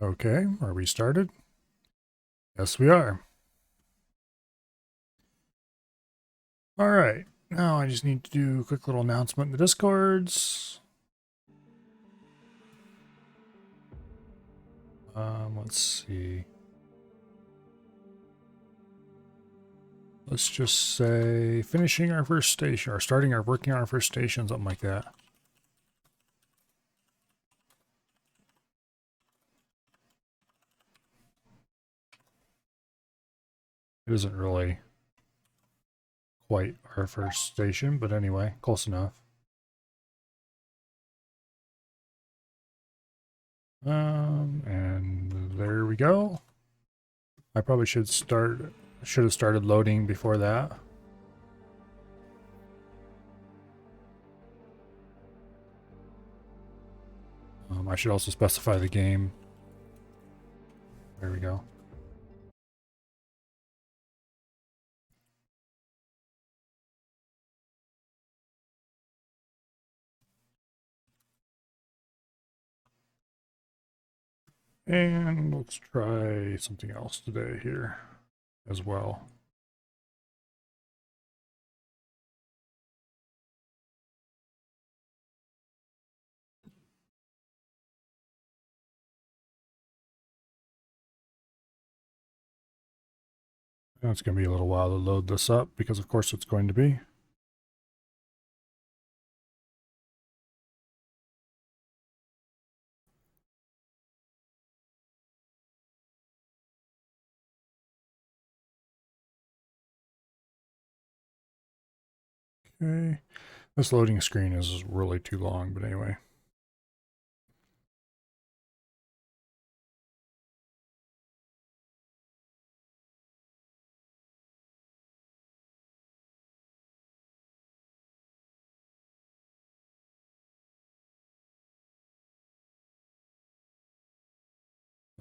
Okay, are we started? Yes, we are. All right, now I just need to do a quick little announcement in the Discords. Let's see. Let's just say finishing our first station or working on our first station, something like that. It isn't really quite our first station, but anyway, close enough. And there we go. I probably should have started loading before that. I should also specify the game. There we go. And let's try something else today here as well. Now it's going to be a little while to load this up because of course it's going to be. Okay. This loading screen is really too long, but anyway.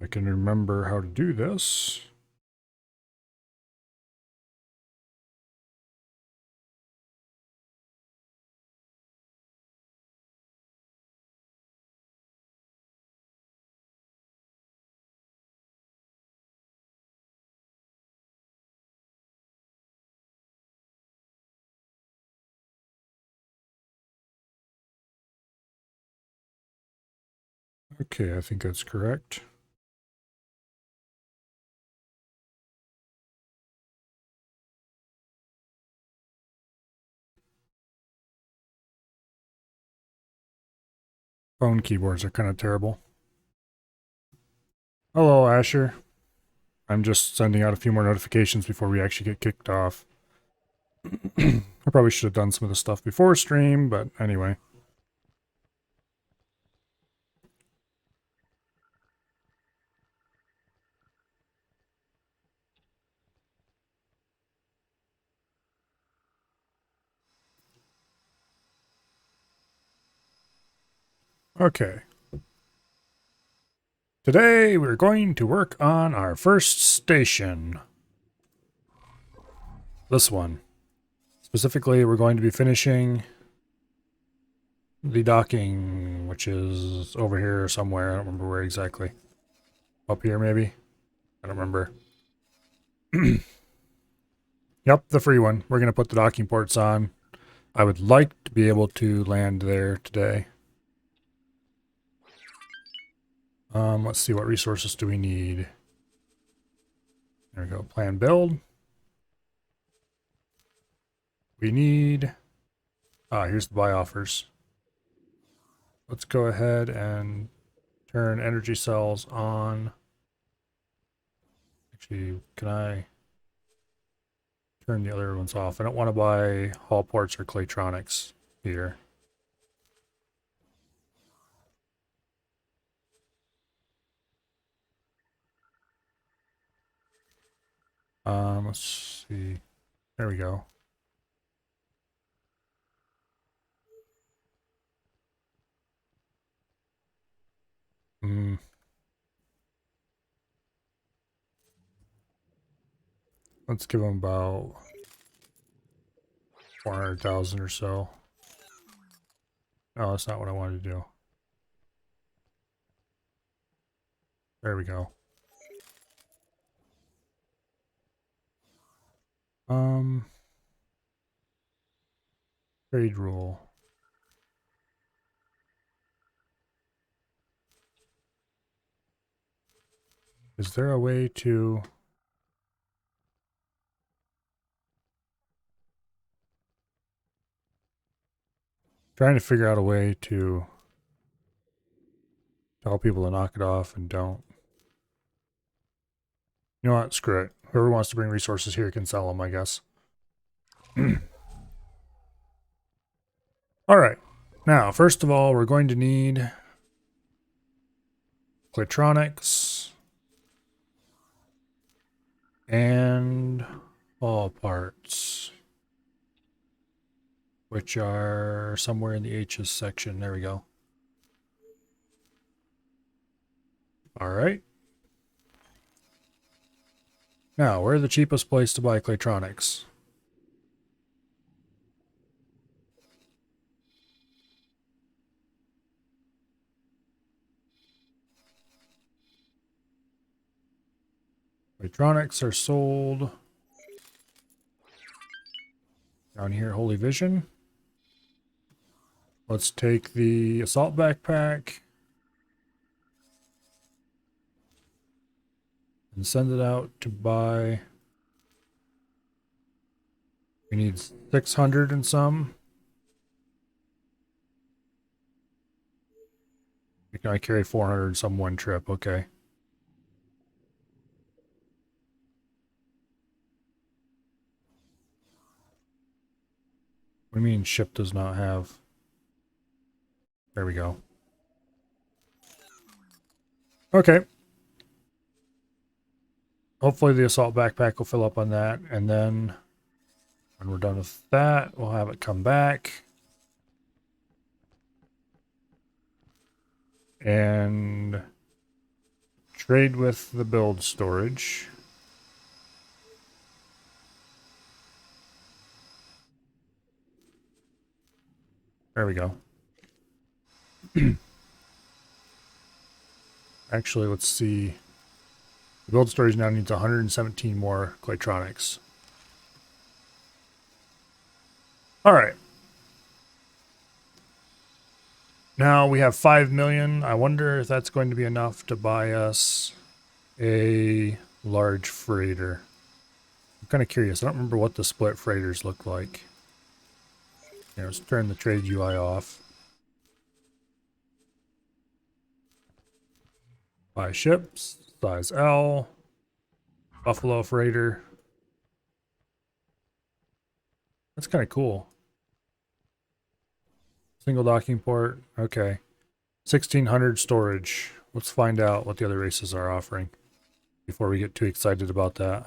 I can remember how to do this. Okay, I think that's correct. Phone keyboards are kind of terrible. Hello, Asher. I'm just sending out a few more notifications before we actually get kicked off. I probably should have done some of the stuff before stream, but anyway. Okay. Today we're going to work on our first station. This one. Specifically, we're going to be finishing the docking, which is over here somewhere. I don't remember where exactly. Up here, maybe? I don't remember. Yep, the free one. We're going to put the docking ports on. I would like to be able to land there today. Let's see, what resources do we need? There we go. Plan build. We need... here's the buy offers. Let's go ahead and turn energy cells on. Actually, can I turn the other ones off? I don't want to buy hall ports or Claytronics here. Let's see. There we go. Hmm. Let's give them about 400,000 or so. No, that's not what I wanted to do. There we go. Trade rule. Is there a way to... Trying to figure out a way to tell people to knock it off and don't. You know what? Screw it. Whoever wants to bring resources here can sell them, I guess. Alright. Now, first of all, we're going to need Claytronics and all parts, which are somewhere in the H's section. There we go. Alright. Now, where's the cheapest place to buy Claytronics? Claytronics are sold down here, Holy Vision. Let's take the assault backpack and send it out to buy. We need 600 and some. We can only carry 400 and some one trip. Okay. What do you mean ship does not have? There we go. Okay. Hopefully the assault backpack will fill up on that, and then when we're done with that, we'll have it come back. And trade with the build storage. There we go. Actually, let's see. The build storage now needs 117 more Claytronics. Alright. Now we have 5 million. I wonder if that's going to be enough to buy us a large freighter. I'm kind of curious. I don't remember what the split freighters look like. Yeah, let's turn the trade UI off. Buy ships, size L, Buffalo freighter. That's kind of cool. Single docking port, okay. 1600 storage. Let's find out what the other races are offering before we get too excited about that.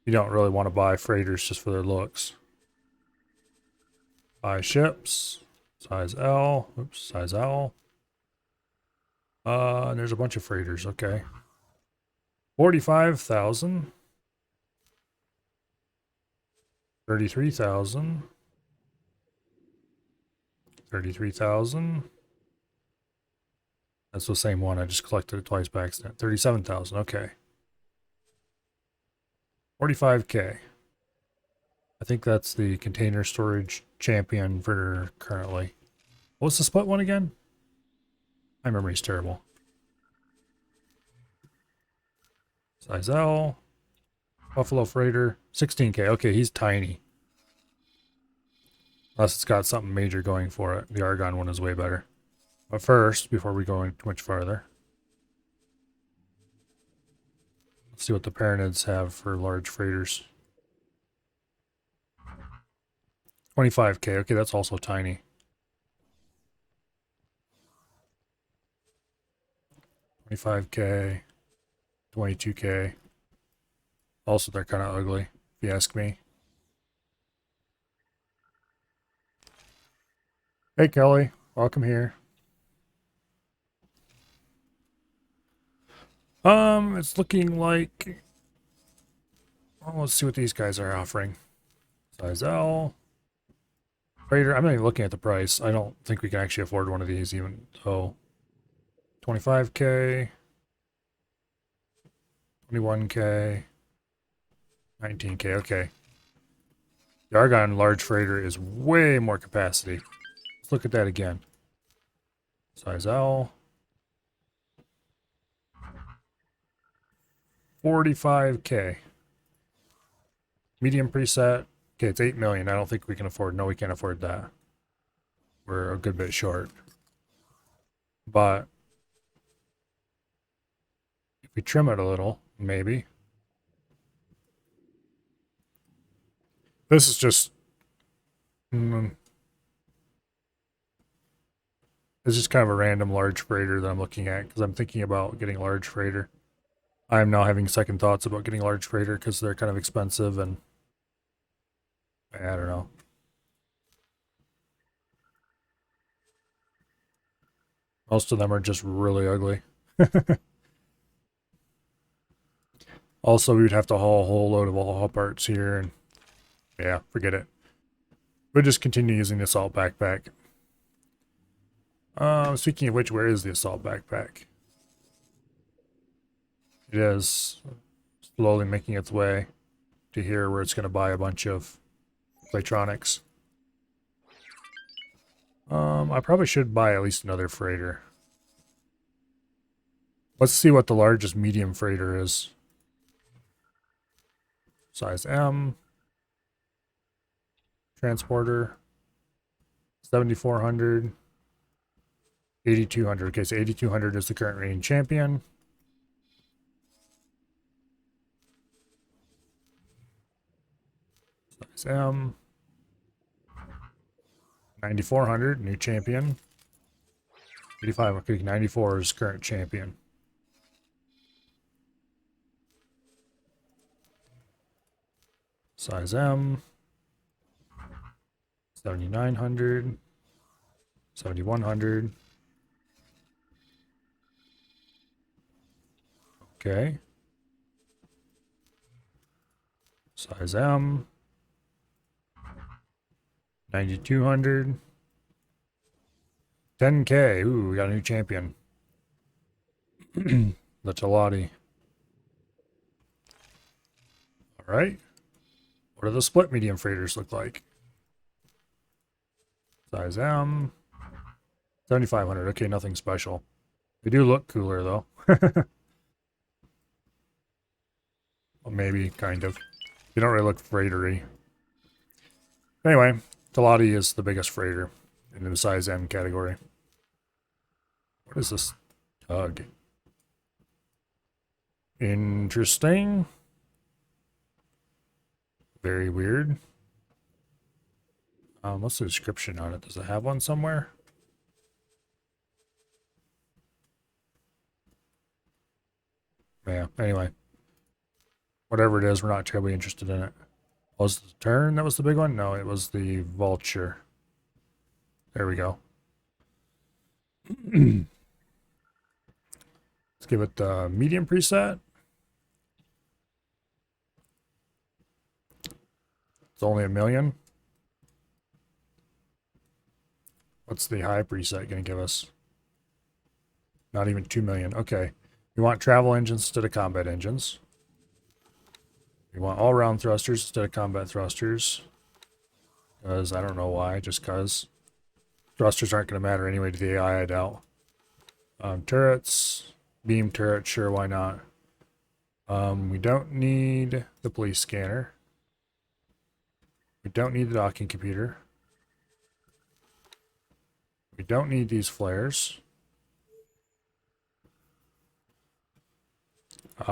You don't really want to buy freighters just for their looks. Buy ships, size L, oops, size L. And there's a bunch of freighters, okay. 45,000. 33,000. 33,000. That's the same one. I just collected it twice by accident. 37,000. Okay. 45K. I think that's the container storage champion for currently. What's the split one again? My memory's terrible. Size L. Buffalo freighter. 16K. Okay, he's tiny. Unless it's got something major going for it. The Argon one is way better. But first, before we go too much farther, let's see what the Paranids have for large freighters. 25K. Okay, that's also tiny. 25K. 22K. Also, they're kind of ugly, if you ask me. Hey, Kelly. Welcome here. It's looking like... Well, let's see what these guys are offering. Size L. Freighter. I'm not even looking at the price. I don't think we can actually afford one of these, even though 25K, 21K, 19K. Okay. The Argon large freighter is way more capacity. Let's look at that again. Size L. 45K. Medium preset. Okay, it's 8 million. I don't think we can afford. No, we can't afford that. We're a good bit short. But if we trim it a little, maybe. This is just... This is kind of a random large freighter that I'm looking at because I'm thinking about getting a large freighter. I'm now having second thoughts about getting a large freighter because they're kind of expensive and I don't know. Most of them are just really ugly. Also, we would have to haul a whole load of all parts here and yeah, forget it. We'll just continue using the assault backpack. Speaking of which, where is the assault backpack? It is slowly making its way to here where it's going to buy a bunch of electronics. I probably should buy at least another freighter. Let's see what the largest medium freighter is. Size M. Transporter. 7,400. 8,200. Okay, so 8,200 is the current reigning champion. Size M. 9,400, new champion. 85, okay, 94 is current champion. Size M. 7,900. 7,100. Okay. Size M. 9,200. 10K. Ooh, we got a new champion. The Talati. Alright. What do the split medium freighters look like? Size M. 7,500. Okay, nothing special. They do look cooler, though. Well, maybe, kind of. They don't really look freighter-y. Anyway, Talati is the biggest freighter in the size M category. What is this tug? Interesting. Very weird. What's the description on it? Does it have one somewhere? Yeah, anyway. Whatever it is, we're not terribly interested in it. Was the Tern that was the big one? No, it was the Vulture. There we go. Let's give it the medium preset. It's only 1 million. What's the high preset going to give us? Not even 2 million. Okay. We want travel engines instead of combat engines. We want all-round thrusters instead of combat thrusters. Because I don't know why, just because. Thrusters aren't going to matter anyway to the AI, I doubt. Turrets. Beam turret, sure, why not? We don't need the police scanner. We don't need the docking computer. We don't need these flares.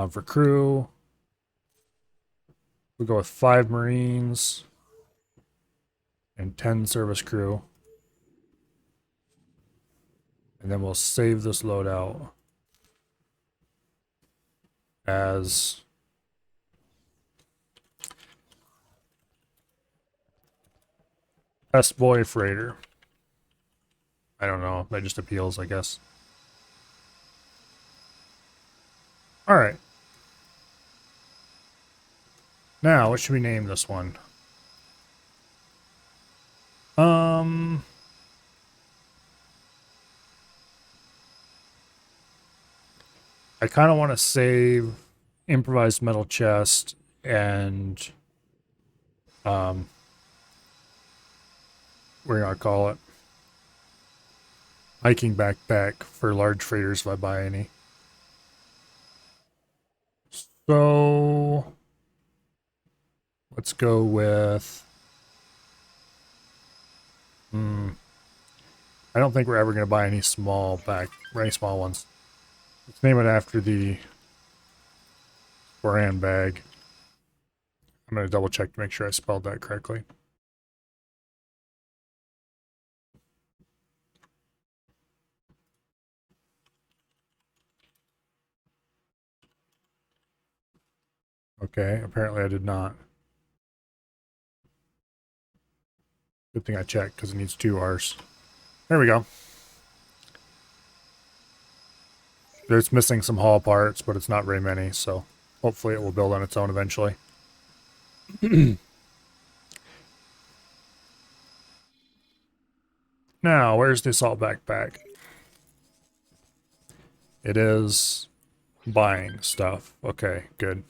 For crew, we'll go with 5 Marines and 10 service crew. And then we'll save this loadout as Best Boy Freighter. I don't know. That just appeals, I guess. Alright. Now, what should we name this one? I kind of want to save improvised metal chest and what do I call it? Hiking backpack for large freighters if I buy any. So let's go with. I don't think we're ever going to buy any small ones. Let's name it after the Boran bag. I'm going to double check to make sure I spelled that correctly. Okay, apparently I did not. Good thing I checked because it needs 2 R's. There we go. It's missing some hull parts, but it's not very many, so hopefully it will build on its own eventually. Now, where's the assault backpack? It is buying stuff. Okay, good.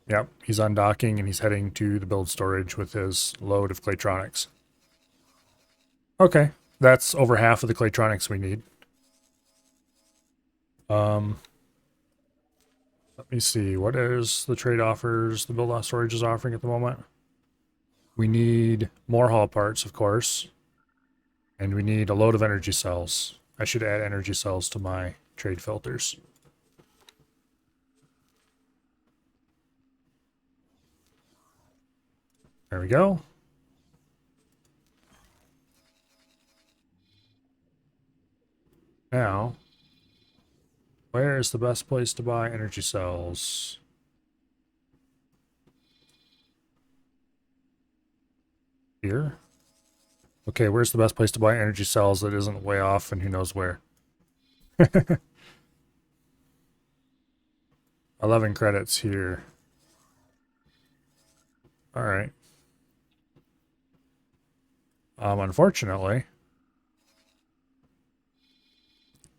Yep, he's undocking and he's heading to the build storage with his load of Claytronics. Okay, that's over half of the Claytronics we need. Let me see. What is the trade offers the build off storage is offering at the moment? We need more hull parts, of course. And we need a load of energy cells. I should add energy cells to my trade filters. There we go. Now, where is the best place to buy energy cells? Here? Okay, where's the best place to buy energy cells that isn't way off and who knows where? 11 credits here. Alright. Unfortunately,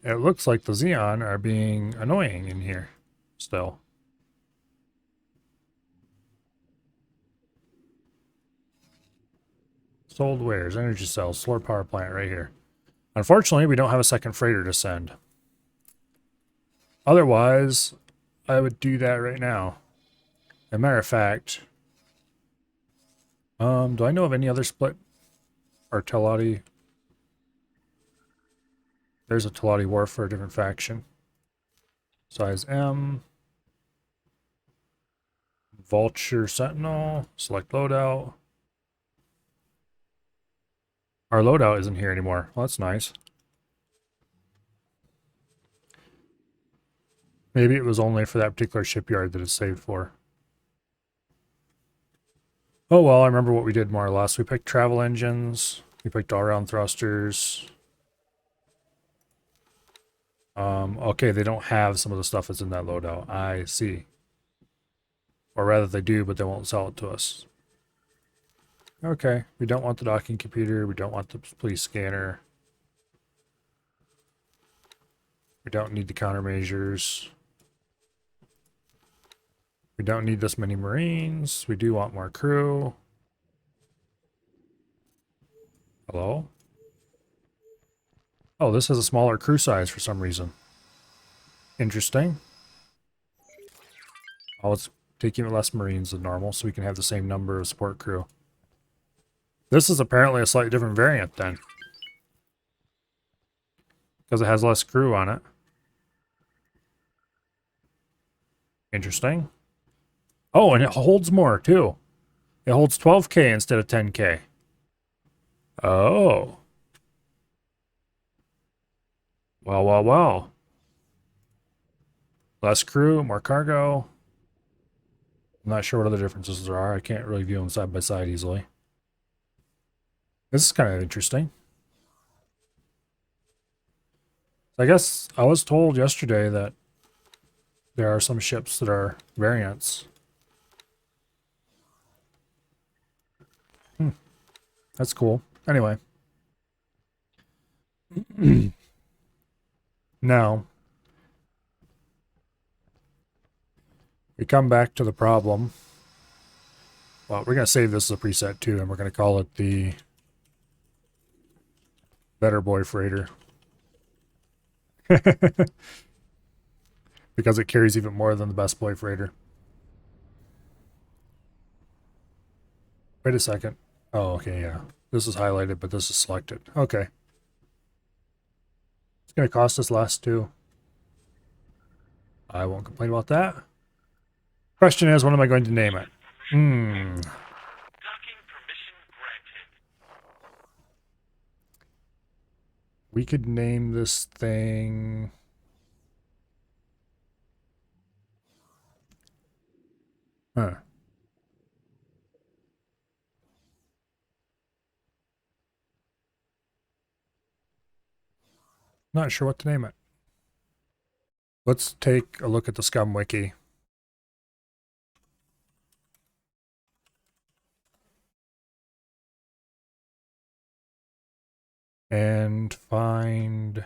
it looks like the Xeon are being annoying in here still. Sold wares, energy cells, solar power plant right here. Unfortunately, we don't have a second freighter to send. Otherwise, I would do that right now. As a matter of fact, do I know of any other split artillery? There's a Teladi Wharf for a different faction. Size M. Vulture Sentinel. Select loadout. Our loadout isn't here anymore. Well, that's nice. Maybe it was only for that particular shipyard that it's saved for. Oh well, I remember what we did more or less. We picked travel engines. We picked all-round thrusters. Okay, they don't have some of the stuff that's in that loadout. I see. Or rather, they do, but they won't sell it to us. Okay, we don't want the docking computer. We don't want the police scanner. We don't need the countermeasures. We don't need this many Marines. We do want more crew. Hello? Oh, this has a smaller crew size for some reason. Interesting. Oh, it's taking less Marines than normal, so we can have the same number of support crew. This is apparently a slightly different variant then. Because it has less crew on it. Interesting. Oh, and it holds more, too. It holds 12K instead of 10K. Oh. Well, well, well. Less crew, more cargo. I'm not sure what other differences there are. I can't really view them side by side easily. This is kind of interesting. I guess I was told yesterday that there are some ships that are variants. That's cool. Anyway. Now, We come back to the problem. Well, we're going to save this as a preset too, and we're going to call it the Better Boy Freighter. Because it carries even more than the Best Boy Freighter. Wait a second. Oh, okay, yeah. This is highlighted, but this is selected. Okay. It's going to cost us less too. I won't complain about that. Question is, what am I going to name it? We could name this thing... Huh. Not sure what to name it. Let's take a look at the Scum Wiki. And find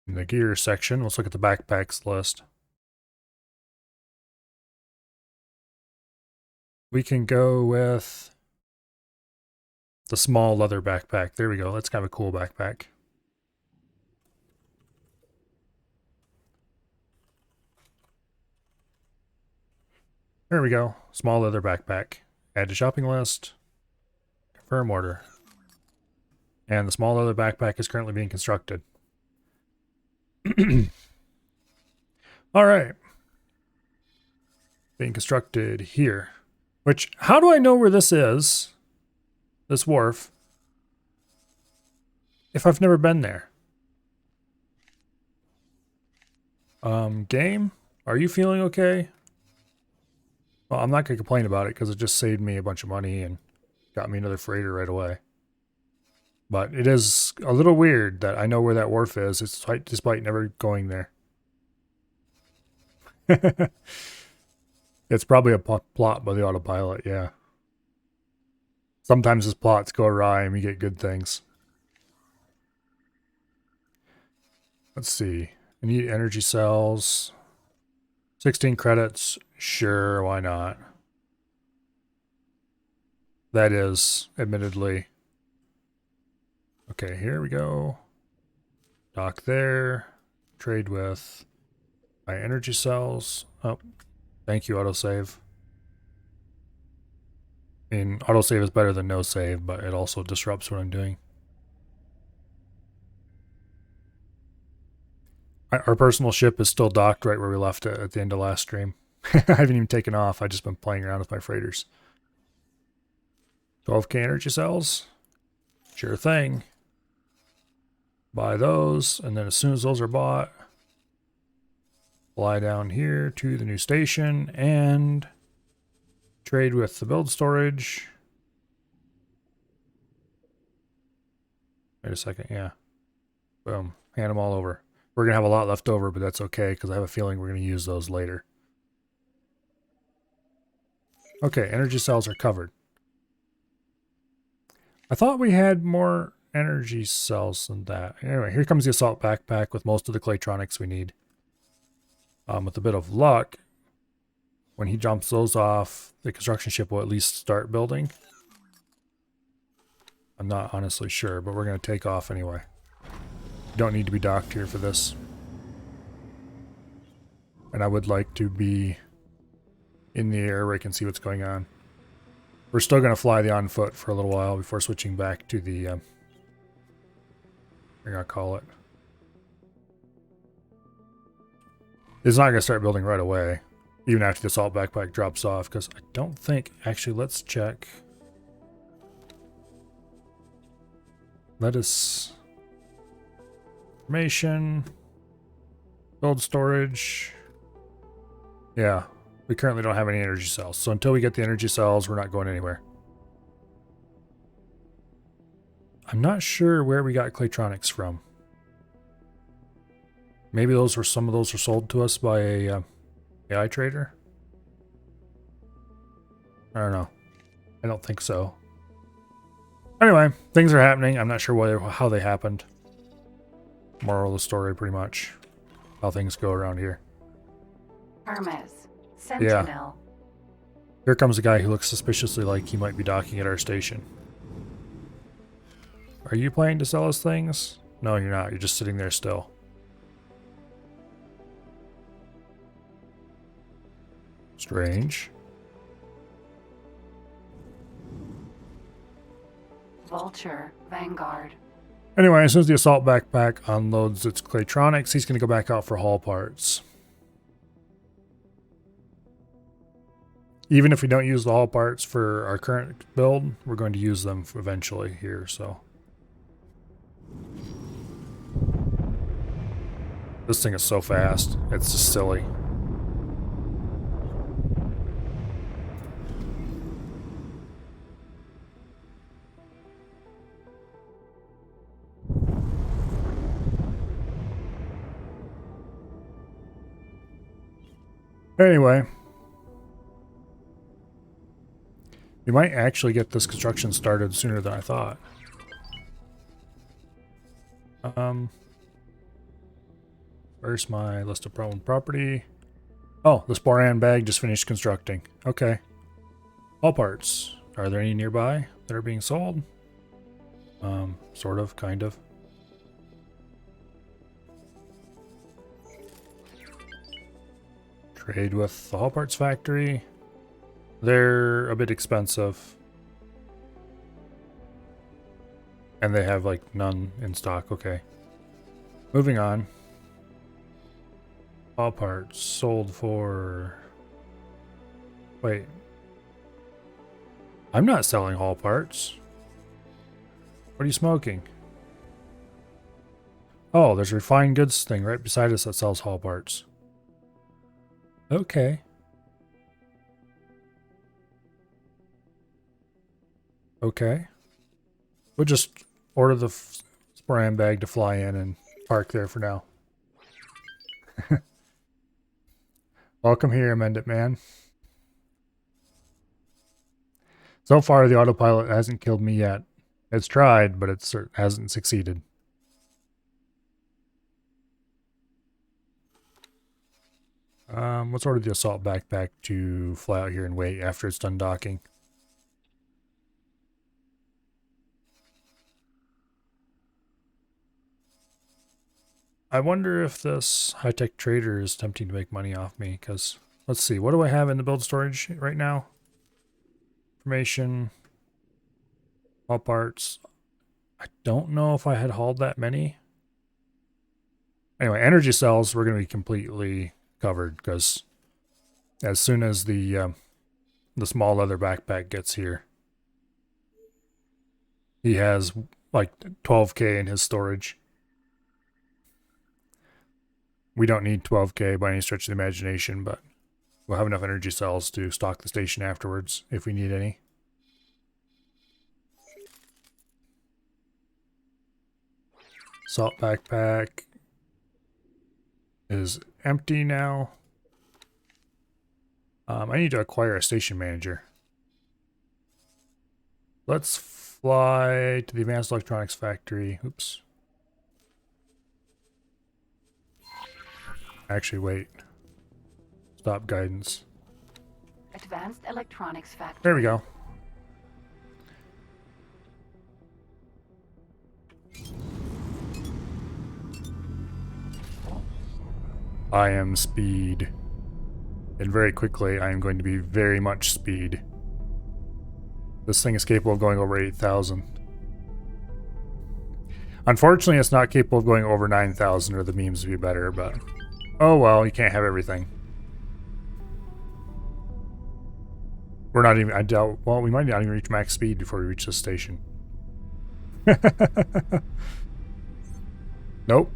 in the gear section, let's look at the backpacks list. We can go with the small leather backpack. There we go. That's kind of a cool backpack. There we go. Small leather backpack. Add to shopping list. Confirm order. And the small leather backpack is currently being constructed. All right. Being constructed here. Which, how do I know where this is? This wharf. If I've never been there. Game? Are you feeling okay? Well, I'm not going to complain about it because it just saved me a bunch of money and got me another freighter right away. But it is a little weird that I know where that wharf is, despite never going there. It's probably a plot by the autopilot, yeah. Sometimes his plots go awry and we get good things. Let's see. I need energy cells. 16 credits. Sure, why not? That is, admittedly. Okay, here we go. Dock there. Trade with my energy cells. Oh, thank you, autosave. I mean, autosave is better than no save, but it also disrupts what I'm doing. Our personal ship is still docked right where we left it at the end of last stream. I haven't even taken off. I've just been playing around with my freighters. 12k energy cells. Sure thing. Buy those, and then as soon as those are bought, fly down here to the new station and trade with the build storage. Wait a second, yeah. Boom. Hand them all over. We're going to have a lot left over, but that's okay because I have a feeling we're going to use those later. Okay, energy cells are covered. I thought we had more energy cells than that. Anyway, here comes the assault backpack with most of the Claytronics we need. With a bit of luck, when he jumps those off, the construction ship will at least start building. I'm not honestly sure, but we're going to take off anyway. Don't need to be docked here for this. And I would like to be in the air where I can see what's going on. We're still going to fly the on foot for a little while before switching back to the, I'm going to call it. It's not going to start building right away, even after the assault backpack drops off, because I don't think, actually, let's check. Let us, information, build storage. Yeah, we currently don't have any energy cells, so until we get the energy cells, we're not going anywhere. I'm not sure where we got Claytronics from. Maybe some of those were sold to us by a AI trader. I don't know. I don't think so. Anyway, things are happening. I'm not sure how they happened. Moral of the story, pretty much. How things go around here. Hermes, Sentinel. Here comes a guy who looks suspiciously like he might be docking at our station. Are you planning to sell us things? No, you're not. You're just sitting there still. Strange. Vulture. Vanguard. Anyway, as soon as the assault backpack unloads its Claytronics, he's going to go back out for hull parts. Even if we don't use the hull parts for our current build, we're going to use them eventually here, so. This thing is so fast. It's just silly. Anyway. We might actually get this construction started sooner than I thought. Where's my list of problem property? Oh, the Sporan bag just finished constructing. Okay. All parts. Are there any nearby that are being sold? Sort of, kind of. Trade with the Hull Parts Factory. They're a bit expensive. And they have like none in stock. Okay. Moving on. All parts sold for... Wait. I'm not selling hull parts. What are you smoking? Oh, there's a refined goods thing right beside us that sells hull parts. Okay. Okay. We'll just order the Sporan bag to fly in and park there for now. Welcome here, Amend It Man. So far, the autopilot hasn't killed me yet. It's tried, but it hasn't succeeded. Let's order the assault backpack to fly out here and wait after it's done docking. I wonder if this high-tech trader is attempting to make money off me, because, let's see, what do I have in the build storage right now? Information, all parts. I don't know if I had hauled that many. Anyway, energy cells, we're going to be completely covered, because as soon as the small leather backpack gets here, he has like 12k in his storage. We don't need 12k by any stretch of the imagination, but we'll have enough energy cells to stock the station afterwards if we need any. Salt backpack is empty now. I need to acquire a station manager. Let's fly to the Advanced Electronics Factory. Oops. Actually, wait. Stop guidance. Advanced Electronics Factory. There we go. I am speed. And very quickly, I am going to be very much speed. This thing is capable of going over 8,000. Unfortunately, it's not capable of going over 9,000, or the memes would be better, but... Oh well, you can't have everything. We're not even... I doubt... Well, we might not even reach max speed before we reach this station. Nope.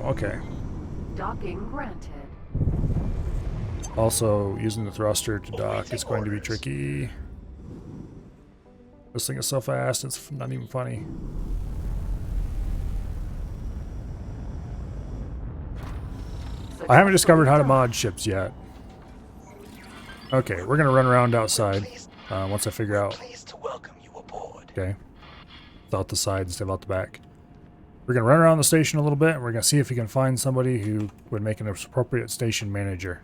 Okay. Docking granted. Also, using the thruster to dock is going to be tricky. This thing is so fast, it's not even funny. I haven't discovered how to mod ships yet. Okay, we're gonna run around outside once I figure out. Okay, without the side instead of out the back. We're going to run around the station a little bit, and we're going to see if we can find somebody who would make an appropriate station manager.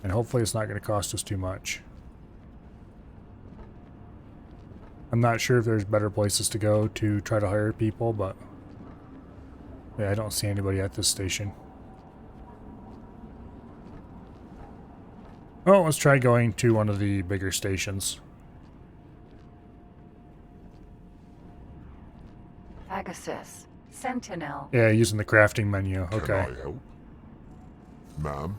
And hopefully it's not going to cost us too much. I'm not sure if there's better places to go to try to hire people, but yeah, I don't see anybody at this station. Oh, let's try going to one of the bigger stations. Pegasus. Sentinel. Yeah, using the crafting menu. Okay. Can I help? Ma'am?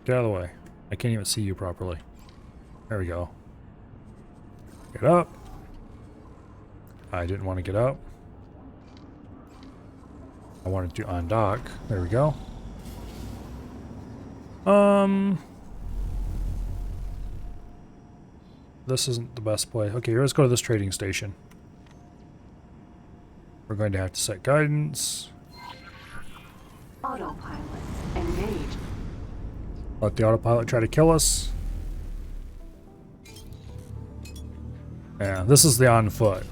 Get out of the way. I can't even see you properly. There we go. Get up. I didn't want to get up. I wanted to undock. There we go. This isn't the best place. Okay, let's go to this trading station. We're going to have to set guidance. Autopilot. Engaged. Let the autopilot try to kill us. Yeah, this is the on foot.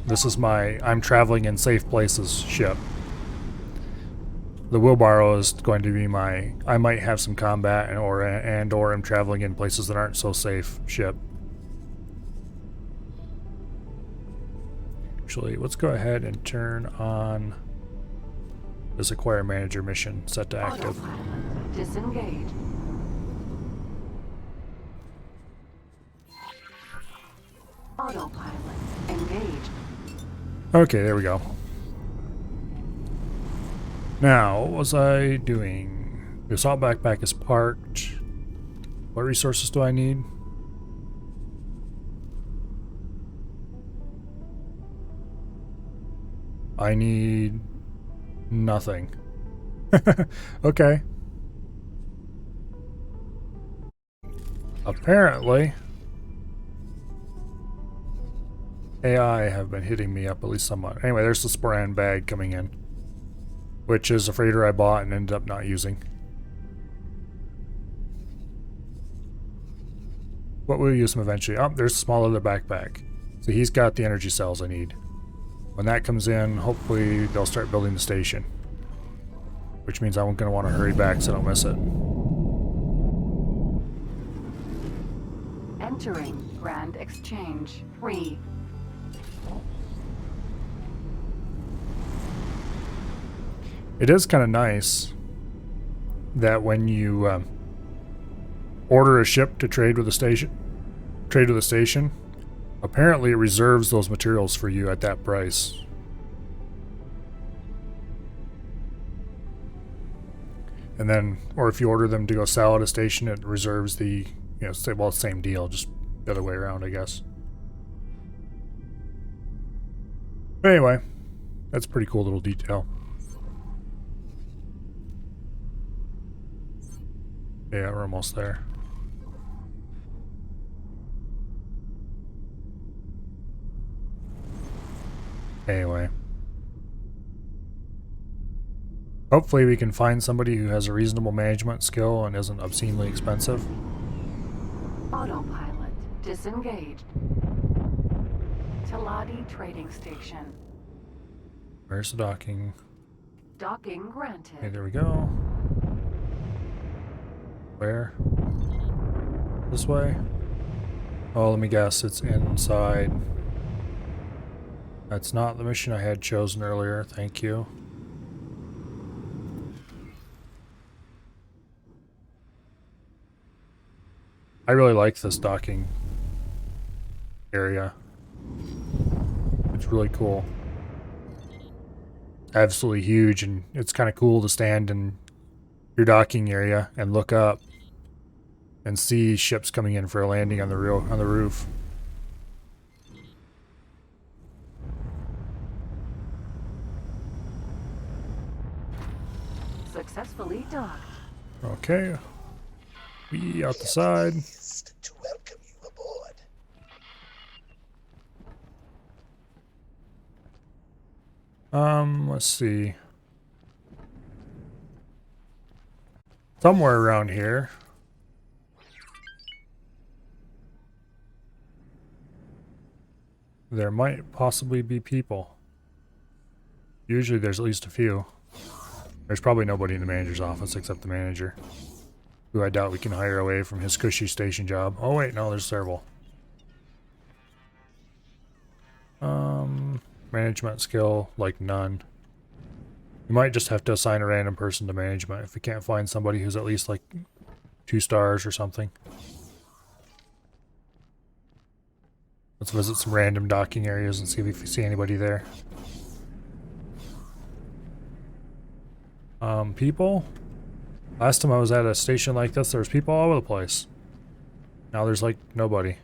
This is my I'm traveling in safe places ship. The wheelbarrow is going to be my I might have some combat and or I'm traveling in places that aren't so safe ship. Actually, let's go ahead and turn on this acquire manager mission set to active. Autopilot. Disengage. Autopilot. Engaged. Okay, there we go. Now, what was I doing? The assault backpack is parked. What resources do I need? I need nothing. Okay. Apparently, AI have been hitting me up at least somewhat. Anyway, there's the Sporan bag coming in, which is a freighter I bought and ended up not using. But we'll use them eventually. Oh, there's a small other backpack. So he's got the energy cells I need. When that comes in, hopefully they'll start building the station. Which means I'm going to want to hurry back so I don't miss it. Entering Grand Exchange. Free. It is kind of nice that when you order a ship to trade with a station, apparently it reserves those materials for you at that price. And then, or if you order them to go sell at a station, it reserves the, well, same deal, just the other way around, I guess. But anyway, that's a pretty cool little detail. Yeah, we're almost there. Anyway. Hopefully we can find somebody who has a reasonable management skill and isn't obscenely expensive. Autopilot. Disengaged. Taladi Trading Station. Where's the docking? Docking granted. Okay, there we go. Where? This way? Oh, let me guess, it's inside. That's not the mission I had chosen earlier, thank you. I really like this docking area. It's really cool. Absolutely huge, and it's kind of cool to stand in your docking area and look up and see ships coming in for a landing on the roof. Successfully docked. Okay. We out the side. To welcome you aboard. Let's see. Somewhere around here. there might possibly be people. Usually there's at least a few. There's probably nobody in the manager's office except the manager, who I doubt we can hire away from his cushy station job. Oh wait, no, there's several. Management skill, like none. You might just have to assign a random person to management if we can't find somebody who's at least like 2 stars or something. Let's visit some random docking areas and see if we see anybody there. People? Last time I was at a station like this, there was people all over the place. Now there's like nobody.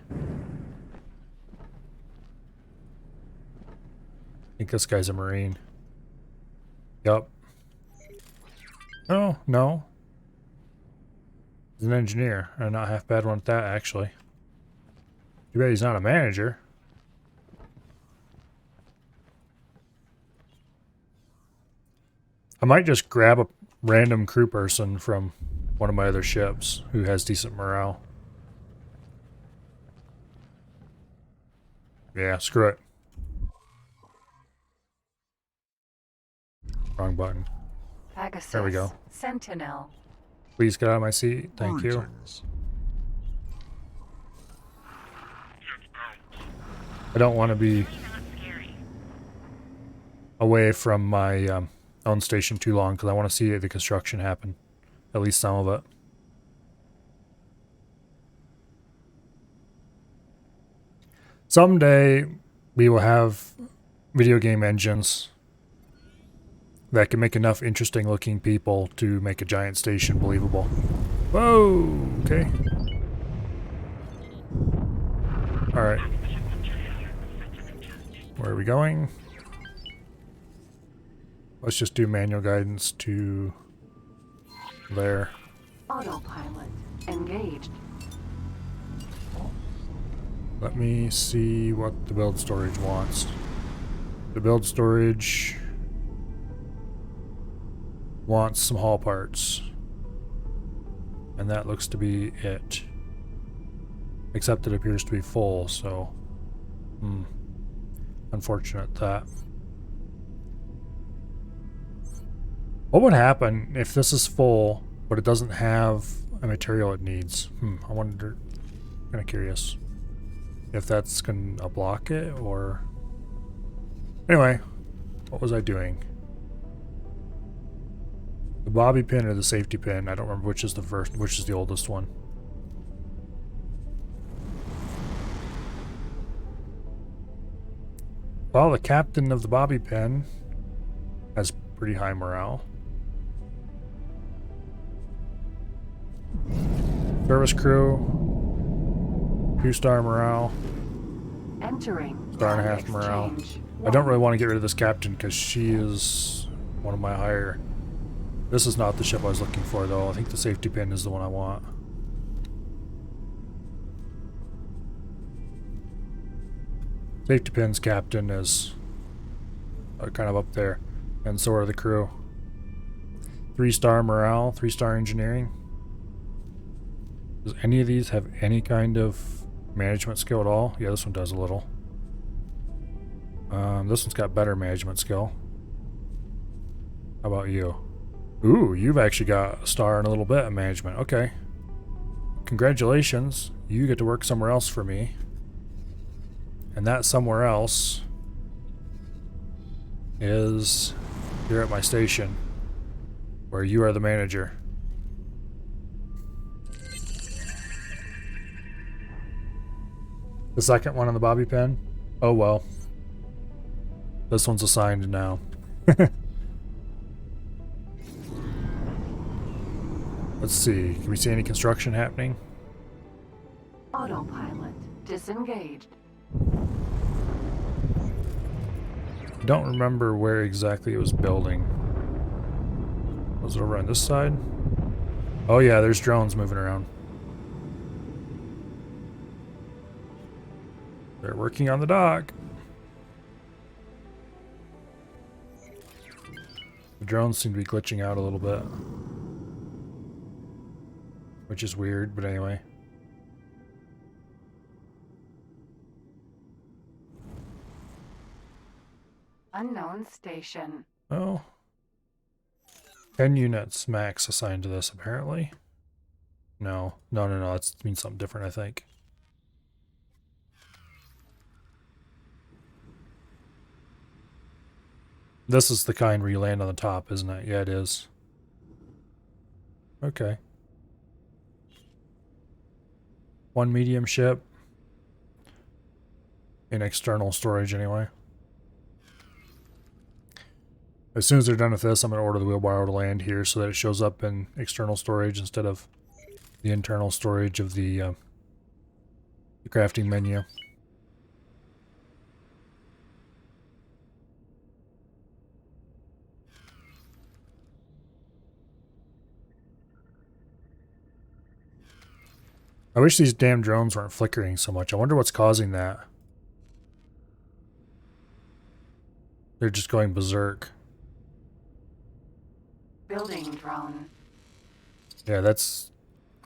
I think this guy's a Marine. Yup. Oh, no. He's an engineer. And not half bad one at that, actually. Too bad he's not a manager. I might just grab a random crew person from one of my other ships who has decent morale. Yeah, screw it. Wrong button. Pegasus. There we go. Sentinel. Please get out of my seat. Thank you. Greetings. I don't want to be away from my own station too long because I want to see the construction happen. At least some of it. Someday we will have video game engines that can make enough interesting looking people to make a giant station believable. Whoa! Okay. Alright. Where are we going? Let's just do manual guidance to there. Autopilot. Engaged. Let me see what the build storage wants. The build storage wants some hull parts. And that looks to be it. Except it appears to be full, so... Unfortunate that. What would happen if this is full, but it doesn't have a material it needs? I wonder... Kinda curious. If that's gonna block it, or... Anyway, what was I doing? The bobby pin or the safety pin? I don't remember which is the first, which is the oldest one. Well, the captain of the bobby pin has pretty high morale. Service crew, 2-star morale. Entering. Star and a half Exchange. morale. I don't really want to get rid of this captain because she is one of my higher. This is not the ship I was looking for, though. I think the safety pin is the one I want. Safety pin's captain is kind of up there, and so are the crew. 3-star morale, 3-star engineering. Does any of these have any kind of management skill at all? Yeah, this one does a little. This one's got better management skill. How about you? Ooh, you've actually got a star and a little bit of management. Okay. Congratulations. You get to work somewhere else for me. And that somewhere else is here at my station, where you are the manager. The second one on the bobby pin? Oh well. This one's assigned now. Let's see. Can we see any construction happening? Autopilot. Disengaged. I don't remember where exactly it was building. Was it over on this side? Oh yeah, there's drones moving around. They're working on the dock. The drones seem to be glitching out a little bit. Which is weird, but anyway. Unknown station. Oh. 10 units max assigned to this, apparently. No. No. That means something different, I think. This is the kind where you land on the top, isn't it? Yeah, it is. Okay. One medium ship. In external storage, anyway. As soon as they're done with this, I'm going to order the wheelbarrow to land here so that it shows up in external storage instead of the internal storage of the crafting menu. I wish these damn drones weren't flickering so much. I wonder what's causing that. They're just going berserk. Building drone. Yeah, that's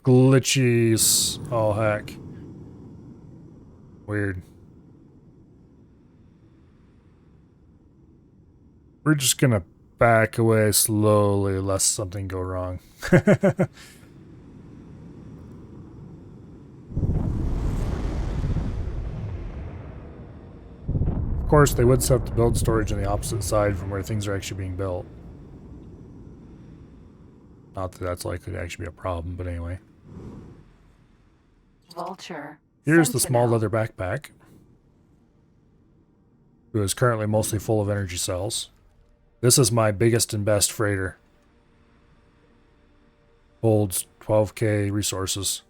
glitchy as all heck. Weird. We're just gonna back away slowly lest something go wrong. Of course, they would set up the build storage on the opposite side from where things are actually being built. Not that that's likely to actually be a problem, but anyway. Vulture. Here's the small Sentinel. leather backpack, who is currently mostly full of energy cells. This is my biggest and best freighter. Holds 12k resources.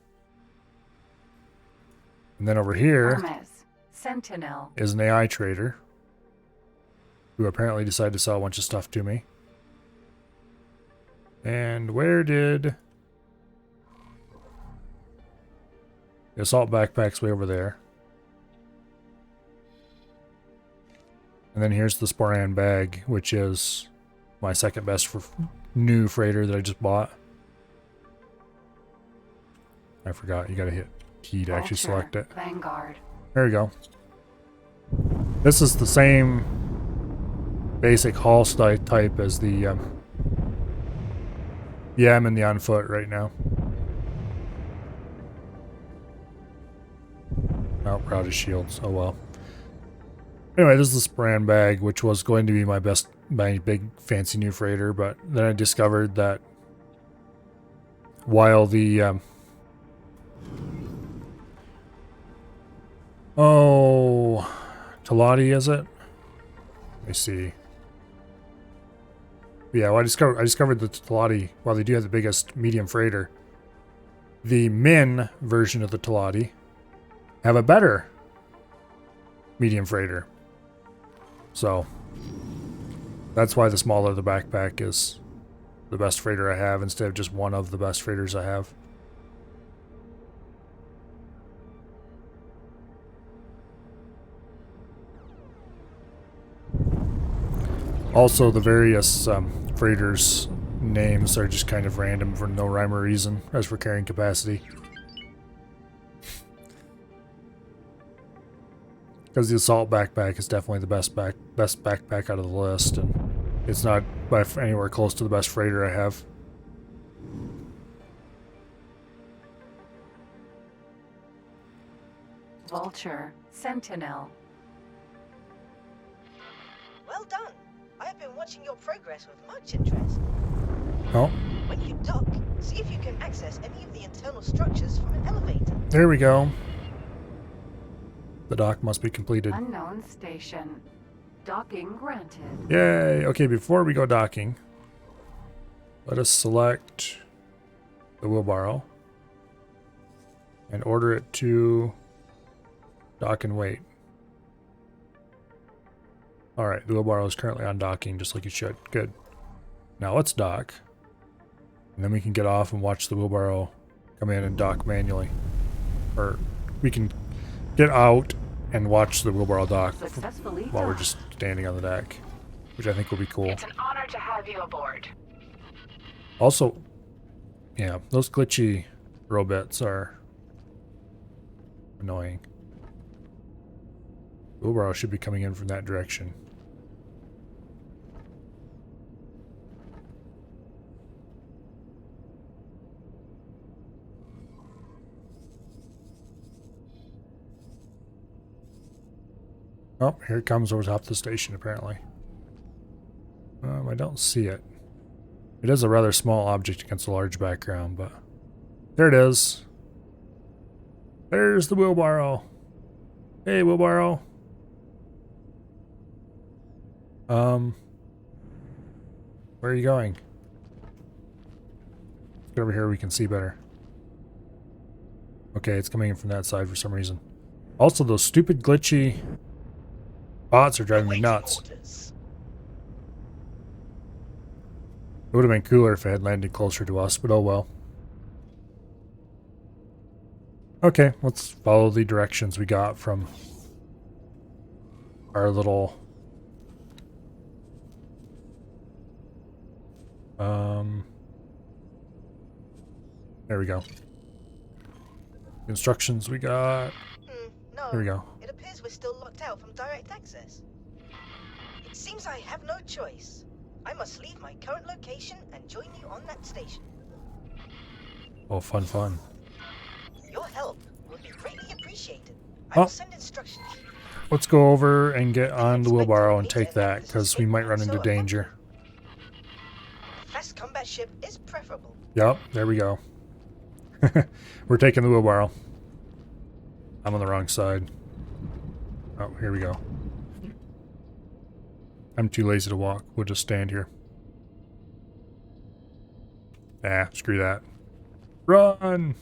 And then over here Hermes. Sentinel. is an AI trader who apparently decided to sell a bunch of stuff to me. And where did... The assault backpack's way over there. And then here's the Sporan bag, which is my second best for new freighter that I just bought. I forgot, you gotta hit key to actually Vulture. select it. Vanguard. There we go. This is the same basic hull type as the... yeah, I'm in the on foot right now. Oh, we're out of shields. Oh well. Anyway, this is the Sporan bag, which was going to be my big fancy new freighter, but then I discovered that while the Talati, is it? Let me see. Yeah, well, I discovered the Talati, while they do have the biggest medium freighter, the Min version of the Talati have a better medium freighter. So that's why the smaller the backpack is the best freighter I have instead of just one of the best freighters I have. Also, the various freighters' names are just kind of random for no rhyme or reason as for carrying capacity. Because the assault backpack is definitely the best backpack out of the list, and it's not by anywhere close to the best freighter I have. Vulture. Sentinel. Well done. I have been watching your progress with much interest. Oh, When you dock, see if you can access any of the internal structures from an elevator. there we go. The dock must be completed. Unknown station. Docking granted. Yay! Okay, before we go docking, let us select the wheelbarrow and order it to dock and wait. Alright, the wheelbarrow is currently on docking, just like it should. Good. Now let's dock. And then we can get off and watch the wheelbarrow come in and dock manually. Or we can get out and watch the wheelbarrow dock Successfully while we're docked. just standing on the deck, which I think will be cool. It's an honor to have you aboard. Also, yeah, those glitchy robots are annoying. Wheelbarrow should be coming in from that direction. Oh, here it comes over top of the station, apparently. I don't see it. It is a rather small object against a large background, but... There it is. There's the wheelbarrow. Hey, wheelbarrow. Where are you going? Let's get over here, we can see better. Okay, it's coming in from that side for some reason. Also, those stupid glitchy bots are driving me nuts. It would have been cooler if it had landed closer to us, but oh well. Okay, let's follow the directions we got from our little... There we go. Instructions we got. No. Here we go. It appears we're still locked out from direct access. It seems I have no choice. I must leave my current location and join you on that station. Oh, fun, fun. Your help will be greatly appreciated. I will send instructions. Let's go over and get on the wheelbarrow and take that, because we might run into danger. A fast combat ship is preferable. Yep, there we go. We're taking the wheelbarrow. I'm on the wrong side. Oh, here we go. I'm too lazy to walk. We'll just stand here. Ah, screw that. Run!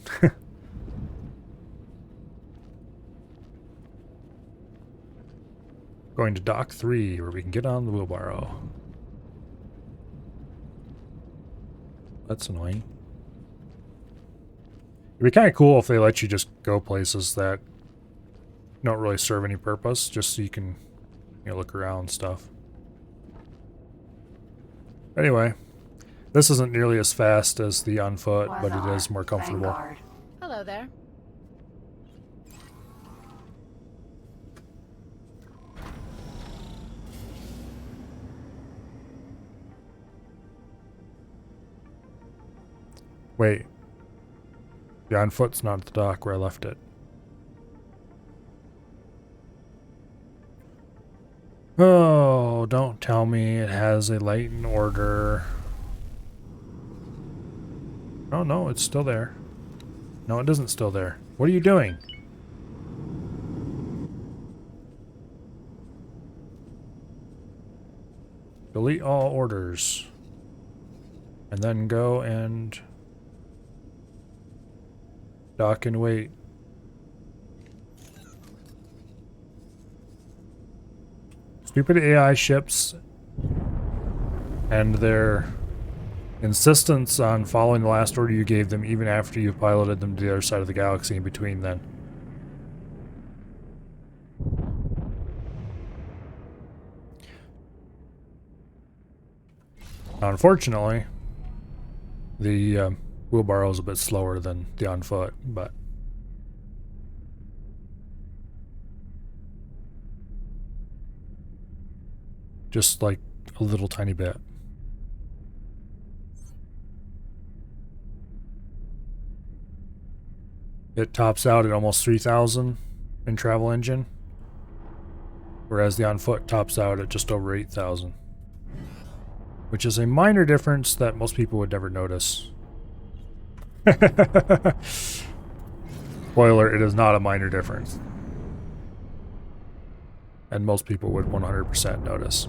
Going to dock 3, where we can get on the wheelbarrow. That's annoying. It'd be kind of cool if they let you just go places that don't really serve any purpose, just so you can, you know, look around and stuff. Anyway, this isn't nearly as fast as the on foot, but it is more comfortable. Vanguard. Hello there. Wait. The on foot's not at the dock where I left it. Oh, don't tell me it has a latent order. Oh no, it's still there. No, it isn't still there. What are you doing? Delete all orders. And then go and dock and wait. Stupid AI ships and their insistence on following the last order you gave them even after you piloted them to the other side of the galaxy in between then. Now, unfortunately, the wheelbarrow is a bit slower than the on foot, but just like a little tiny bit. It tops out at almost 3,000 in travel engine, whereas the on foot tops out at just over 8,000, which is a minor difference that most people would never notice. Spoiler, it is not a minor difference. And most people would 100% notice.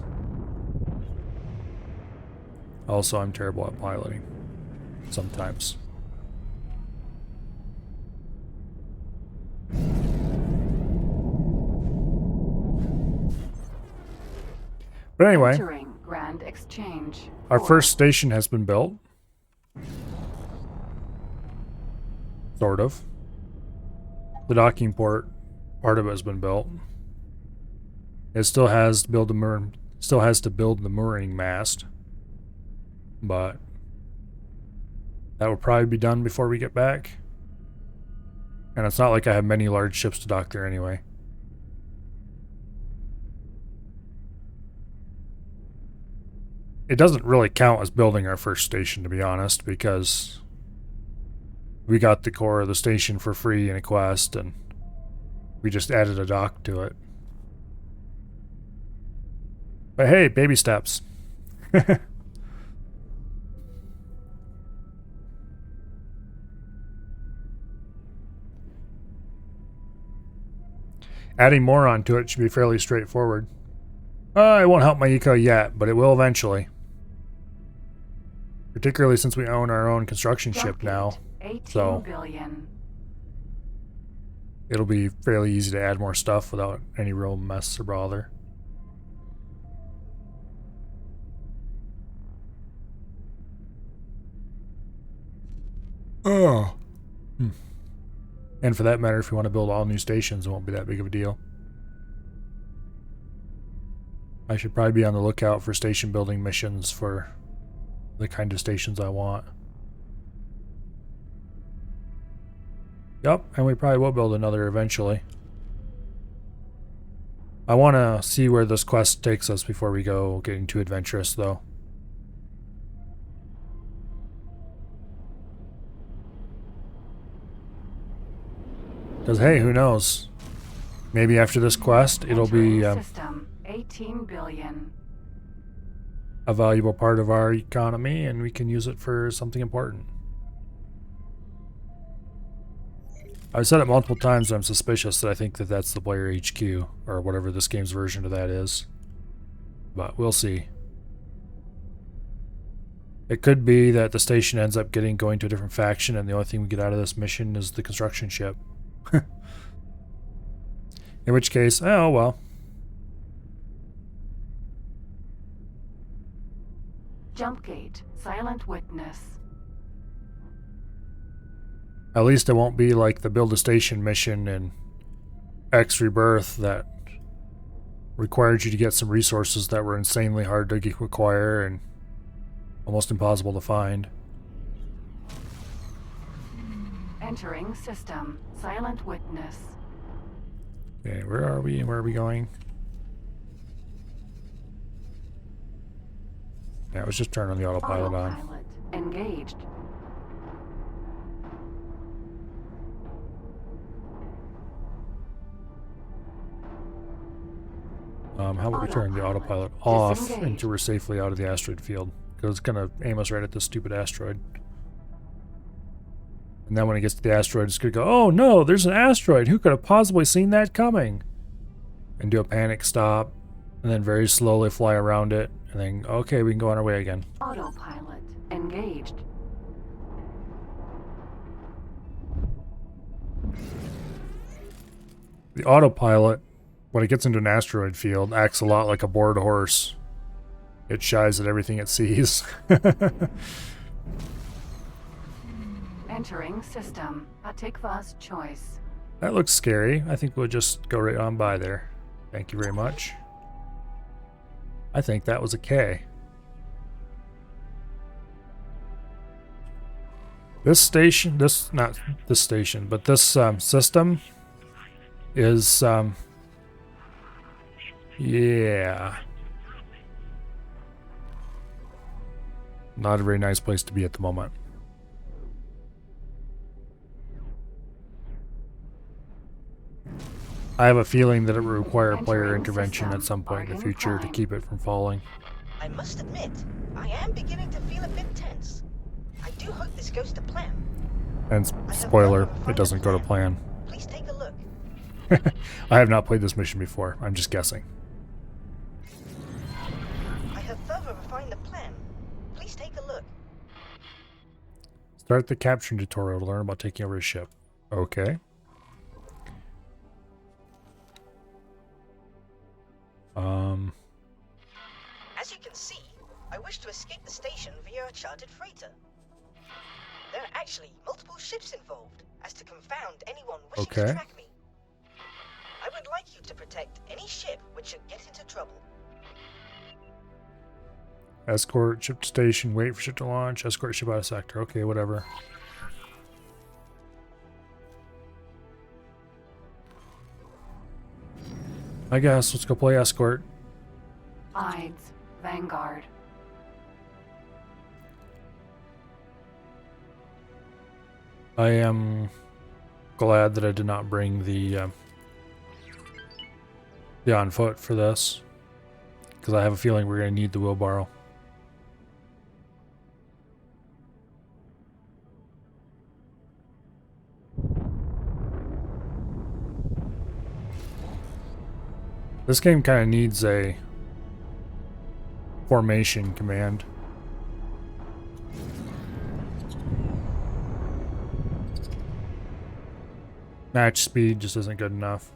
Also, I'm terrible at piloting. Sometimes. But anyway, Entering Grand Exchange. our 4. first station has been built. Sort of. The docking port, part of it has been built. It still has to build the mooring mast, but that will probably be done before we get back. And it's not like I have many large ships to dock there anyway. It doesn't really count as building our first station, to be honest, because we got the core of the station for free in a quest, and we just added a dock to it. But hey, baby steps. Adding more onto it should be fairly straightforward. It won't help my eco yet, but it will eventually. Particularly since we own our own construction ship now. 18 So billion. it'll be fairly easy to add more stuff without any real mess or bother. Oh. And for that matter, if you want to build all new stations, it won't be that big of a deal. I should probably be on the lookout for station building missions for the kind of stations I want. Yep, and we probably will build another eventually. I want to see where this quest takes us before we go getting too adventurous, though. Because, hey, who knows? Maybe after this quest, it'll be System 18 billion. a valuable part of our economy, and we can use it for something important. I've said it multiple times that I'm suspicious that I think that that's the Blair HQ, or whatever this game's version of that is. But we'll see. It could be that the station ends up going to a different faction, and the only thing we get out of this mission is the construction ship. In which case, oh well. Jump gate. Silent witness. At least it won't be like the build a station mission in X Rebirth that required you to get some resources that were insanely hard to acquire and almost impossible to find. Entering system. Silent witness. Okay, where are we and where are we going? Yeah, I was just turning the autopilot on. Autopilot engaged. How about we turn the autopilot off Disengage. until we're safely out of the asteroid field? Because it's going to aim us right at this stupid asteroid. And then when it gets to the asteroid, it's going to go, oh no, there's an asteroid. Who could have possibly seen that coming? And do a panic stop, and then very slowly fly around it, and then, okay, we can go on our way again. Autopilot engaged. The autopilot, when it gets into an asteroid field, acts a lot like a bored horse. It shies at everything it sees. Entering system. Atikva's choice. That looks scary. I think we'll just go right on by there. Thank you very much. I think that was a K. This station, not this station, but this system is, yeah. Not a very nice place to be at the moment. I have a feeling that it will require player Entering intervention system. at some point in the Bargain future to prime. keep it from falling. I must admit, I am beginning to feel a bit tense. I do hope this goes to plan. And spoiler, it doesn't go to plan. Please take a look. I have not played this mission before. I'm just guessing. I have further refined the plan. Please take a look. Start the capturing tutorial to learn about taking over a ship. Okay. As you can see, I wish to escape the station via a chartered freighter. There are actually multiple ships involved, as to confound anyone wishing Okay. to track me. I would like you to protect any ship which should get into trouble. Escort ship to station, wait for ship to launch, escort ship out of sector. Okay, whatever. I guess, let's go play escort. Ides. Vanguard. I am glad that I did not bring the on foot for this. because I have a feeling we're going to need the wheelbarrow. This game kind of needs a formation command. Match speed just isn't good enough.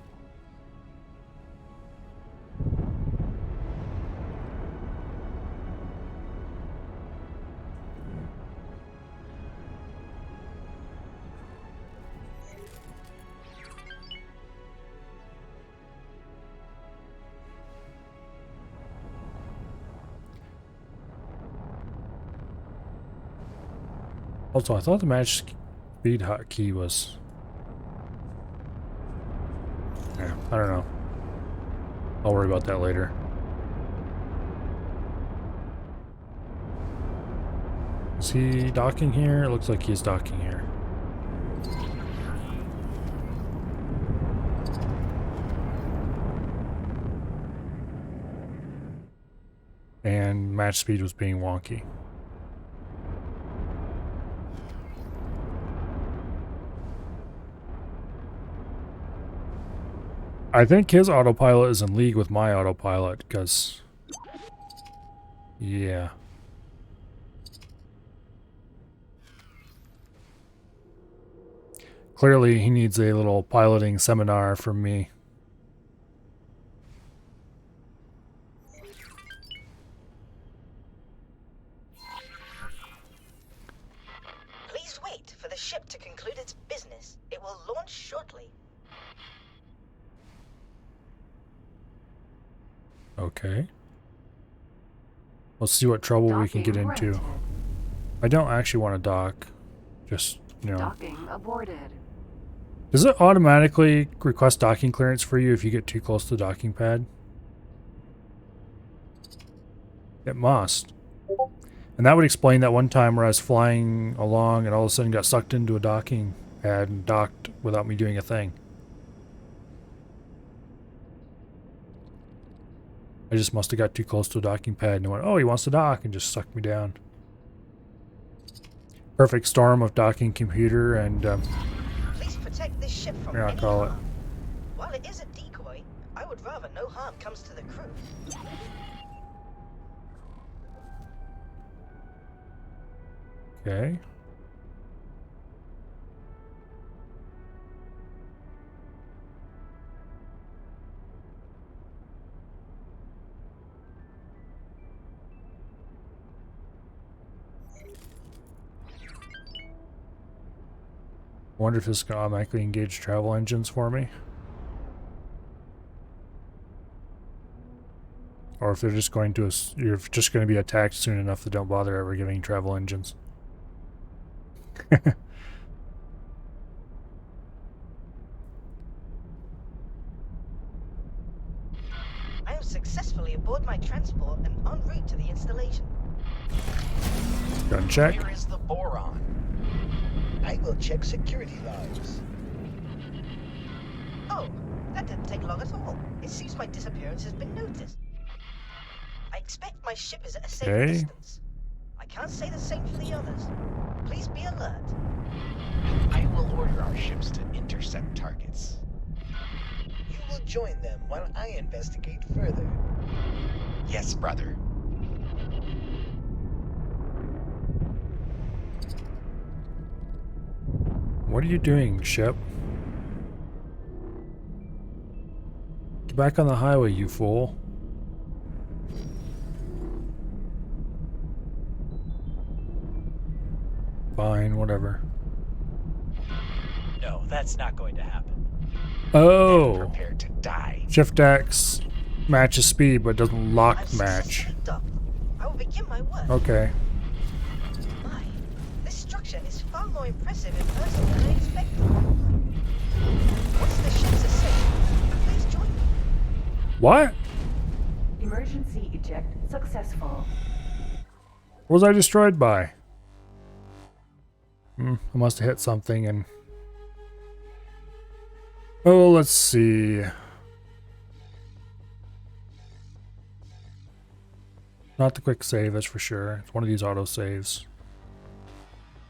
Also, I thought the match speed hotkey was... Yeah, I don't know. I'll worry about that later. Is he docking here? It looks like he's docking here. And match speed was being wonky. I think his autopilot is in league with my autopilot, because... Yeah. Clearly, he needs a little piloting seminar from me. Please wait for the ship to conclude its business. It will launch shortly. Okay. Let's see what trouble we can Docking get into. granted. I don't actually want to dock. Just, you know. Docking aborted. Does it automatically request docking clearance for you if you get too close to the docking pad? It must. And that would explain that one time where I was flying along and all of a sudden got sucked into a docking pad and docked without me doing a thing. I just must have got too close to a docking pad and went, oh, he wants to dock, and just sucked me down. Perfect storm of docking computer and, Please protect this ship from here, I'll any call it. harm. While it is a decoy, I would rather no harm comes to the crew. Okay. Wonder if this is going to automatically engage travel engines for me. Or if they're just going to, you're just going to be attacked soon enough that don't bother ever giving travel engines. I am successfully aboard my transport and en route to the installation. Gun check. Here is the boron. I will check security logs. Oh, that didn't take long at all. It seems my disappearance has been noticed. I expect my ship is at a safe Okay. distance. I can't say the same for the others. Please be alert. I will order our ships to intercept targets. You will join them while I investigate further. Yes, brother. What are you doing, ship? Get back on the highway, you fool. Fine, whatever. No, that's not going to happen. Oh! Prepare to die. Shift X matches speed, but doesn't lock I've match. successfully docked. I will begin my work. Okay. My, this structure is far more impressive in person than I expected. Once the ships are safe, please join me. What? Emergency eject successful. What was I destroyed by? I must have hit something and... Oh, let's see. Not the quick save, that's for sure. It's one of these auto saves.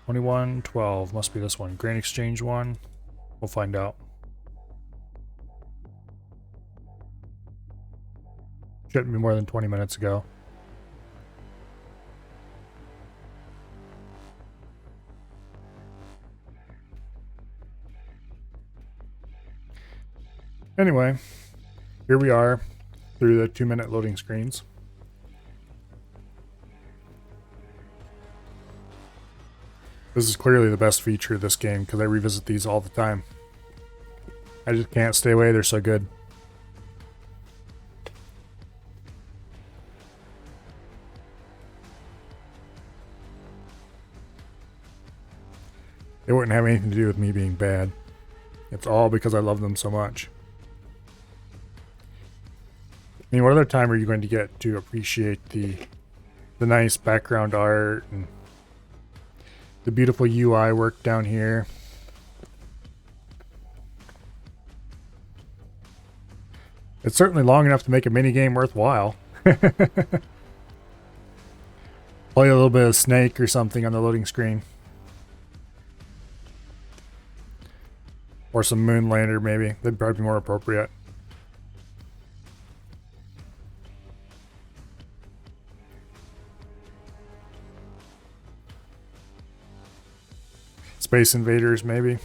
2112 must be this one. Grain exchange one. We'll find out. Shouldn't be more than 20 minutes ago. Anyway, here we are through the 2-minute loading screens. This is clearly the best feature of this game because I revisit these all the time. I just can't stay away, they're so good. It wouldn't have anything to do with me being bad. It's all because I love them so much. I mean, what other time are you going to get to appreciate the nice background art and the beautiful UI work down here? It's certainly long enough to make a minigame worthwhile. Play a little bit of Snake or something on the loading screen. Or some Moonlander, maybe. That'd probably be more appropriate. Space Invaders, maybe.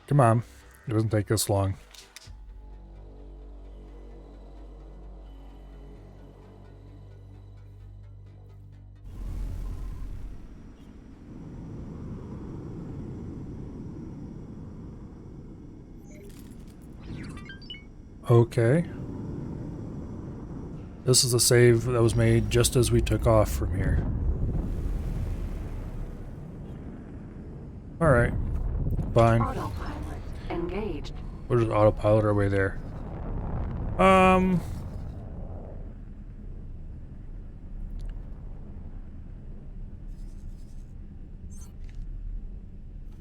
Come on. It doesn't take this long. Okay. This is a save that was made just as we took off from here. Alright. Fine. Autopilot engaged. We'll just autopilot our way there.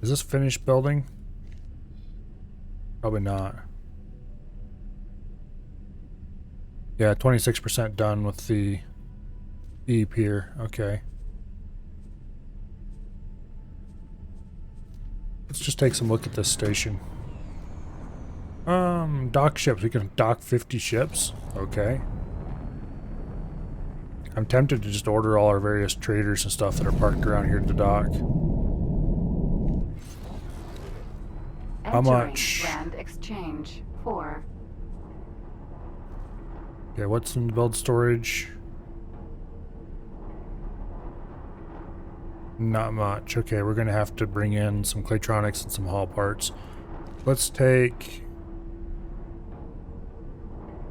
Is this finished building? Probably not. Yeah, 26% done with the pier. Okay. Let's just take some look at this station. Dock ships. We can dock 50 ships. Okay. I'm tempted to just order all our various traders and stuff that are parked around here to dock. How much? Land exchange 4. Okay, what's in the build storage? Not much. Okay, we're gonna have to bring in some Claytronics and some hull parts. Let's take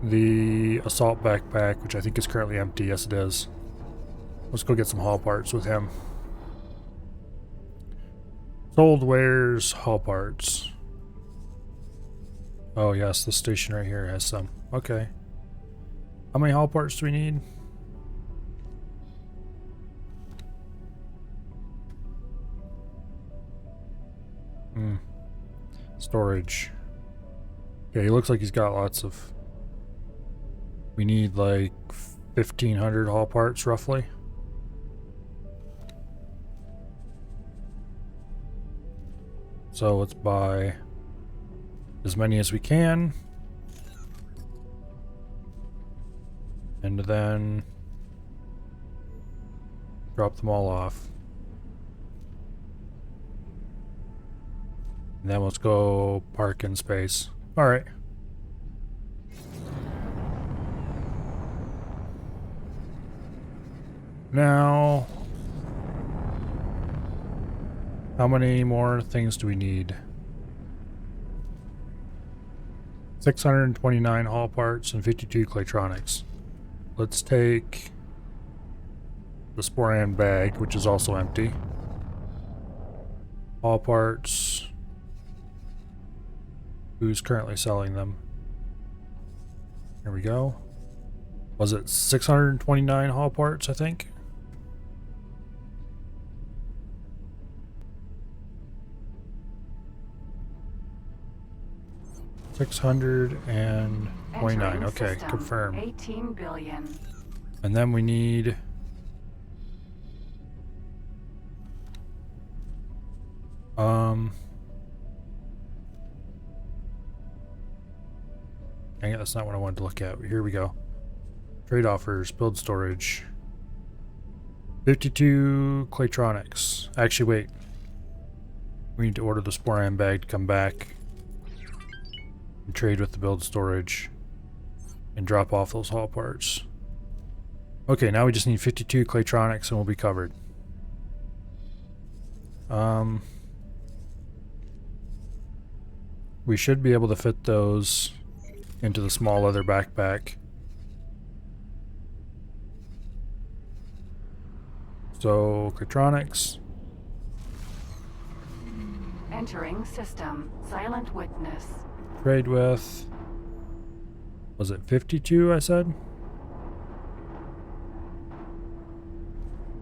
the assault backpack, which I think is currently empty. Yes, it is. Let's go get some hull parts with him. Sold wares, hull parts. Oh yes, this station right here has some. Okay. How many hull parts do we need? Storage. Okay, he looks like he's got lots of... We need like 1,500 hull parts roughly. So let's buy as many as we can. And then drop them all off. And then let's go park in space. Alright. Now, how many more things do we need? 629 hull parts and 52 Claytronics. Let's take the Sporan bag, which is also empty. All parts. Who's currently selling them? Here we go. Was it 629 hull parts, I think? $629. Okay, system, confirm. 18 billion. And then we need dang it, that's not what I wanted to look at. Here we go. Trade offers, build storage. 52 Claytronics. Actually, wait. We need to order the Sporan bag to come back and trade with the build storage and drop off those hull parts. Okay, now we just need 52 Claytronics and we'll be covered. We should be able to fit those into the small leather backpack. So, Claytronics. Entering system. Silent witness. Trade with. Was it 52 I said?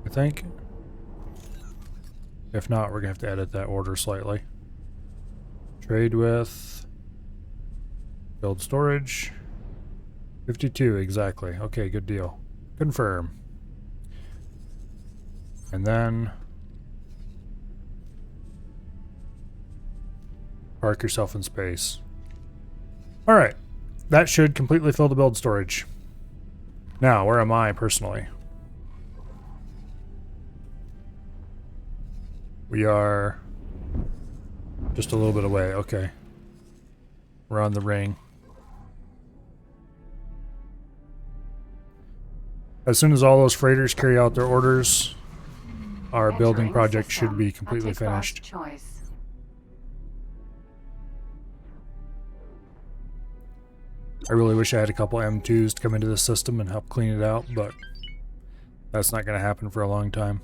I think. If not, we're gonna have to edit that order slightly. Trade with. Build storage. 52 exactly. Okay, good deal. Confirm. And then park yourself in space. Alright. That should completely fill the build storage. Now, where am I personally? We are just a little bit away. Okay. We're on the ring. As soon as all those freighters carry out their orders, our building Entering project system. should be completely A tick box finished. choice. I really wish I had a couple M2s to come into the system and help clean it out, but that's not going to happen for a long time.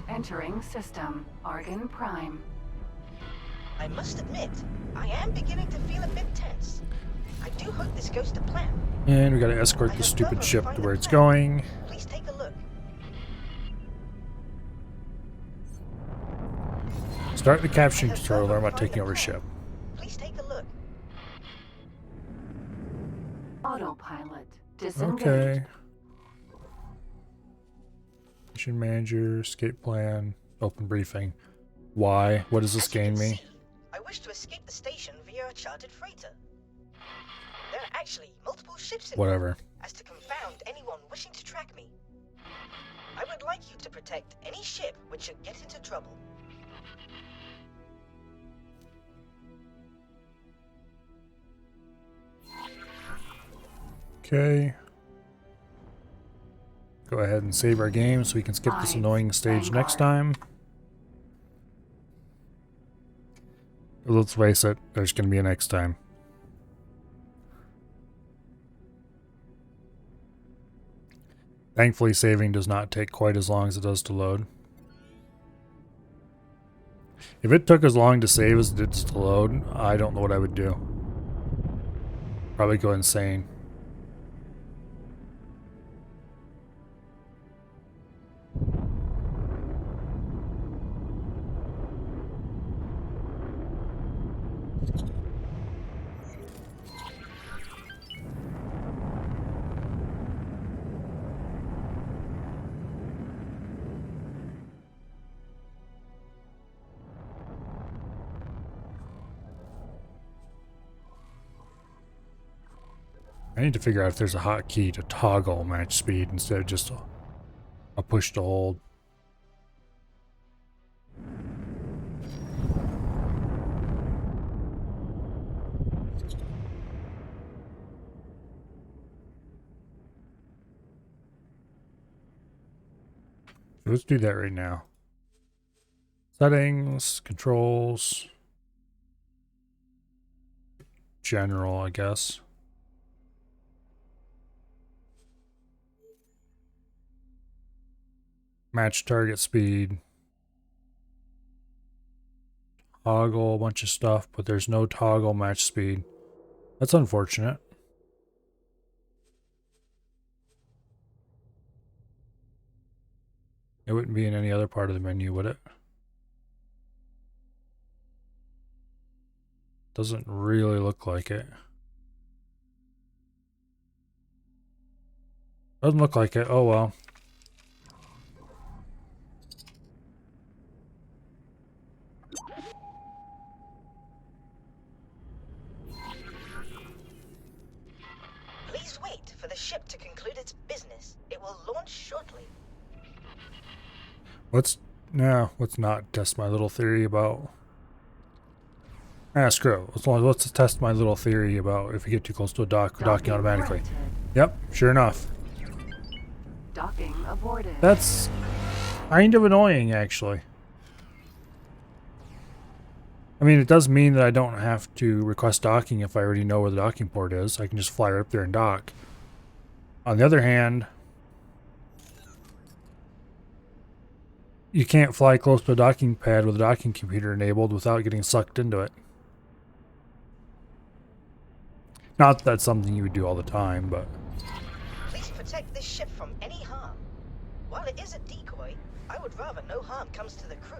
Entering system. Argon Prime. I must admit, I am beginning to feel a bit tense. I do hope this goes to plan. And we got to escort I the have stupid thoroughly ship refined to the where it's plan. going. Please take a look. Start the caption I have controller. I'm thoroughly not taking over refined the ship. plan. Please take a look. Autopilot. Disengaged. Okay. Mission manager, escape plan, open briefing. Why? What does this As you gain can me? see, I wish to escape the station via a chartered freighter. There are actually multiple ships involved, Whatever. as to confound anyone wishing to track me. I would like you to protect any ship which should get into trouble. Okay. Go ahead and save our game so we can skip this Five. annoying stage next Vanguard. time. Let's face it, there's going to be a next time. Thankfully, saving does not take quite as long as it does to load. If it took as long to save as it did to load, I don't know what I would do. Probably go insane. I need to figure out if there's a hotkey to toggle match speed instead of just a push to hold. Let's do that right now. Settings, controls, general, I guess. Match target speed. Toggle a bunch of stuff, but there's no toggle match speed. That's unfortunate. It wouldn't be in any other part of the menu, would it? Doesn't really look like it. Doesn't look like it. Oh well. Please wait for the ship to conclude its business. It will launch shortly. Let's not test my little theory about. Screw it. Let's test my little theory about if you get too close to a docking automatically. granted. Yep, sure enough. Docking aborted. That's kind of annoying, actually. I mean, it does mean that I don't have to request docking if I already know where the docking port is. I can just fly right up there and dock. On the other hand, you can't fly close to a docking pad with a docking computer enabled without getting sucked into it. Not that that's something you would do all the time, but... Please protect this ship from any harm. While it is a decoy, I would rather no harm comes to the crew.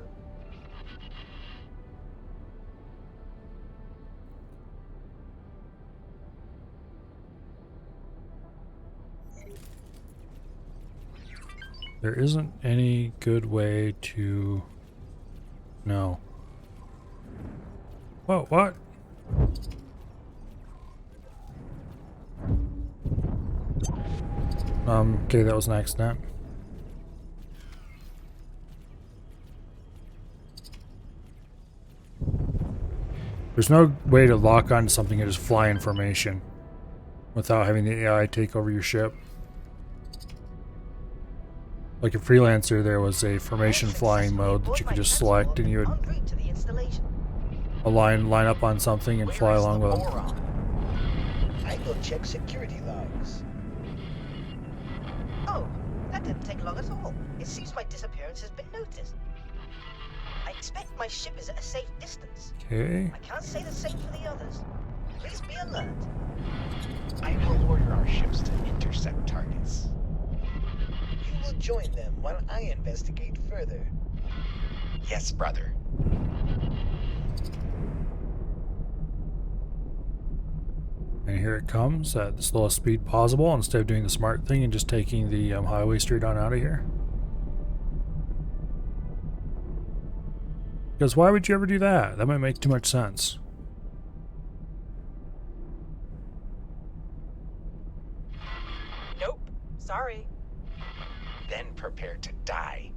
There isn't any good way to... No. Whoa, what? Okay, that was an accident. There's no way to lock onto something and just fly in formation without having the AI take over your ship. Like a Freelancer, there was a formation flying mode that you could just select and you would En route to the installation. line up on something and fly along with them. I go check security logs. Oh, that didn't take long at all. It seems my disappearance has been noticed. I expect my ship is at a safe distance. Okay. I can't say the same for the others. Please be alert. I will order our ships to intercept targets. You will join them while I investigate further. Yes, brother. And here it comes at the slowest speed possible instead of doing the smart thing and just taking the highway straight on out of here. Because why would you ever do that? That might make too much sense. Nope. Sorry. Then prepare to die.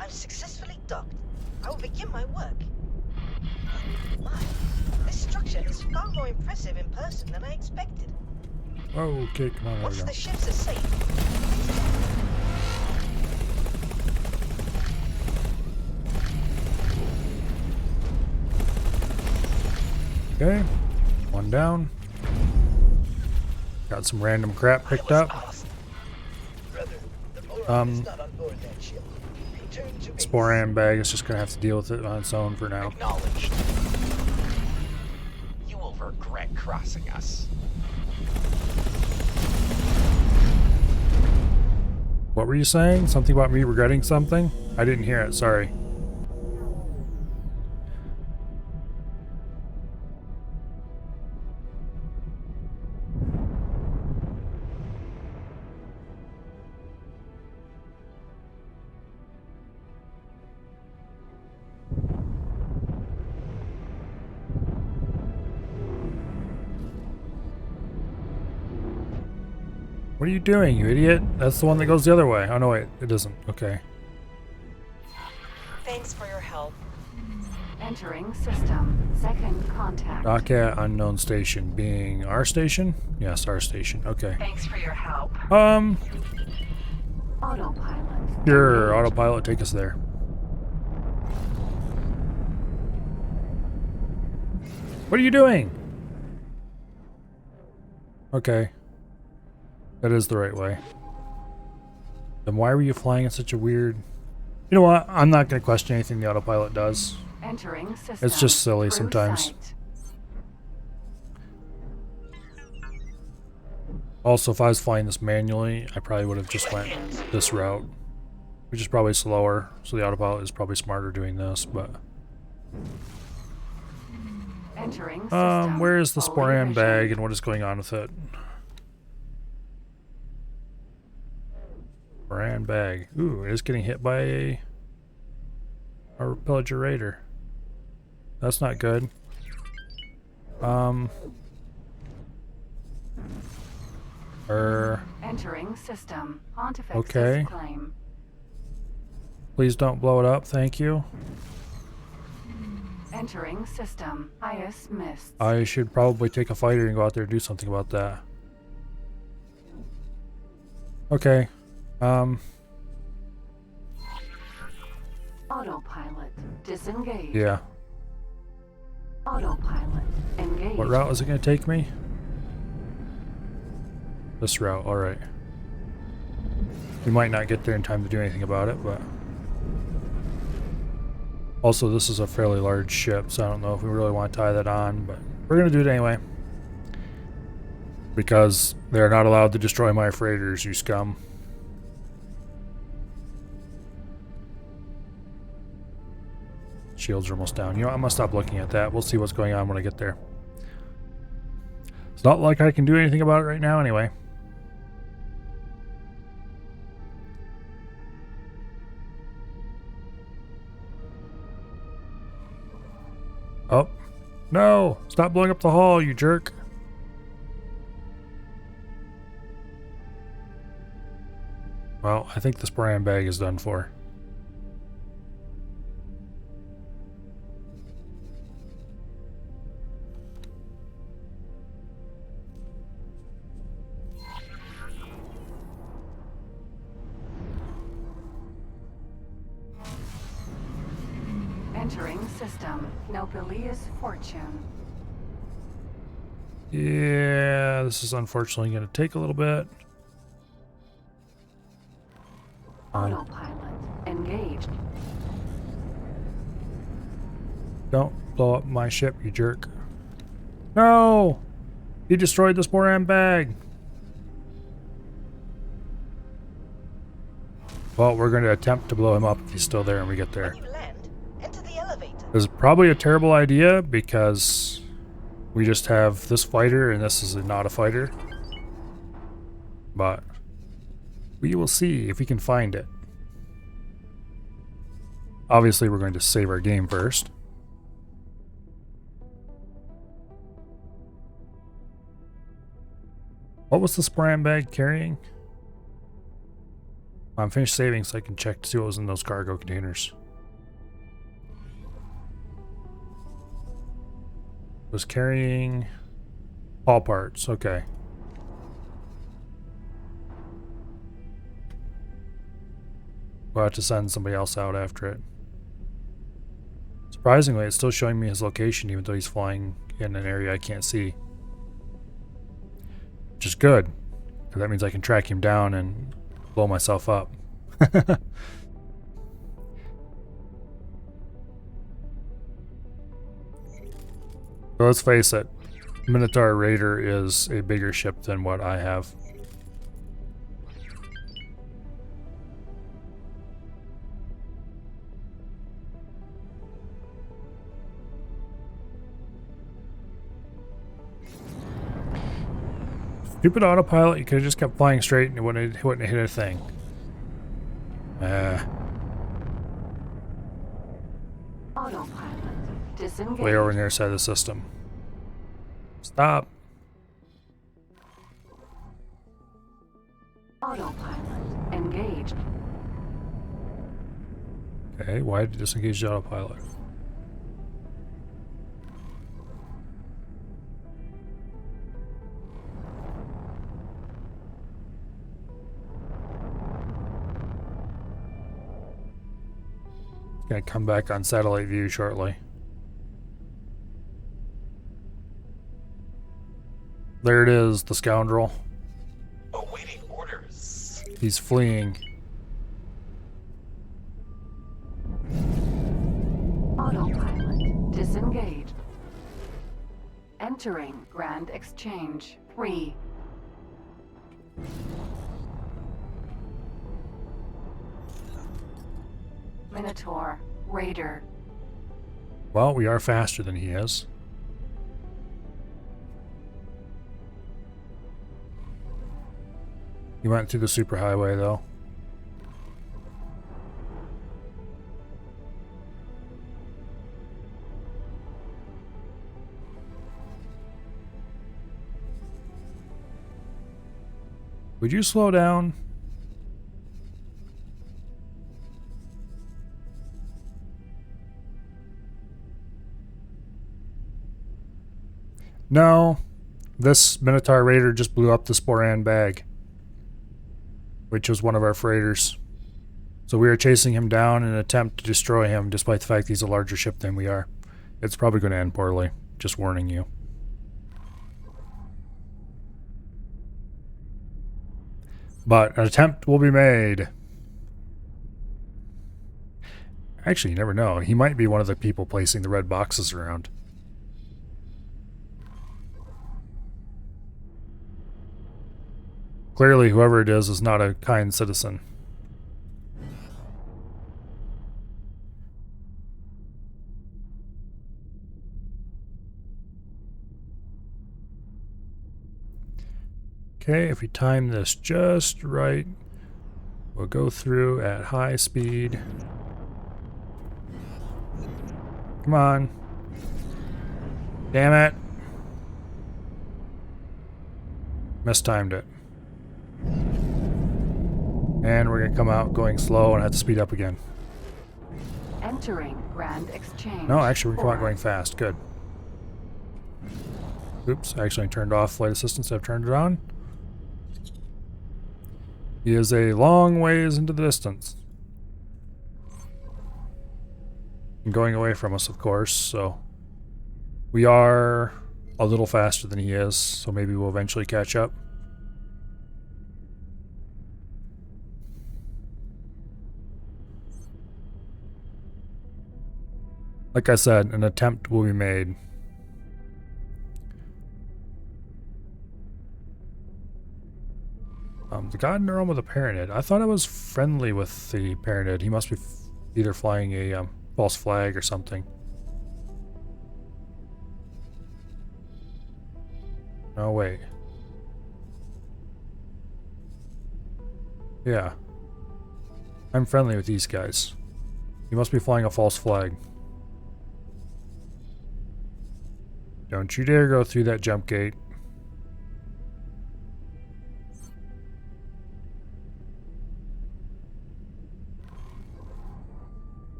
I'm successfully docked. I will begin my work. My, this structure is far more impressive in person than I expected. Oh, okay, come on, there we Once go. the ships are safe, Okay, one down. Got some random crap picked up. Awesome. Brother, the Moron is not on board that ship. Return to base. Sporan bag is just gonna have to deal with it on its own for now. Acknowledged. You will regret crossing us. What were you saying? Something about me regretting something? I didn't hear it, sorry. What are you doing, you idiot? That's the one that goes the other way. Oh no, wait, it doesn't. Okay. thanks for your help. Entering system. Second contact. Dock at unknown station being our station? Yes, our station. Okay. Thanks for your help. Autopilot. Sure, engaged. autopilot, take us there. What are you doing? Okay. That is the right way. Then why were you flying in such a weird... You know what? I'm not going to question anything the autopilot does. Entering system. It's just silly Through sometimes. sight. Also, if I was flying this manually, I probably would have just went this route. Which is probably slower, so the autopilot is probably smarter doing this, but... Entering system. Where is the Fully Sporan vision. bag and what is going on with it? Sporan bag. Ooh, it is getting hit by a pillager raider. That's not good. Entering system. Pontifex Okay. claim. Please don't blow it up, thank you. Entering system. Highest missed. I should probably take a fighter and go out there and do something about that. Okay. Autopilot. Disengage. Yeah. Autopilot. Engage. What route is it going to take me? This route, alright. We might not get there in time to do anything about it, but... Also, this is a fairly large ship, so I don't know if we really want to tie that on, but we're going to do it anyway. Because they're not allowed to destroy my freighters, you scum. Shields are almost down. You know, I'm going to stop looking at that. We'll see what's going on when I get there. It's not like I can do anything about it right now anyway. Oh. No! Stop blowing up the hull, you jerk. Well, I think the Sporan bag is done for. Entering system. Nobelius fortune. Yeah, this is unfortunately going to take a little bit. Autopilot. Engaged. Don't blow up my ship, you jerk. No! He destroyed the Sporan bag. Well, we're going to attempt to blow him up if he's still there and we get there. When you land, enter the elevator. This is probably a terrible idea because we just have this fighter and this is not a fighter. But we will see if we can find it. Obviously, we're going to save our game first. What was the Sporan bag carrying? I'm finished saving so I can check to see what was in those cargo containers. Was carrying all parts, okay. We'll have to send somebody else out after it. Surprisingly, it's still showing me his location even though he's flying in an area I can't see. Which is good, because that means I can track him down and blow myself up. So let's face it, Minotaur Raider is a bigger ship than what I have. Stupid autopilot, you could have just kept flying straight and it wouldn't have hit a thing. Autopilot. Disengage. Way over on the other side of the system. Stop. Autopilot. Engaged. Okay, why did you disengage the autopilot? Gonna come back on satellite view shortly. There it is, the scoundrel. Awaiting orders. He's fleeing. Autopilot disengaged. Entering Grand Exchange 3. Minotaur Raider. Well, we are faster than he is. He went through the superhighway though. Would you slow down? No. This Minotaur Raider just blew up the Sporan bag, which was one of our freighters. So we are chasing him down in an attempt to destroy him, despite the fact he's a larger ship than we are. It's probably going to end poorly. Just warning you. But an attempt will be made. Actually, you never know. He might be one of the people placing the red boxes around. Clearly, whoever it is not a kind citizen. Okay, if we time this just right, we'll go through at high speed. Come on. Damn it. Mistimed it. And we're going to come out going slow and have to speed up again. Entering Grand Exchange. No, actually, we're 4. going fast. Good. Oops, I actually turned off flight assistance. I've turned it on. He is a long ways into the distance. And going away from us, of course, so we are a little faster than he is, so maybe we'll eventually catch up. Like I said, an attempt will be made. The god in the realm with a Paranid. I thought I was friendly with the Paranid. He must be either flying a false flag or something. No, wait. Yeah. I'm friendly with these guys. He must be flying a false flag. Don't you dare go through that jump gate.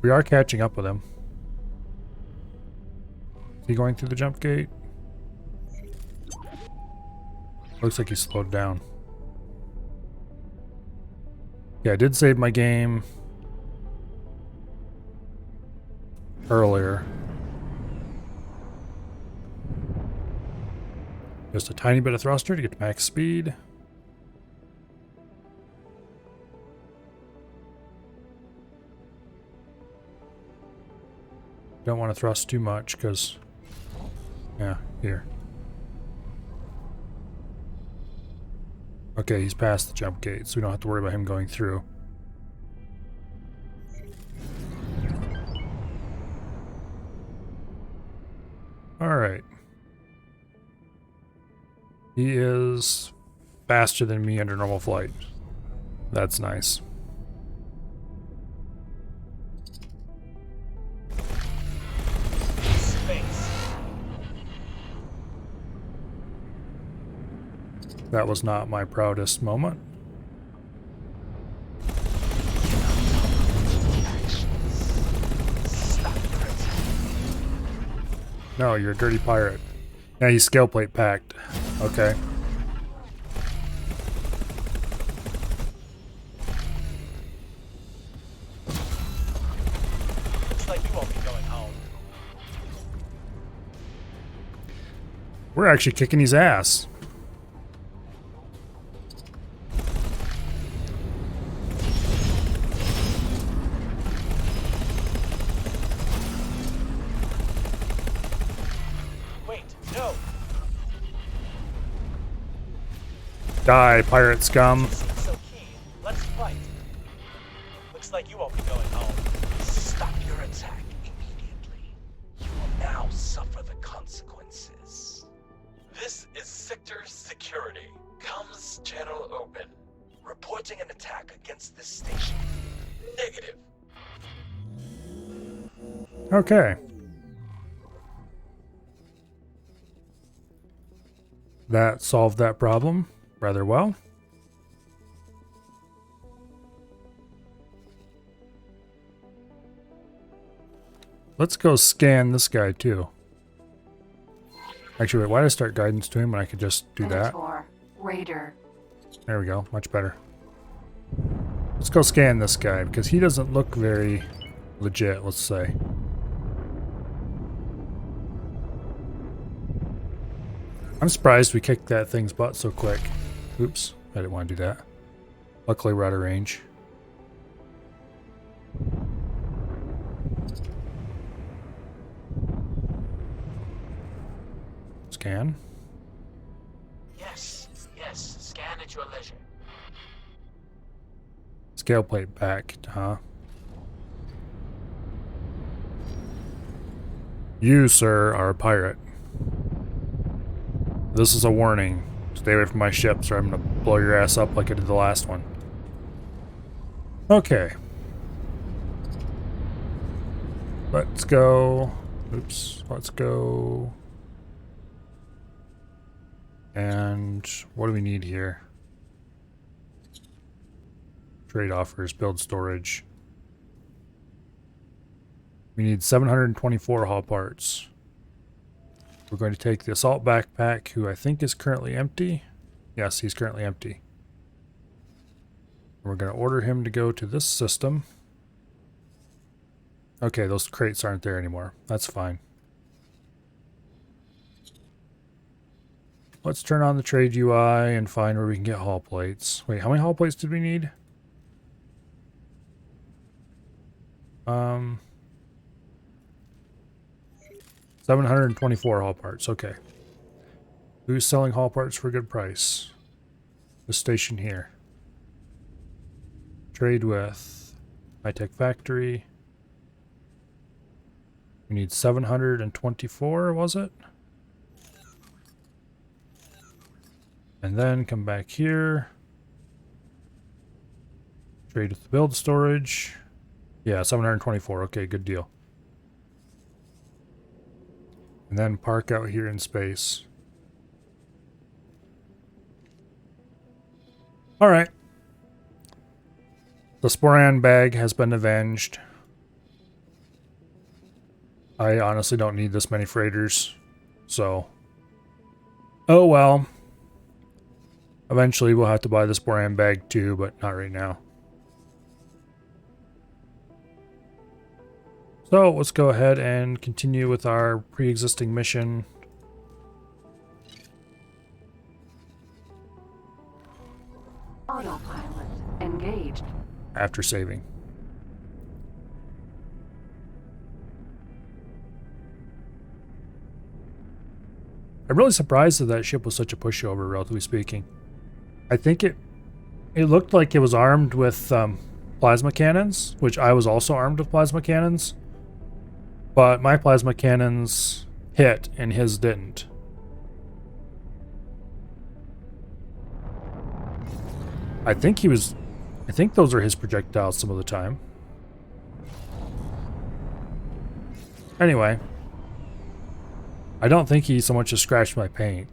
We are catching up with him. Is he going through the jump gate? Looks like he slowed down. Yeah, I did save my game earlier. Just a tiny bit of thruster to get to max speed. Don't want to thrust too much because, yeah, here. Okay, he's past the jump gate, so we don't have to worry about him going through. Alright. He is faster than me under normal flight. That's nice. That was not my proudest moment. No, you're a dirty pirate. Yeah, he's scale plate packed. Okay. We're actually kicking his ass. Wait, no! Die, pirate scum. Seems so keen. Let's fight. Looks like you won't be going home. Stop your attack immediately. You will now suffer the consequences. This is Sector Security. Comms channel open. Reporting an attack against this station. Negative. Okay. That solved that problem rather well. Let's go scan this guy too. Actually, wait, why did I start guidance to him when I could just do that? Minotaur, Raider, There we go, much better. Let's go scan this guy because he doesn't look very legit, let's say. I'm surprised we kicked that thing's butt so quick. Oops, I didn't want to do that. Luckily we're out of range. Scan. Yes, scan at your leisure. Scale plate back, huh? You, sir, are a pirate. This is a warning. Stay away from my ships or I'm gonna blow your ass up like I did the last one. Okay. Let's go. Oops. Let's go. And what do we need here? Trade offers, build storage. We need 724 hull parts. We're going to take the assault backpack, who I think is currently empty. Yes, he's currently empty. We're going to order him to go to this system. Okay, those crates aren't there anymore. That's fine. Let's turn on the trade UI and find where we can get hull plates. Wait, how many hull plates did we need? 724 hull parts. Okay. Who's selling hull parts for a good price? The station here. Trade with High-Tech Factory. We need 724, was it? And then come back here. Trade with the build storage. Yeah, 724. Okay, good deal. And then park out here in space. Alright. The Sporan bag has been avenged. I honestly don't need this many freighters. So. Oh well. Eventually we'll have to buy the Sporan bag too, but not right now. So let's go ahead and continue with our pre-existing mission. autopilot engaged. After saving. I'm really surprised that that ship was such a pushover, relatively speaking. I think it looked like it was armed with plasma cannons, which I was also armed with plasma cannons. But my plasma cannons hit and his didn't. I think those are his projectiles some of the time. Anyway. I don't think he so much as scratched my paint.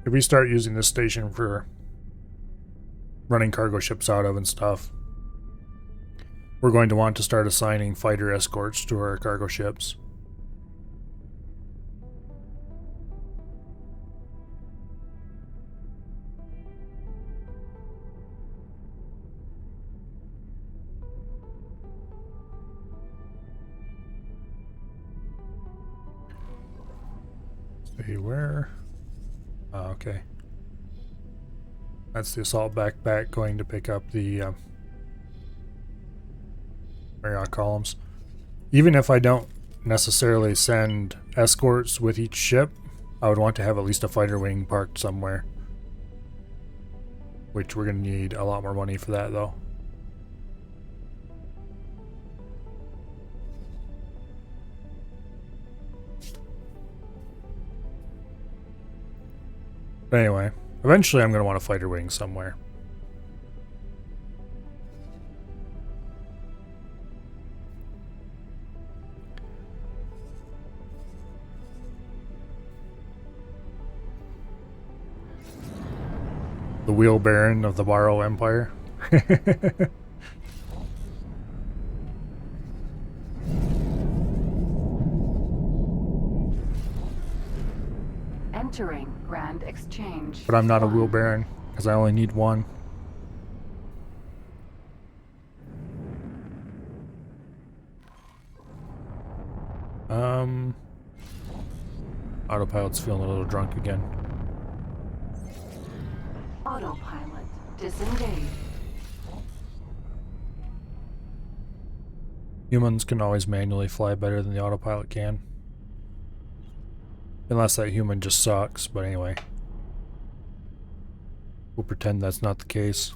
If we start using this station for running cargo ships out of and stuff, we're going to want to start assigning fighter escorts to our cargo ships. Beware. Oh, okay. That's the assault backpack going to pick up the Marriott columns. Even if I don't necessarily send escorts with each ship, I would want to have at least a fighter wing parked somewhere. Which we're going to need a lot more money for that, though. But anyway, eventually I'm going to want a fighter wing somewhere. The wheel baron of the Barrow Empire. Entering Grand Exchange. But I'm not a wheel 1. baron, because I only need one. Autopilot's feeling a little drunk again. Autopilot disengaged. Humans can always manually fly better than the autopilot can. Unless that human just sucks, but anyway. We'll pretend that's not the case.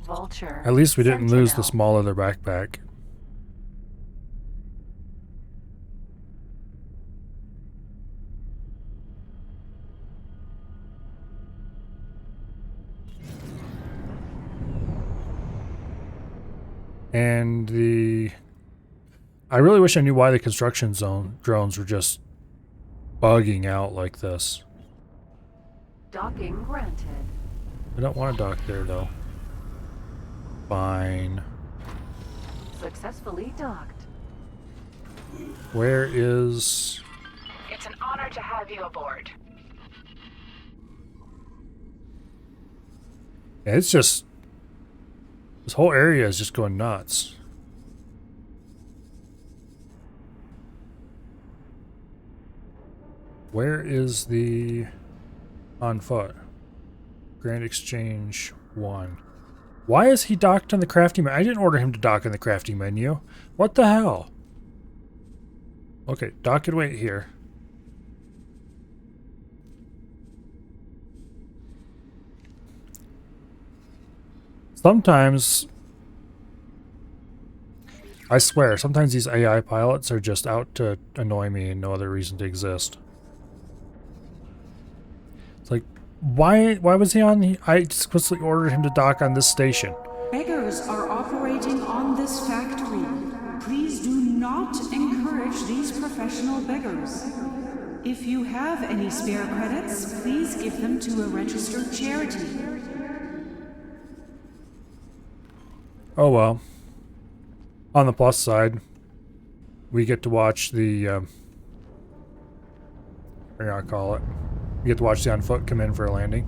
Vulture. At least we didn't lose the Sentinel. small leather backpack. And I really wish I knew why the construction zone drones were just bugging out like this. Docking granted. I don't want to dock there though. Fine. Successfully docked. Where is... It's an honor to have you aboard. Yeah, it's just... This whole area is just going nuts. Where is the... On foot? Grand Exchange 1. Why is he docked on the crafting menu? I didn't order him to dock in the crafting menu. What the hell? Okay, dock and wait here. Sometimes, I swear, sometimes these AI pilots are just out to annoy me and no other reason to exist. It's like, why was he on the... I explicitly ordered him to dock on this station. Beggars are operating on this factory. Please do not encourage these professional beggars. If you have any spare credits, please give them to a registered charity. Oh well. On the plus side, we get to watch the... what do I call it? We get to watch the on foot come in for a landing.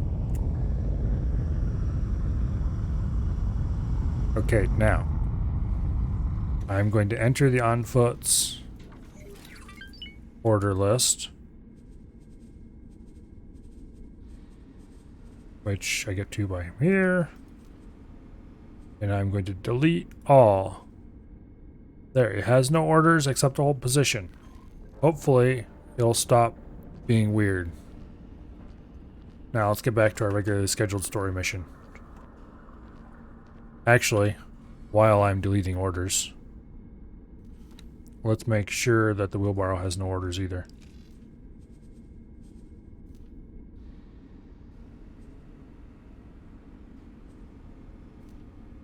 Okay, now. I'm going to enter the on foot's order list. Which I get to by here. And I'm going to delete all. There, it has no orders except a hold position. Hopefully, it'll stop being weird. Now, let's get back to our regularly scheduled story mission. Actually, while I'm deleting orders, let's make sure that the wheelbarrow has no orders either.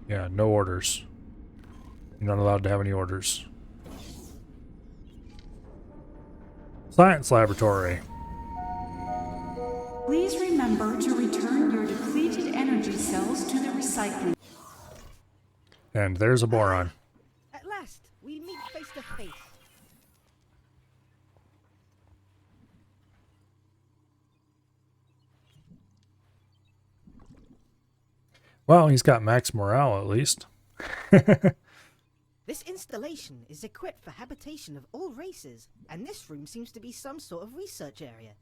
Yeah, no orders. You're not allowed to have any orders. Science laboratory. Please remember to return your depleted energy cells to the recycling. And there's a boron. At last, we meet face to face. Well, he's got max morale at least. This installation is equipped for habitation of all races, and this room seems to be some sort of research area.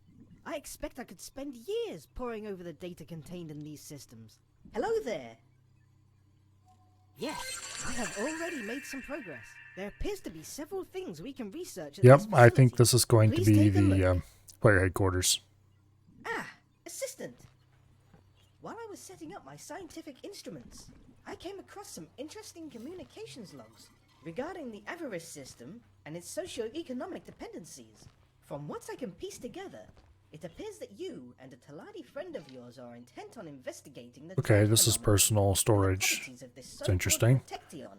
I expect I could spend years poring over the data contained in these systems. Hello there! Yes, I have already made some progress. There appears to be several things we can research at Yep, this I think facility. this is going to Please be take a the look. player headquarters. Ah, assistant! While I was setting up my scientific instruments, I came across some interesting communications logs regarding the Avarice system and its socio-economic dependencies. From what I can piece together, it appears that you and a Taladi friend of yours are intent on investigating the Okay, time this is phenomena personal and the storage. properties of this It's so-called interesting. Protecteon,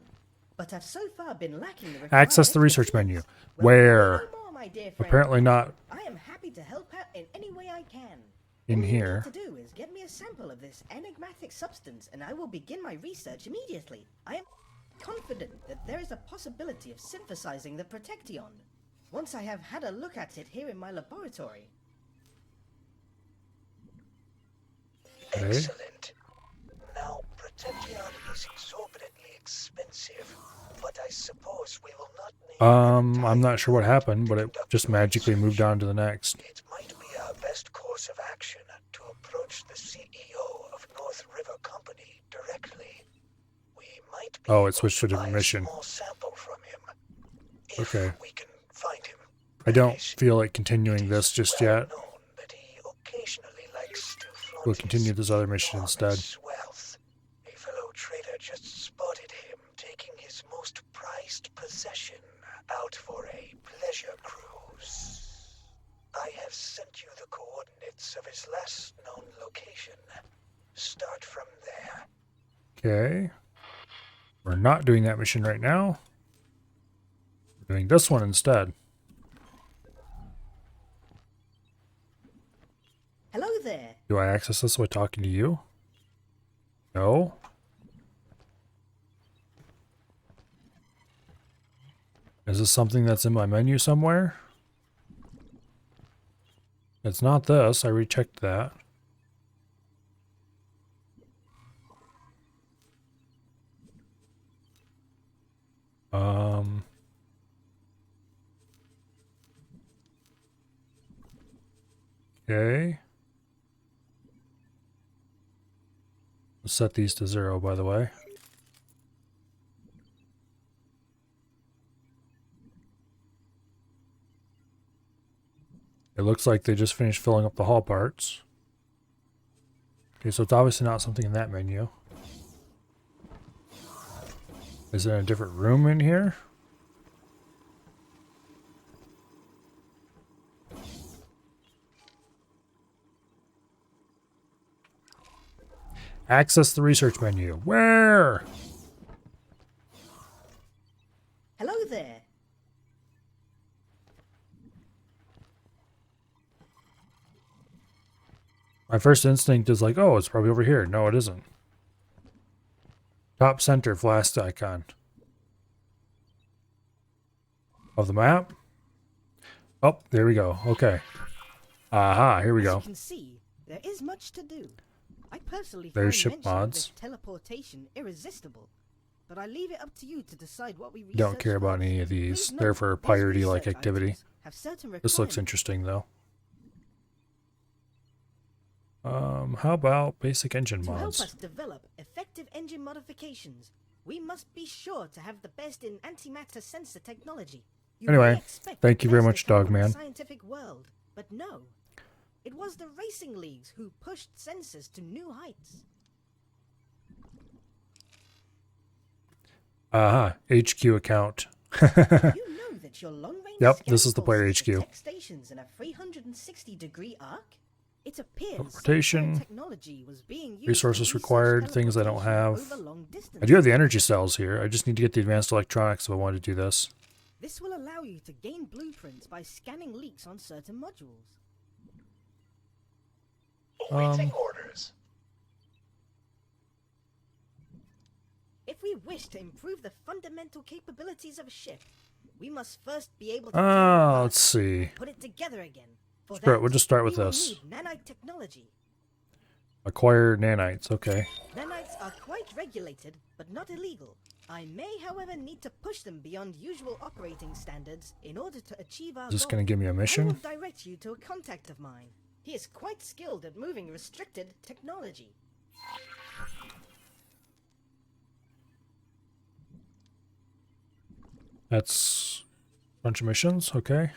but have so far been lacking the required Access the research expertise. menu. Well, Where? say no more, my dear friend. Apparently not I am happy to help out in any way I can. in All you here. need to do is get me a sample of this enigmatic substance, and I will begin my research immediately. I am confident that there is a possibility of synthesizing the Protecteon, once I have had a look at it here in my laboratory. Okay. Excellent. Now, Protecteon is exorbitantly expensive, but I suppose we will not need I'm not sure what happened, but it just magically moved on to the next. It might be our best course of action to approach the CEO of North River Company directly. We might be Oh, it able switched to a to different buy mission. small sample from him. If Okay. we can find him. I don't feel like continuing this just Well yet. known that he occasionally likes to flaunt We'll his continue this other mission instead. enormous wealth. A fellow trader just spotted him taking his most prized possession out for a pleasure cruise. I have sent you the coordinates of his last known location. Start from there. Okay. We're not doing that mission right now. We're doing this one instead. Hello there. Do I access this by talking to you? No. Is this something that's in my menu somewhere? It's not this. I rechecked that. Okay. Let's set these to 0, by the way. It looks like they just finished filling up the hall parts. Okay, so it's obviously not something in that menu. Is there a different room in here? Access the research menu. Where? Hello there. My first instinct is like, oh, it's probably over here. No, it isn't. Top center flash icon of the map. Oh, there we go. Okay. Aha, here we As go. you can see, there is much to do. I personally There's find ship mention of mods. this teleportation irresistible, but I leave it up to you to decide what we research. Don't care about first. any of these. Please They're note, for these piratey-like research activity. items have certain This looks requirements. interesting, though. How about basic engine To help mods? us develop effective engine modifications, we must be sure to have the best in antimatter sensor technology. You Anyway, may expect thank you very best much, to come from the Dogman. Scientific world, but no. It was the racing leagues who pushed sensors to new heights. Aha, HQ account. You know that your long-range Yep, scan this is the player pulses HQ. detect stations in a 360-degree arc. It appears Teleportation, software technology was being used to resources research required, things I don't teleportation have. over long I distances. do have the energy cells here. I just need to get the advanced electronics if I want to do this. This will allow you to gain blueprints by scanning leaks on certain modules. Awaiting orders. If we wish to improve the fundamental capabilities of a ship, we must first be able to Ah, let's see. put it together again. For Screw it, that, we'll just start with we will this. need nanite technology. Acquire nanites. Okay. Nanites are quite regulated, but not illegal. I may, however, need to push them beyond usual operating standards in order to achieve our Is this goal. going to give me a I will mission? direct you to a contact of mine. He is quite skilled at moving restricted technology. That's a bunch of missions. Okay.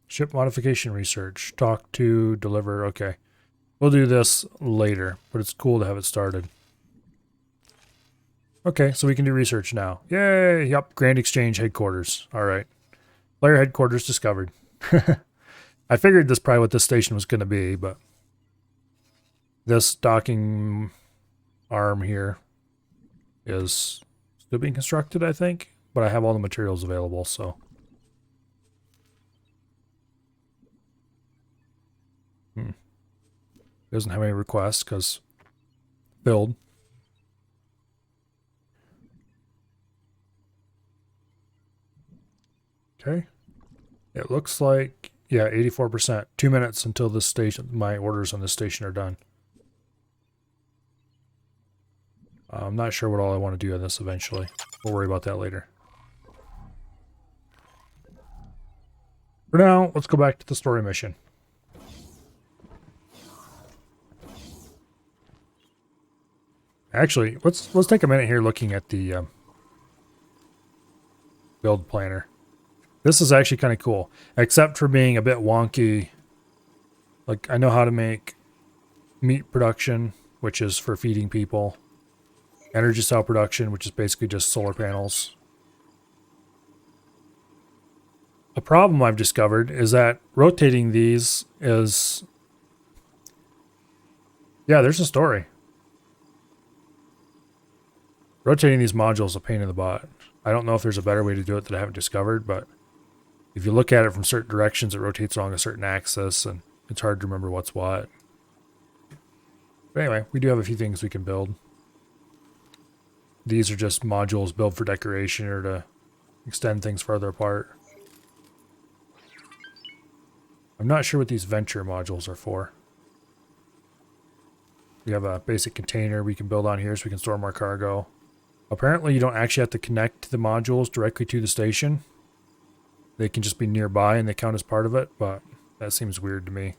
Ship modification research. Talk to, deliver. Okay. We'll do this later, but it's cool to have it started. Okay, so we can do research now. Yay! Yep, Grand Exchange headquarters. All right. Player headquarters discovered. I figured this probably what this station was going to be, but this docking arm here is still being constructed, I think, but I have all the materials available, so. Doesn't have any requests because build. Okay. It looks like, yeah, 84%. 2 minutes until this station, my orders on this station are done. I'm not sure what all I want to do on this eventually. We'll worry about that later. For now, let's go back to the story mission. Actually, let's take a minute here looking at the build planner. This is actually kind of cool, except for being a bit wonky. Like, I know how to make meat production, which is for feeding people. Energy cell production, which is basically just solar panels. A problem I've discovered is that rotating these is... Yeah, there's a story. Rotating these modules is a pain in the butt. I don't know if there's a better way to do it that I haven't discovered, but if you look at it from certain directions, it rotates along a certain axis, and it's hard to remember what's what. But anyway, we do have a few things we can build. These are just modules built for decoration or to extend things further apart. I'm not sure what these venture modules are for. We have a basic container we can build on here so we can store more cargo. Apparently you don't actually have to connect the modules directly to the station. They can just be nearby and they count as part of it, but that seems weird to me.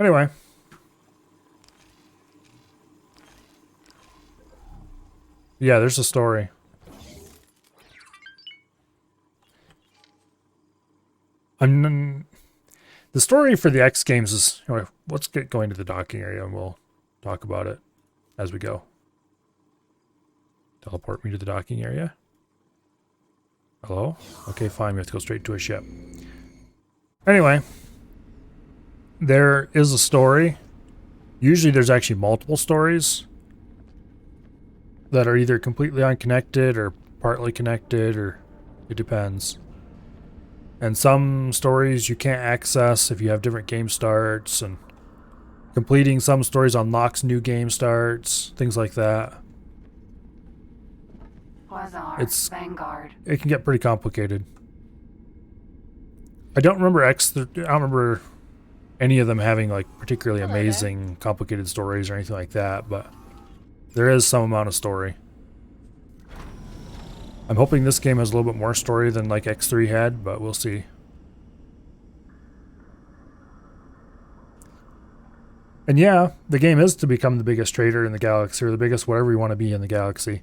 Anyway. Yeah, there's a story. The story for the X Games is... Anyway, let's get going to the docking area and we'll talk about it as we go. Teleport me to the docking area. Hello? Okay, fine. We have to go straight to a ship. Anyway. There is a story. Usually there's actually multiple stories that are either completely unconnected or partly connected, or it depends. And some stories you can't access if you have different game starts, and completing some stories unlocks new game starts, things like that. Quasar, Vanguard. It can get pretty complicated. I don't remember I don't remember any of them having like particularly amazing complicated stories or anything like that, but there is some amount of story. I'm hoping this game has a little bit more story than like X3 had, but we'll see. And yeah, the game is to become the biggest trader in the galaxy, or the biggest whatever you want to be in the galaxy.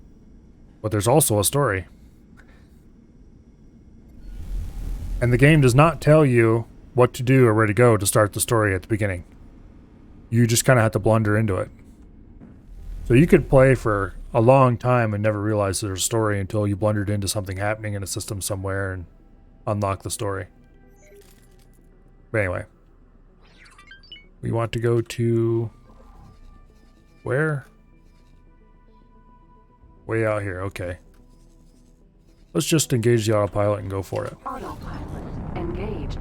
But there's also a story. And the game does not tell you what to do or where to go to start the story at the beginning. You just kind of have to blunder into it. So you could play for a long time and never realize there's a story until you blundered into something happening in a system somewhere and unlock the story. But anyway. We want to go to... Where? Way out here, okay. Let's just engage the autopilot and go for it. Autopilot engaged.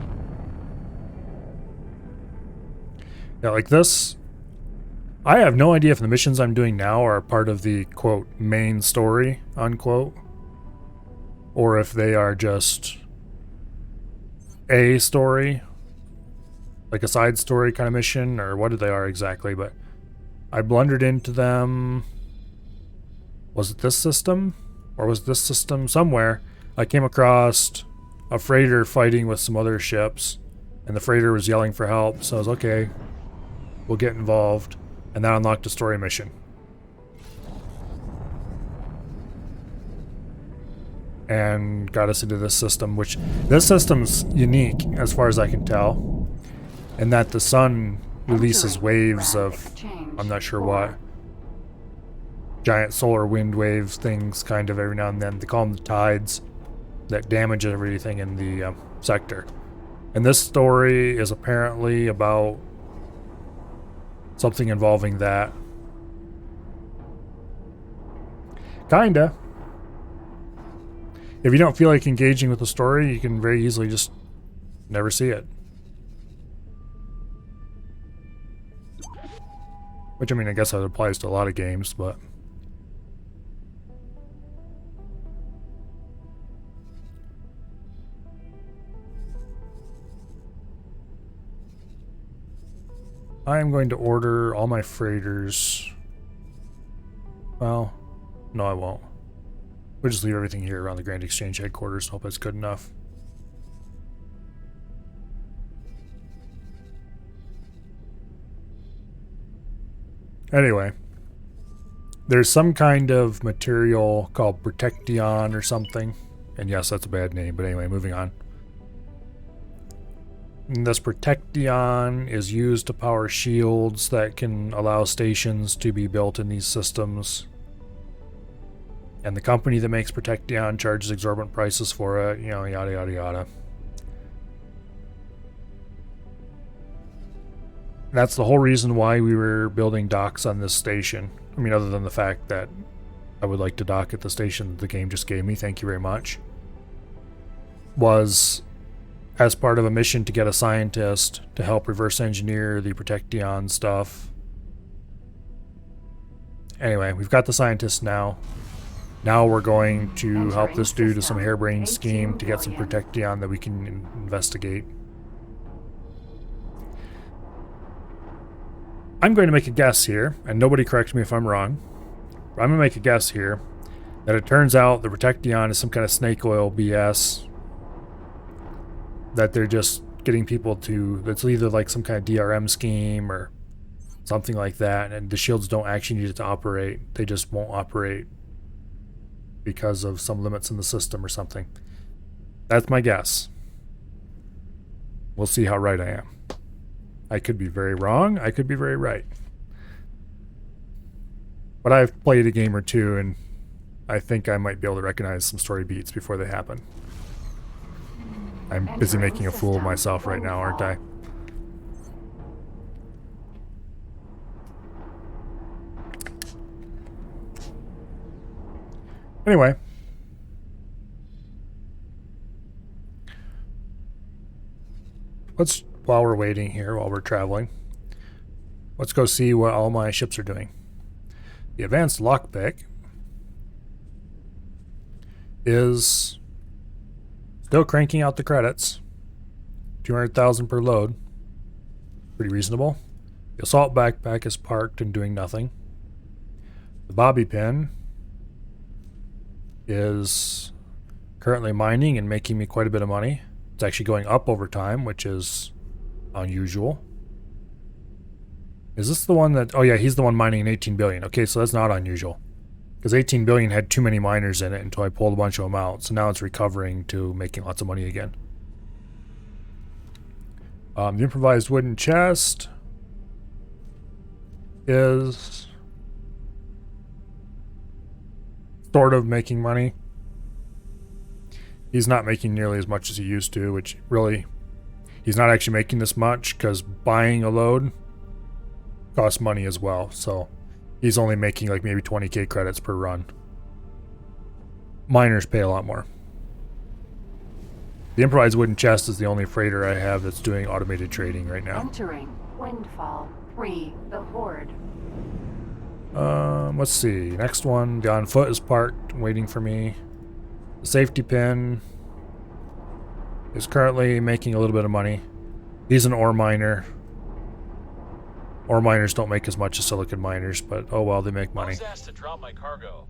Yeah, like this... I have no idea if the missions I'm doing now are part of the, quote, main story, unquote. Or if they are just a story. Like a side story kind of mission, or what they are exactly, but I blundered into them. Was it this system? Or was this system somewhere? I came across a freighter fighting with some other ships, and the freighter was yelling for help, so I was okay, we'll get involved, and that unlocked a story mission. And got us into this system, which this system's unique as far as I can tell, in that the sun releases waves of, I'm not sure what, giant solar wind waves things kind of every now and then. They call them the tides that damage everything in the sector. And this story is apparently about something involving that. Kinda. If you don't feel like engaging with the story, you can very easily just never see it. Which, I mean, I guess that applies to a lot of games, but... I am going to order all my freighters. Well, no I won't. We'll just leave everything here around the Grand Exchange headquarters and hope that's good enough. Anyway, there's some kind of material called Protection or something. And yes, that's a bad name, but anyway, moving on. And this Protection is used to power shields that can allow stations to be built in these systems. And the company that makes Protection charges exorbitant prices for it, you know, yada yada yada. That's the whole reason why we were building docks on this station. I mean, other than the fact that I would like to dock at the station the game just gave me, thank you very much, was as part of a mission to get a scientist to help reverse engineer the Protection stuff. Anyway, we've got the scientist now. Now we're going to help this dude to some harebrained scheme to get some Protection that we can investigate. I'm going to make a guess here, and nobody correct me if I'm wrong. But I'm going to make a guess here that it turns out the Protection is some kind of snake oil BS. That they're just getting people to, that's either like some kind of DRM scheme or something like that, and the shields don't actually need it to operate. They just won't operate because of some limits in the system or something. That's my guess. We'll see how right I am. I could be very wrong, I could be very right. But I've played a game or two, and I think I might be able to recognize some story beats before they happen. I'm busy making a fool of myself right now, aren't I? Anyway. While we're waiting here, while we're traveling, let's go see what all my ships are doing. The advanced lockpick is still cranking out the credits. 200,000 per load. Pretty reasonable. The assault backpack is parked and doing nothing. The bobby pin is currently mining and making me quite a bit of money. It's actually going up over time, which is unusual. Is this the one that... Oh yeah, he's the one mining in 18 billion. Okay, so that's not unusual. Because 18 billion had too many miners in it until I pulled a bunch of them out. So now it's recovering to making lots of money again. The improvised wooden chest is sort of making money. He's not making nearly as much as he used to, which really, he's not actually making this much because buying a load costs money as well. So he's only making like maybe 20k credits per run. Miners pay a lot more. The improvised wooden chest is the only freighter I have that's doing automated trading right now. Entering Windfall 3, the Horde. Let's see. Next one, the on foot is parked, waiting for me. The safety pin is currently making a little bit of money. He's an ore miner. Ore miners don't make as much as silicon miners, but oh well, they make I money. was asked to drop my cargo.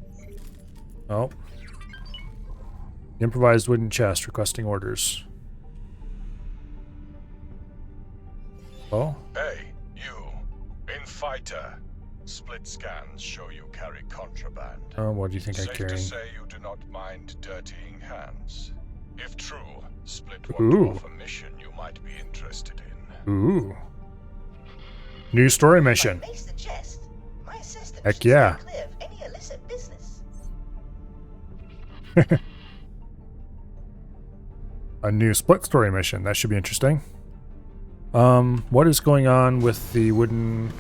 Oh. Improvised wooden chest requesting orders. Oh? Hey, you. In fighter. Split scans show you carry contraband. Oh, what do you think I'm Safe carrying? to say you do not mind dirtying hands. If true, Split want Ooh. to offer mission you might be interested in. Ooh. New story mission. I may suggest my assistant Heck should yeah. stay clear of any illicit business. A new split story mission. That should be interesting. What is going on with the wooden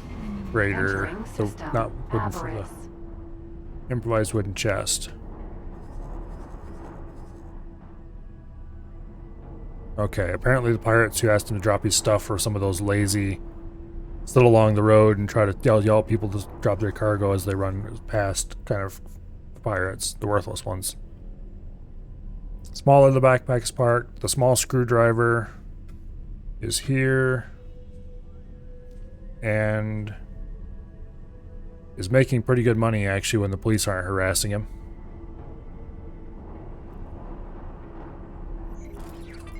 raider? Entering The, system. not wooden for Avarice. the improvised wooden chest. Okay, apparently the pirates who asked him to drop his stuff were some of those lazy sit along the road and try to yell at people to drop their cargo as they run past kind of pirates, the worthless ones. Smaller the backpack is parked. The small screwdriver is here and is making pretty good money actually when the police aren't harassing him.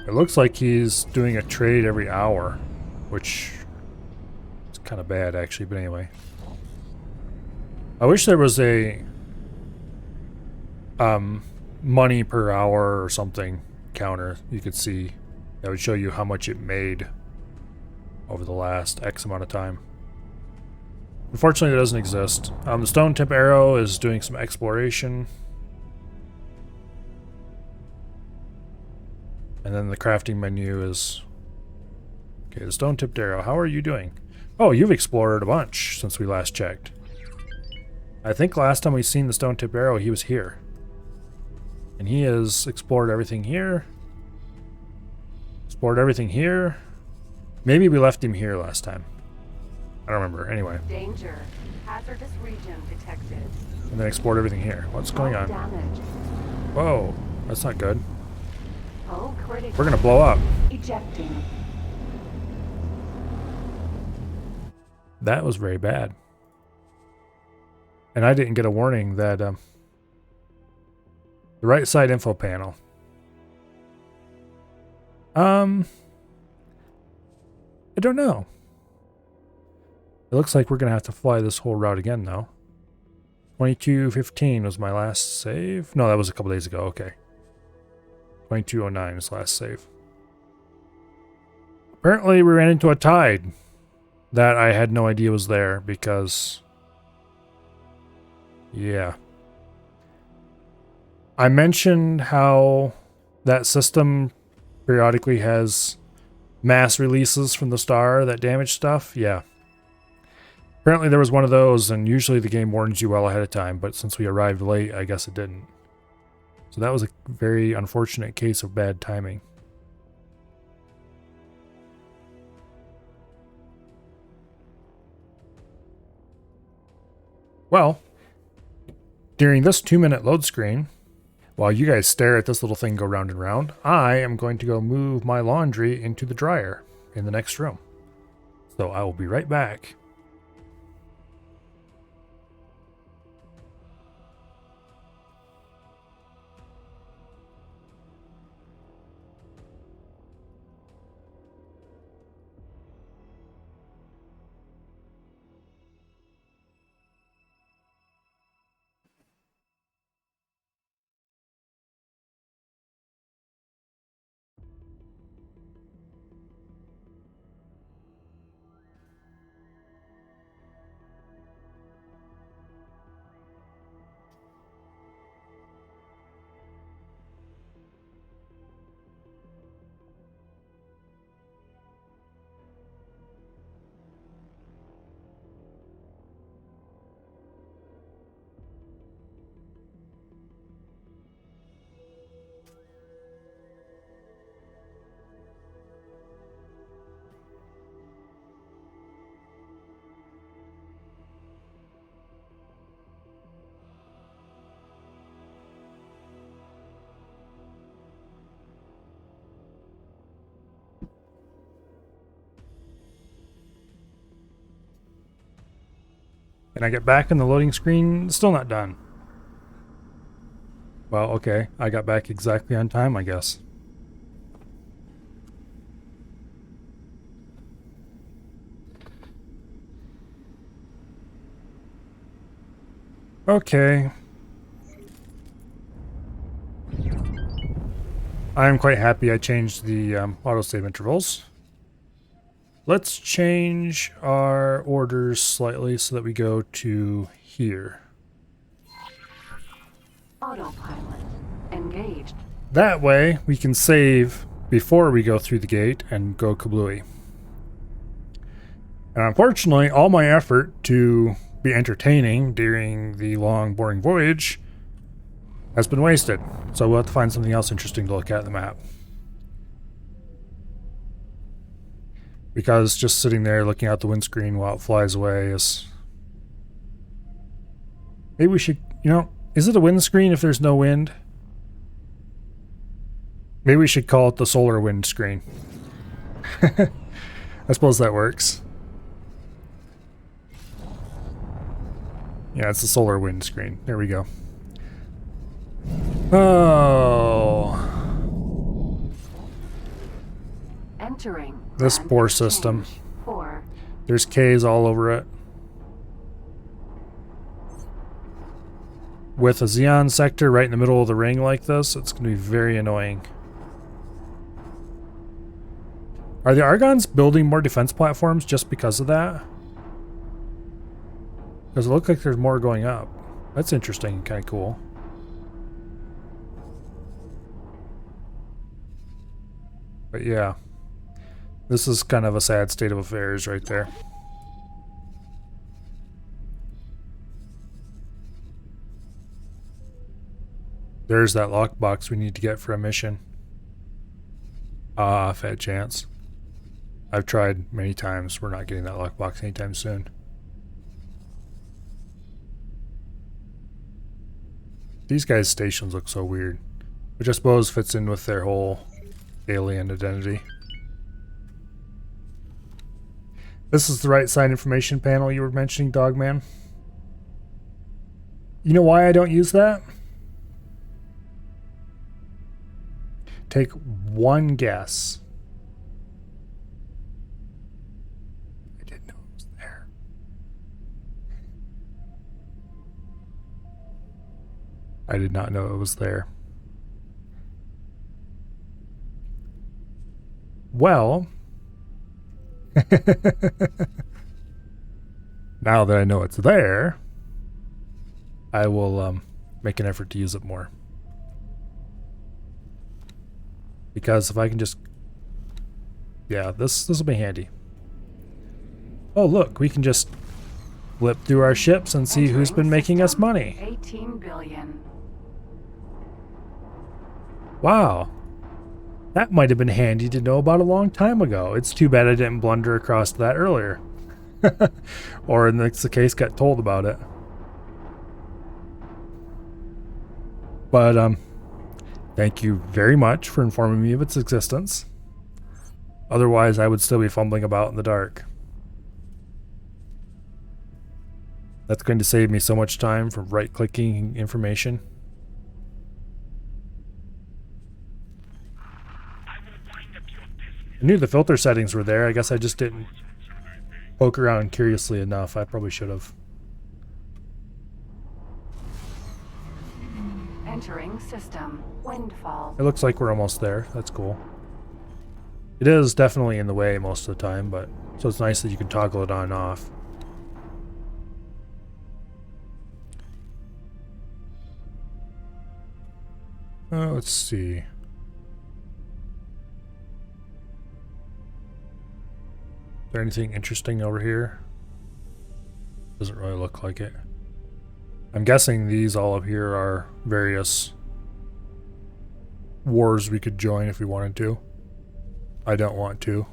It looks like he's doing a trade every hour, which is kind of bad actually, but anyway. I wish there was a money per hour or something counter you could see that would show you how much it made over the last X amount of time. Unfortunately, it doesn't exist. The stone tip arrow is doing some exploration. And then the crafting menu is... Okay, the stone tipped arrow. How are you doing? Oh, you've explored a bunch since we last checked. I think last time we seen the stone tipped arrow, he was here. And he has explored everything here. Explored everything here. Maybe we left him here last time. I don't remember. Anyway. Danger. Hazardous region detected. And then explored everything here. What's going on? Damage. Whoa, that's not good. Hull critical. We're gonna blow up. Ejecting. That was very bad. And I didn't get a warning that the right side info panel. I don't know. It looks like we're gonna have to fly this whole route again though. 22:15 was my last save. No, that was a couple days ago. Okay. 22:09 is last save. Apparently we ran into a tide that I had no idea was there because... Yeah. I mentioned how that system periodically has mass releases from the star that damage stuff. Yeah. Apparently there was one of those, and usually the game warns you well ahead of time, but since we arrived late, I guess it didn't. So that was a very unfortunate case of bad timing. Well, during this 2-minute load screen, while you guys stare at this little thing go round and round, I am going to go move my laundry into the dryer in the next room. So I will be right back. Can I get back in the loading screen? Still not done. Well, okay. I got back exactly on time, I guess. Okay. I'm quite happy I changed the autosave intervals. Let's change our orders slightly so that we go to here. Autopilot engaged. That way we can save before we go through the gate and go kablooey. And unfortunately, all my effort to be entertaining during the long, boring voyage has been wasted. So we'll have to find something else interesting to look at the map. Because just sitting there looking out the windscreen while it flies away is... Maybe we should, you know, is it a windscreen if there's no wind? Maybe we should call it the solar windscreen. I suppose that works. Yeah, it's the solar windscreen. There we go. Oh. Entering. This Land poor exchange. system. 4. There's K's all over it. With a Xeon sector right in the middle of the ring like this, it's going to be very annoying. Are the Argons building more defense platforms just because of that? Because it looks like there's more going up. That's interesting and kind of cool. But yeah, this is kind of a sad state of affairs right there. There's that lockbox we need to get for a mission. Ah, fat chance. I've tried many times. We're not getting that lockbox anytime soon. These guys' stations look so weird, which I suppose fits in with their whole alien identity. This is the right side information panel you were mentioning, Dogman. You know why I don't use that? Take one guess. I didn't know it was there. I did not know it was there. Well, now that I know it's there, I will make an effort to use it more. Because if I can just... Yeah, this will be handy. Oh, look, we can just flip through our ships and see who's been making us money. 18 billion. Wow. That might have been handy to know about a long time ago. It's too bad I didn't blunder across that earlier. Or in the case, got told about it. But, thank you very much for informing me of its existence. Otherwise, I would still be fumbling about in the dark. That's going to save me so much time from right-clicking information. I knew the filter settings were there. I guess I just didn't poke around curiously enough. I probably should have. Entering system. Windfall. It looks like we're almost there. That's cool. It is definitely in the way most of the time, but so it's nice that you can toggle it on and off. Let's see. Is there anything interesting over here? Doesn't really look like it. I'm guessing these all up here are various wars we could join if we wanted to. I don't want to.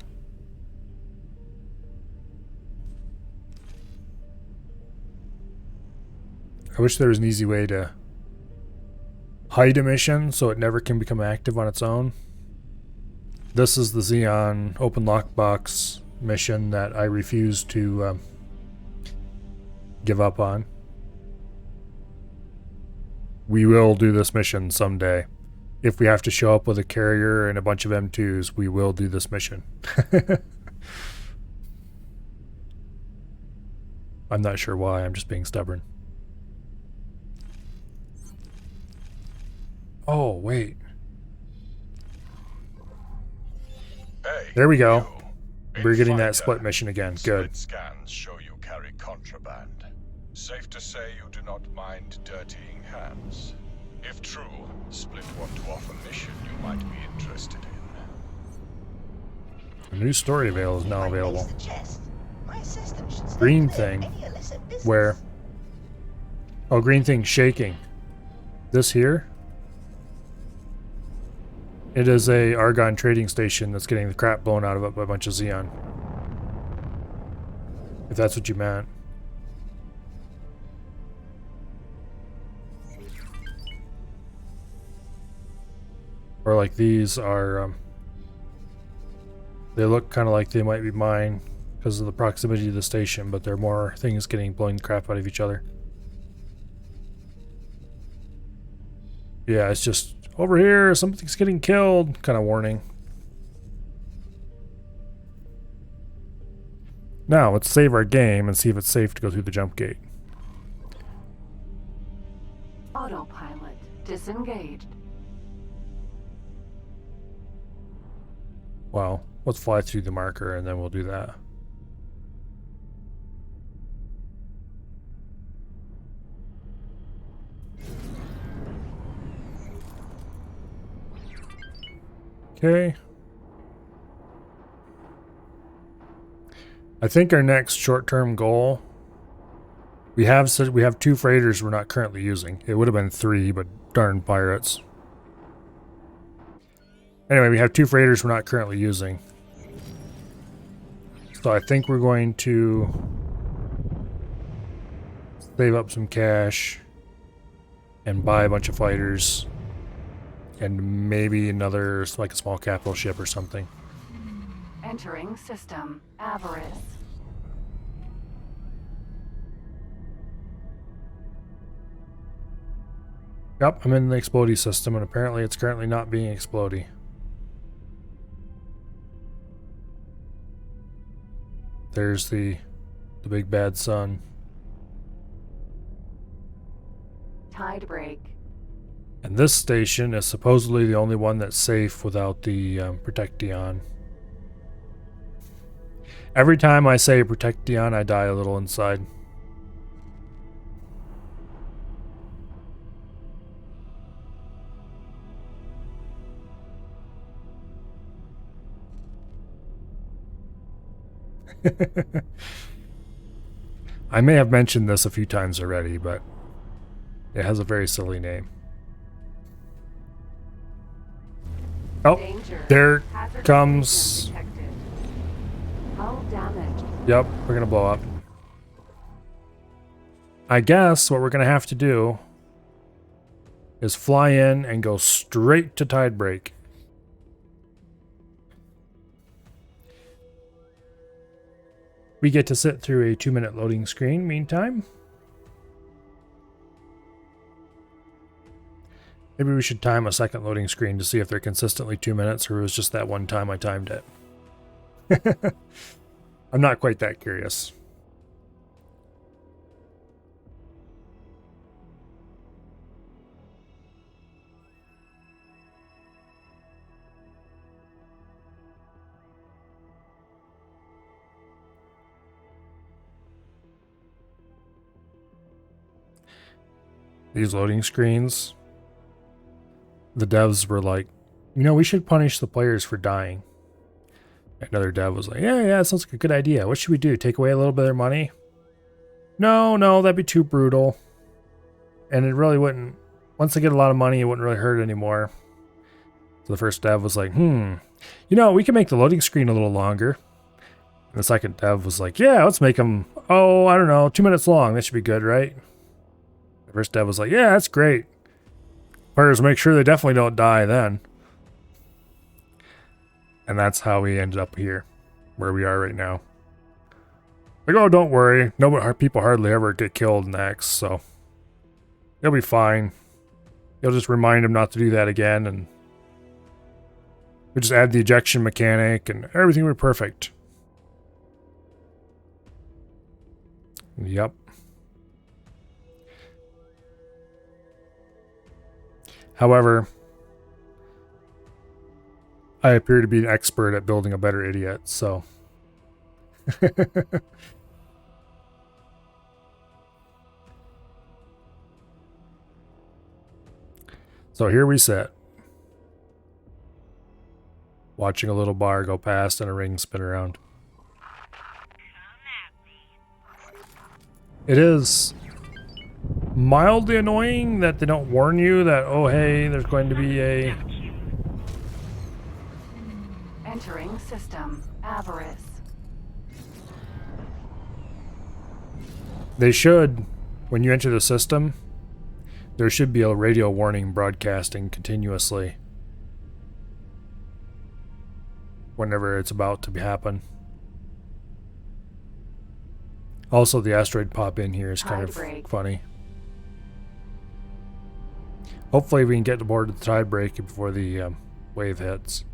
I wish there was an easy way to hide a mission so it never can become active on its own. This is the Xeon open lockbox mission that I refuse to give up on. We will do this mission someday. If we have to show up with a carrier and a bunch of M2s, we will do this mission. I'm not sure why, I'm just being stubborn. Oh, wait. Hey, There we go. you. We're getting that Infighter, split mission again. Good. Split scans show you carry contraband. Safe to say you do not mind dirtying hands. If true, Split want to offer mission you might be interested in. A new story avail is now If I available. raise the chest, my assistant should stay Green clear of thing. any illicit business. Where? Oh, green thing shaking. This here? It is a Argon trading station that's getting the crap blown out of it by a bunch of Xeon. If that's what you meant. Or like these are, they look kind of like they might be mine because of the proximity to the station, but there are more things getting blown the crap out of each other. Yeah, it's just over here, something's getting killed kind of warning. Now, let's save our game and see if it's safe to go through the jump gate. Autopilot disengaged. Well, let's fly through the marker and then we'll do that. Okay. I think our next short-term goal, we have 2 freighters we're not currently using. It would have been 3, but darn pirates. Anyway, we have 2 freighters we're not currently using. So I think we're going to save up some cash and buy a bunch of fighters and maybe another, like a small capital ship or something. Entering system. Avarice. Yep, I'm in the Explodey system and apparently it's currently not being Explodey. There's the big bad sun. Tide break. And this station is supposedly the only one that's safe without the Protecteon. Every time I say Protecteon, I die a little inside. I may have mentioned this a few times already, but it has a very silly name. Oh, Danger. there Hazardous comes... agent detected. Hull damage. Yep, we're gonna blow up. I guess what we're gonna have to do is fly in and go straight to tide break. We get to sit through a 2-minute loading screen meantime. Maybe we should time a second loading screen to see if they're consistently 2 minutes or it was just that one time I timed it. I'm not quite that curious. These loading screens, the devs were like, you know, we should punish the players for dying. Another dev was like, yeah, that sounds like a good idea. What should we do? Take away a little bit of their money? No, that'd be too brutal. And it really wouldn't, once they get a lot of money, it wouldn't really hurt anymore. So the first dev was like, you know, we can make the loading screen a little longer. And the second dev was like, yeah, let's make them, I don't know, 2 minutes long. That should be good, right? The first dev was like, yeah, that's great. Players make sure they definitely don't die then. And that's how we ended up here, where we are right now. Like, oh, don't worry. People hardly ever get killed in X, so it'll be fine. You'll just remind him not to do that again, and we just add the ejection mechanic, and everything will be perfect. Yep. However, I appear to be an expert at building a better idiot, so. So here we sit, watching a little bar go past and a ring spin around. It is mildly annoying that they don't warn you that, oh hey, there's going to be a... Entering system. Avarice. They should, when you enter the system, there should be a radio warning broadcasting continuously whenever it's about to happen. Also, the asteroid pop in here is kind of funny. Hopefully we can get aboard the tide break before the wave hits.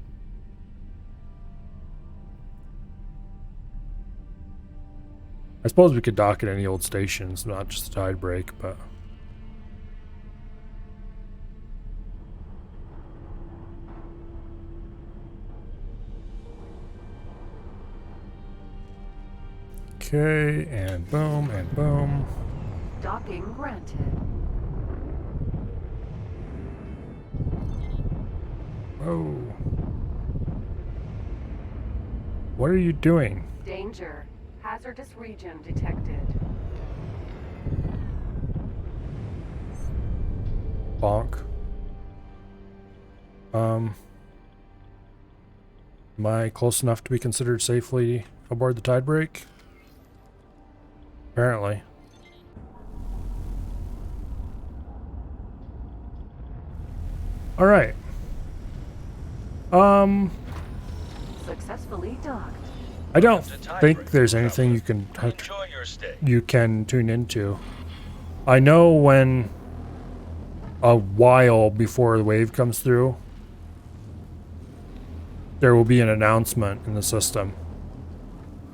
I suppose we could dock at any old stations, not just the tide break, but... Okay, and boom, and boom. Docking granted. Whoa. What are you doing? Danger. Hazardous region detected. Bonk. Am I close enough to be considered safely aboard the tide break? Apparently. Alright. Successfully docked. I don't think there's anything you can tune into. I know when a while before the wave comes through, there will be an announcement in the system.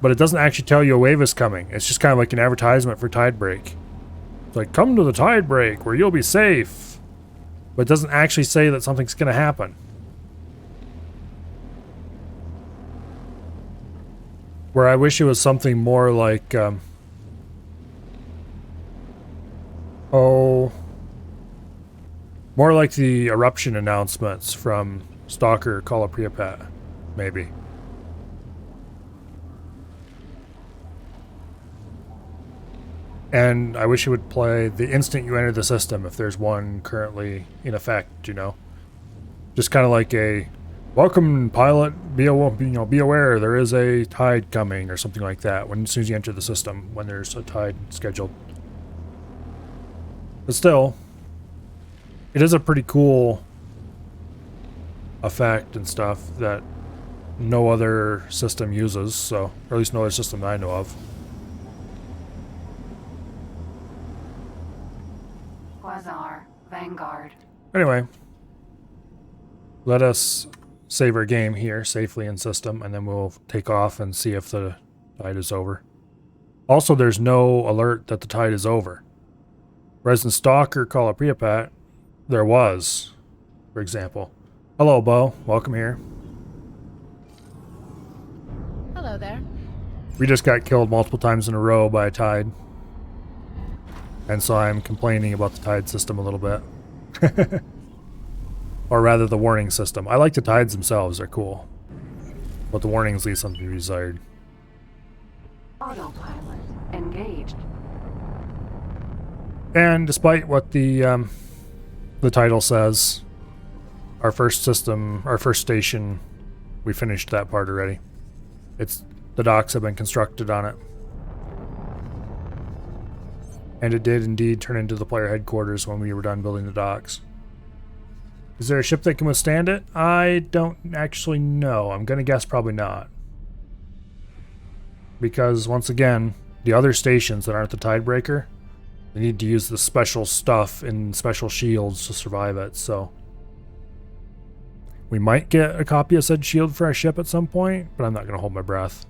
But it doesn't actually tell you a wave is coming. It's just kind of like an advertisement for tide break. It's like, come to the tide break where you'll be safe. But it doesn't actually say that something's going to happen. Where I wish it was something more like, more like the eruption announcements from Stalker Call of Pripyat, maybe. And I wish it would play the instant you enter the system if there's one currently in effect, you know? Just kind of like a, welcome pilot, be aware there is a tide coming or something like that as soon as you enter the system when there's a tide scheduled. But still, it is a pretty cool effect and stuff that no other system uses, so, or at least no other system that I know of. Quasar. Vanguard. Anyway, let us save our game here safely in system, and then we'll take off and see if the tide is over. Also, there's no alert that the tide is over. Whereas in Stalker Call of Pripyat, there was, for example. Hello, Bo. Welcome here. Hello there. We just got killed multiple times in a row by a tide. And so I'm complaining about the tide system a little bit. Or rather, the warning system. I like the tides themselves, they're cool. But the warnings leave something to be desired. Autopilot engaged. And despite what the title says, our first station, we finished that part already. The docks have been constructed on it. And it did indeed turn into the player headquarters when we were done building the docks. Is there a ship that can withstand it? I don't actually know. I'm going to guess probably not. Because, once again, the other stations that aren't the Tidebreaker, they need to use the special stuff in special shields to survive it, so we might get a copy of said shield for our ship at some point, but I'm not going to hold my breath.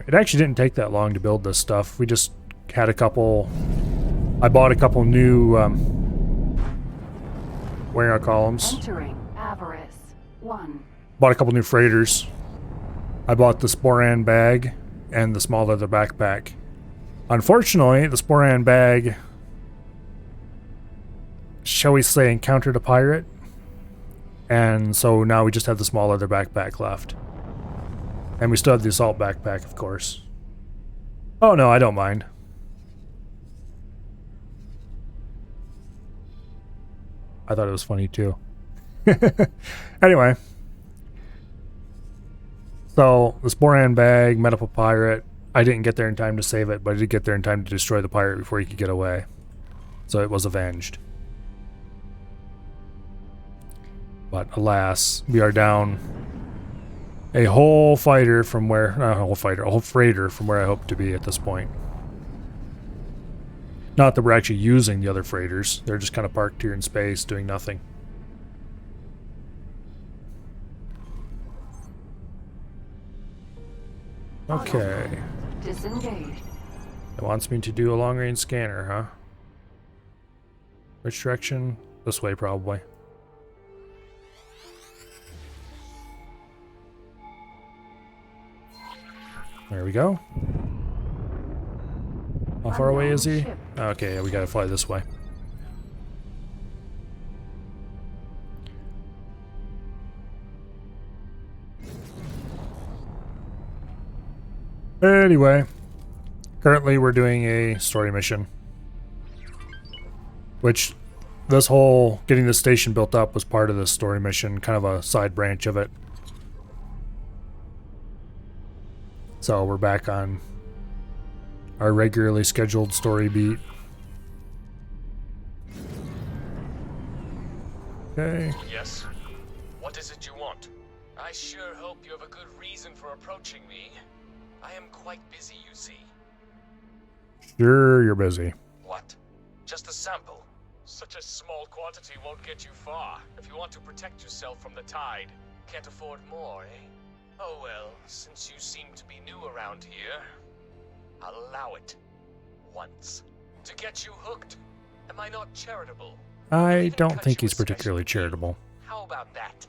It actually didn't take that long to build this stuff. We just had a couple... I bought a couple new wearing out columns. Entering Avarice 1. Bought a couple new freighters. I bought the Sporan bag and the small leather backpack. Unfortunately, the Sporan bag, shall we say, encountered a pirate, and so now we just have the small leather backpack left. And we still have the assault backpack, of course. Oh no, I don't mind. I thought it was funny too. Anyway. So, the Sporan bag, met up a pirate. I didn't get there in time to save it, but I did get there in time to destroy the pirate before he could get away. So it was avenged. But alas, we are down a whole fighter from where... Not a whole fighter, a whole freighter from where I hope to be at this point. Not that we're actually using the other freighters. They're just kind of parked here in space doing nothing. Okay. Disengaged. It wants me to do a long-range scanner, huh? Which direction? This way, probably. There we go. How far away is he? Okay, we gotta fly this way. Anyway, currently we're doing a story mission, which this whole getting this station built up was part of this story mission, kind of a side branch of it. So we're back on our regularly scheduled story beat. Okay. Yes? What is it you want? I sure hope you have a good reason for approaching me. I am quite busy, you see. Sure, you're busy. What? Just a sample? Such a small quantity won't get you far. If you want to protect yourself from the tide, can't afford more, eh? Oh well, since you seem to be new around here, I'll allow it. Once. To get you hooked. Am I not charitable? I don't think he's particularly charitable. How about that?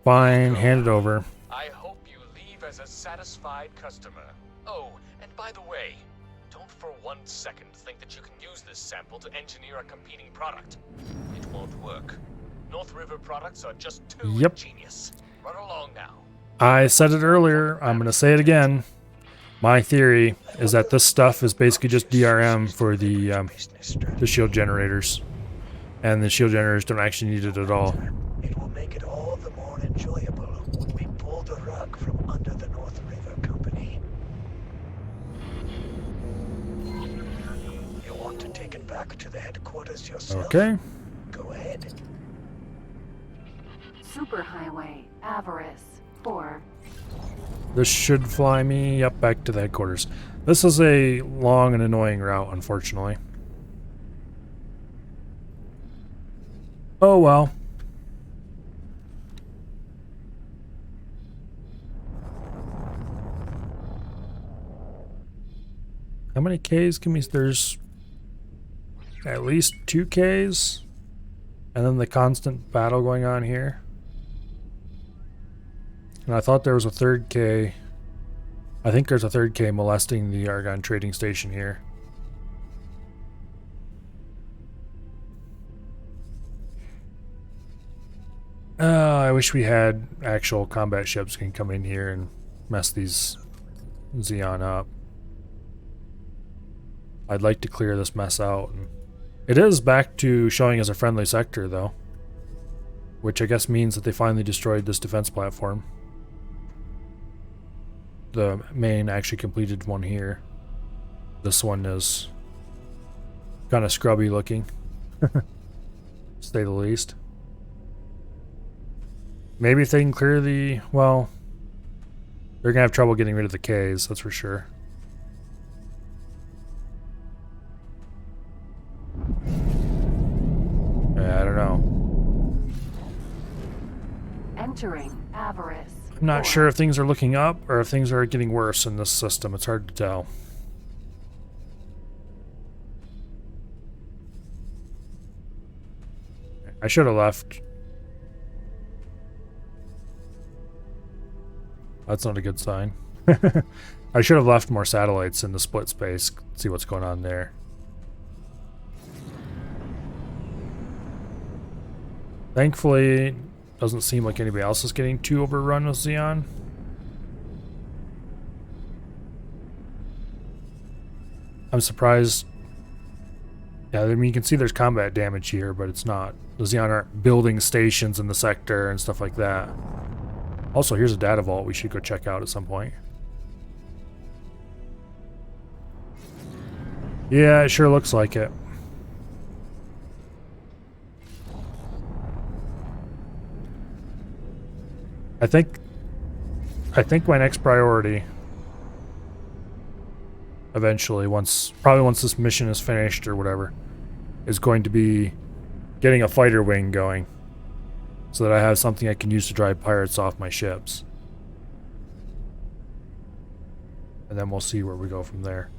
Fine, hand it over. I hope you leave as a satisfied customer. Oh, and by the way, don't for 1 second think that you can use this sample to engineer a competing product. It won't work. North River products are just too ingenious. Run along now. I said it earlier, I'm going to say it again. My theory is that this stuff is basically just DRM for the shield generators. And the shield generators don't actually need it at all. It will make it all the more enjoyable when we pull the rug from under the North River Company. You want to take it back to the headquarters yourself? Okay. Go ahead. Superhighway Avarice 4. This should fly me up back to the headquarters. This is a long and annoying route, unfortunately. Oh well. How many Ks can we... There's at least 2 Ks. And then the constant battle going on here. And I thought there was a 3rd K. I think there's a 3rd K molesting the Argon trading station here. I wish we had actual combat ships can come in here and mess these Xeon up. I'd like to clear this mess out. It is back to showing as a friendly sector, though. Which I guess means that they finally destroyed this defense platform. The main actually completed one here. This one is kind of scrubby looking, to say the least. Maybe if they can clear the... Well, They're gonna have trouble getting rid of the Ks, that's for sure. Yeah, I don't know. Entering Avarice. I'm not sure if things are looking up or if things are getting worse in this system. It's hard to tell. I should have left. That's not a good sign. I should have left more satellites in the split space. See what's going on there. Thankfully, doesn't seem like anybody else is getting too overrun with Xeon. I'm surprised. Yeah, I mean, you can see there's combat damage here, but it's not. The Xeon aren't building stations in the sector and stuff like that. Also, here's a data vault we should go check out at some point. Yeah, it sure looks like it. I think my next priority eventually, probably once this mission is finished or whatever, is going to be getting a fighter wing going so that I have something I can use to drive pirates off my ships. And then we'll see where we go from there.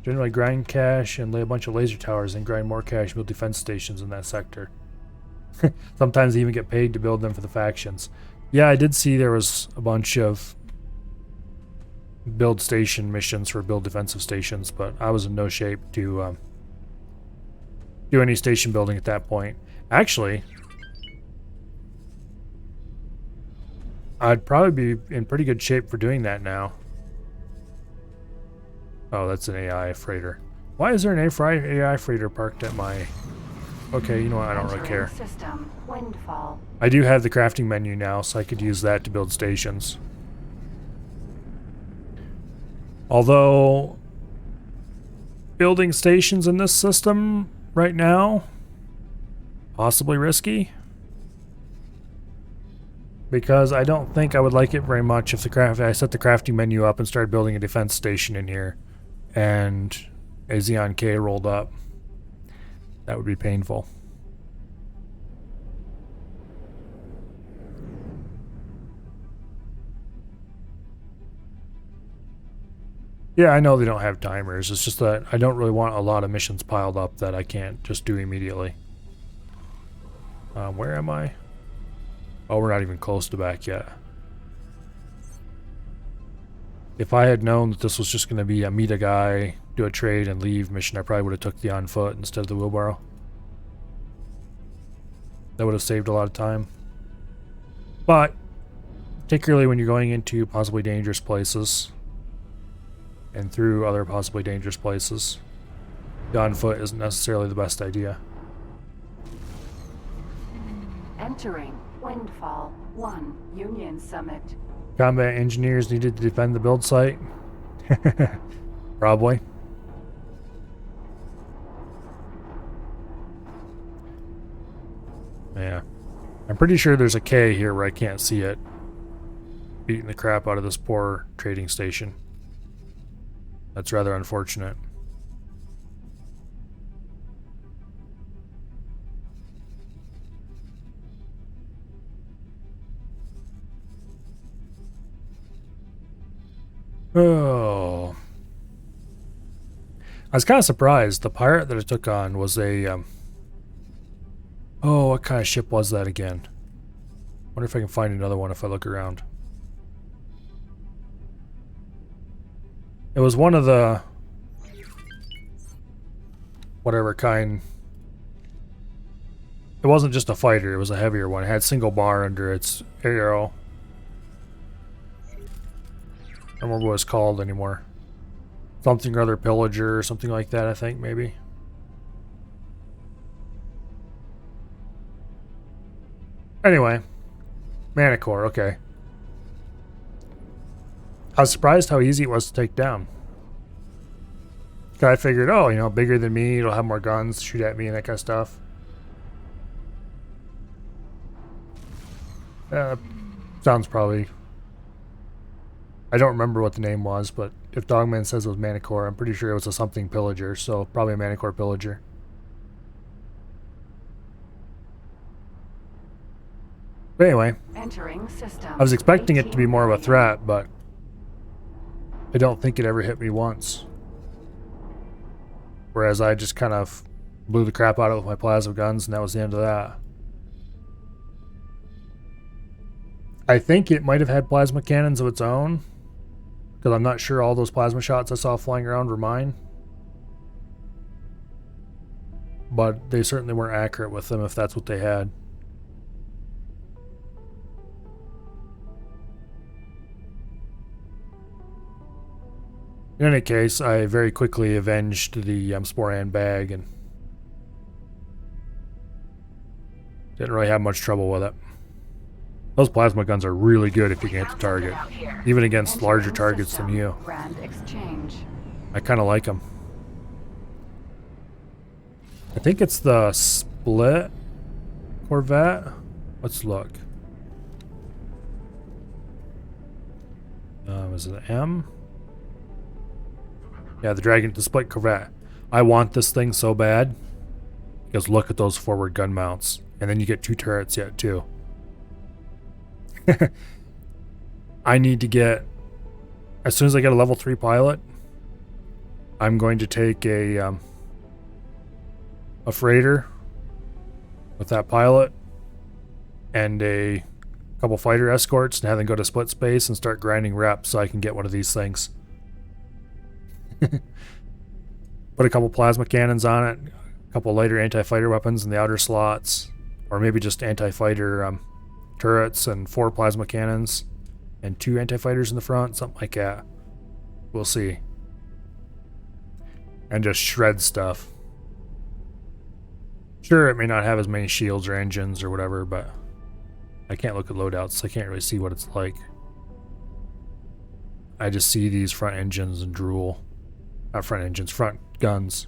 Generally grind cash and lay a bunch of laser towers and grind more cash and build defense stations in that sector. Sometimes they even get paid to build them for the factions. Yeah, I did see there was a bunch of build station missions for build defensive stations, but I was in no shape to do any station building at that point. Actually, I'd probably be in pretty good shape for doing that now. Oh, that's an AI freighter. Why is there an AI freighter parked at my... Okay, you know what? I don't really care. System. Windfall. I do have the crafting menu now, so I could use that to build stations. Although, building stations in this system right now, possibly risky. Because I don't think I would like it very much if I set the crafting menu up and started building a defense station in here, and a Xeon K rolled up. That would be painful. Yeah, I know they don't have timers. It's just that I don't really want a lot of missions piled up that I can't just do immediately. Where am I? Oh, we're not even close to back yet. If I had known that this was just going to be a meet a guy, do a trade, and leave mission, I probably would have took the on foot instead of the wheelbarrow. That would have saved a lot of time. But, particularly when you're going into possibly dangerous places, and through other possibly dangerous places, the on foot isn't necessarily the best idea. Entering Windfall 1 Union Summit. Combat engineers needed to defend the build site? Probably. Yeah. I'm pretty sure there's a K here where I can't see it. Beating the crap out of this poor trading station. That's rather unfortunate. Oh. I was kind of surprised. The pirate that I took on was a... Oh, what kind of ship was that again? Wonder if I can find another one if I look around. It was one of the... whatever kind... It wasn't just a fighter, it was a heavier one. It had single bar under its arrow. I don't remember what it's called anymore. Something or other pillager or something like that, I think, maybe. Anyway. Manticore, okay. I was surprised how easy it was to take down. I figured, oh, you know, bigger than me, it'll have more guns, shoot at me and that kind of stuff. Sounds probably... I don't remember what the name was, but if Dogman says it was Manticore, I'm pretty sure it was a something pillager, so probably a Manticore pillager. But anyway, Entering system. I was expecting it to be more of a threat, but I don't think it ever hit me once. Whereas I just kind of blew the crap out of it with my plasma guns, and that was the end of that. I think it might have had plasma cannons of its own, because I'm not sure all those plasma shots I saw flying around were mine. But they certainly weren't accurate with them if that's what they had. In any case, I very quickly avenged the Sporan bag and didn't really have much trouble with it. Those plasma guns are really good if you can hit the target, even against larger targets than you. Grand exchange. I kind of like them. I think it's the Split Corvette. Let's look. Was it M? Yeah, the Split Corvette. I want this thing so bad because look at those forward gun mounts, and then you get 2 turrets yet too. I need to get, as soon as I get a level 3 pilot, I'm going to take a freighter with that pilot and a couple fighter escorts and have them go to split space and start grinding reps so I can get one of these things. Put a couple plasma cannons on it, a couple lighter anti-fighter weapons in the outer slots, or maybe just anti-fighter turrets and 4 plasma cannons and 2 anti-fighters in the front, something like that. We'll see. And just shred stuff. Sure, it may not have as many shields or engines or whatever, but I can't look at loadouts, so I can't really see what it's like. I just see these front engines and drool. Not front engines, front guns.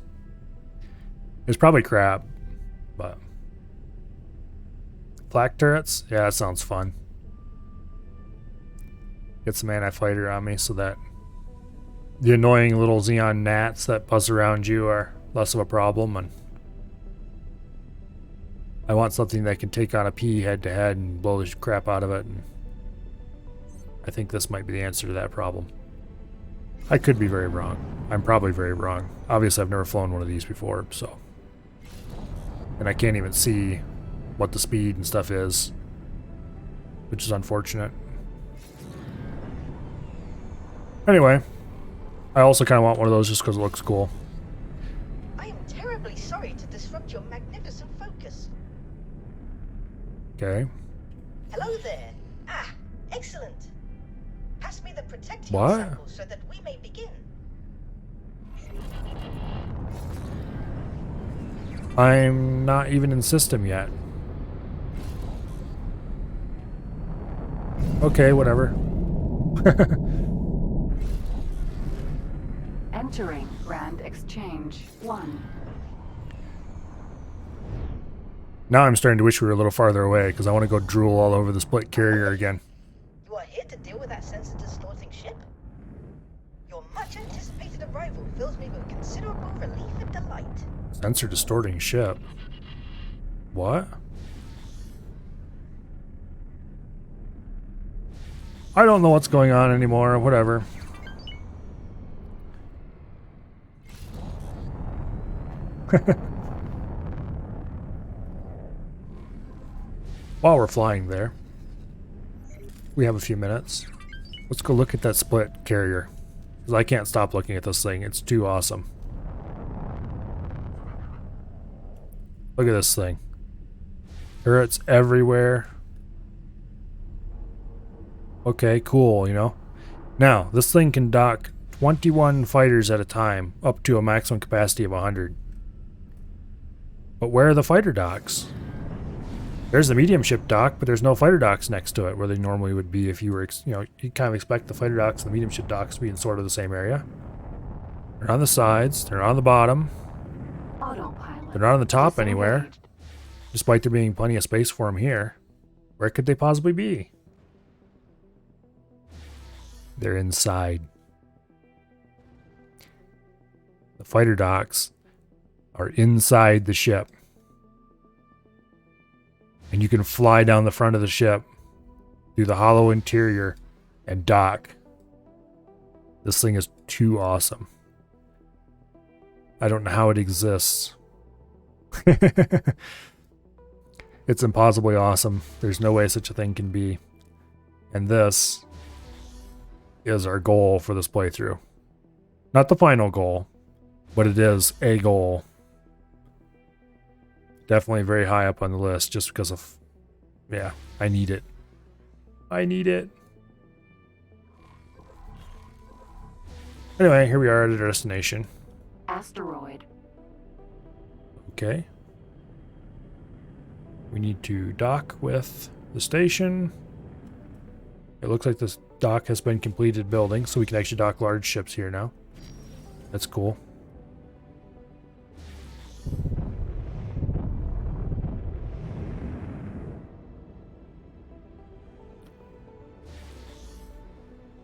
It's probably crap, but... Flak turrets? Yeah, that sounds fun. Get some anti-fighter on me so that the annoying little Xeon gnats that buzz around you are less of a problem, and I want something that can take on a P head-to-head and blow the crap out of it, and I think this might be the answer to that problem. I could be very wrong. I'm probably very wrong. Obviously, I've never flown one of these before, so... And I can't even see what the speed and stuff is, which is unfortunate. Anyway, I also kind of want one of those just because it looks cool. I am terribly sorry to disrupt your magnificent focus. Okay. Hello there. Ah, excellent. Pass me the protective What? sample so that we may begin. I'm not even in system yet. Okay, whatever. Entering Grand Exchange 1. Now I'm starting to wish we were a little farther away because I want to go drool all over the split carrier again. You are here to deal with that sensor distorting ship? Your much anticipated arrival fills me with considerable relief and delight. Sensor distorting ship. What? I don't know what's going on anymore, whatever. While we're flying there, we have a few minutes. Let's go look at that split carrier. Because I can't stop looking at this thing. It's too awesome. Look at this thing. Turrets everywhere. Okay, cool, you know. Now, this thing can dock 21 fighters at a time, up to a maximum capacity of 100. But where are the fighter docks? There's the medium ship dock, but there's no fighter docks next to it, where they normally would be if you were, you know, you kind of expect the fighter docks and the medium ship docks to be in sort of the same area. They're on the sides, they're on the bottom. Autopilot. They're not on the top Disengaged. anywhere, despite there being plenty of space for them here. Where could they possibly be? They're inside. The fighter docks are inside the ship. And you can fly down the front of the ship through the hollow interior and dock. This thing is too awesome. I don't know how it exists. It's impossibly awesome. There's no way such a thing can be. And this is our goal for this playthrough. Not the final goal, but it is a goal. Definitely very high up on the list just because of, yeah, I need it. I need it. Anyway, here we are at our destination. Asteroid. Okay. We need to dock with the station. It looks like this dock has been completed building, so we can actually dock large ships here now. That's cool.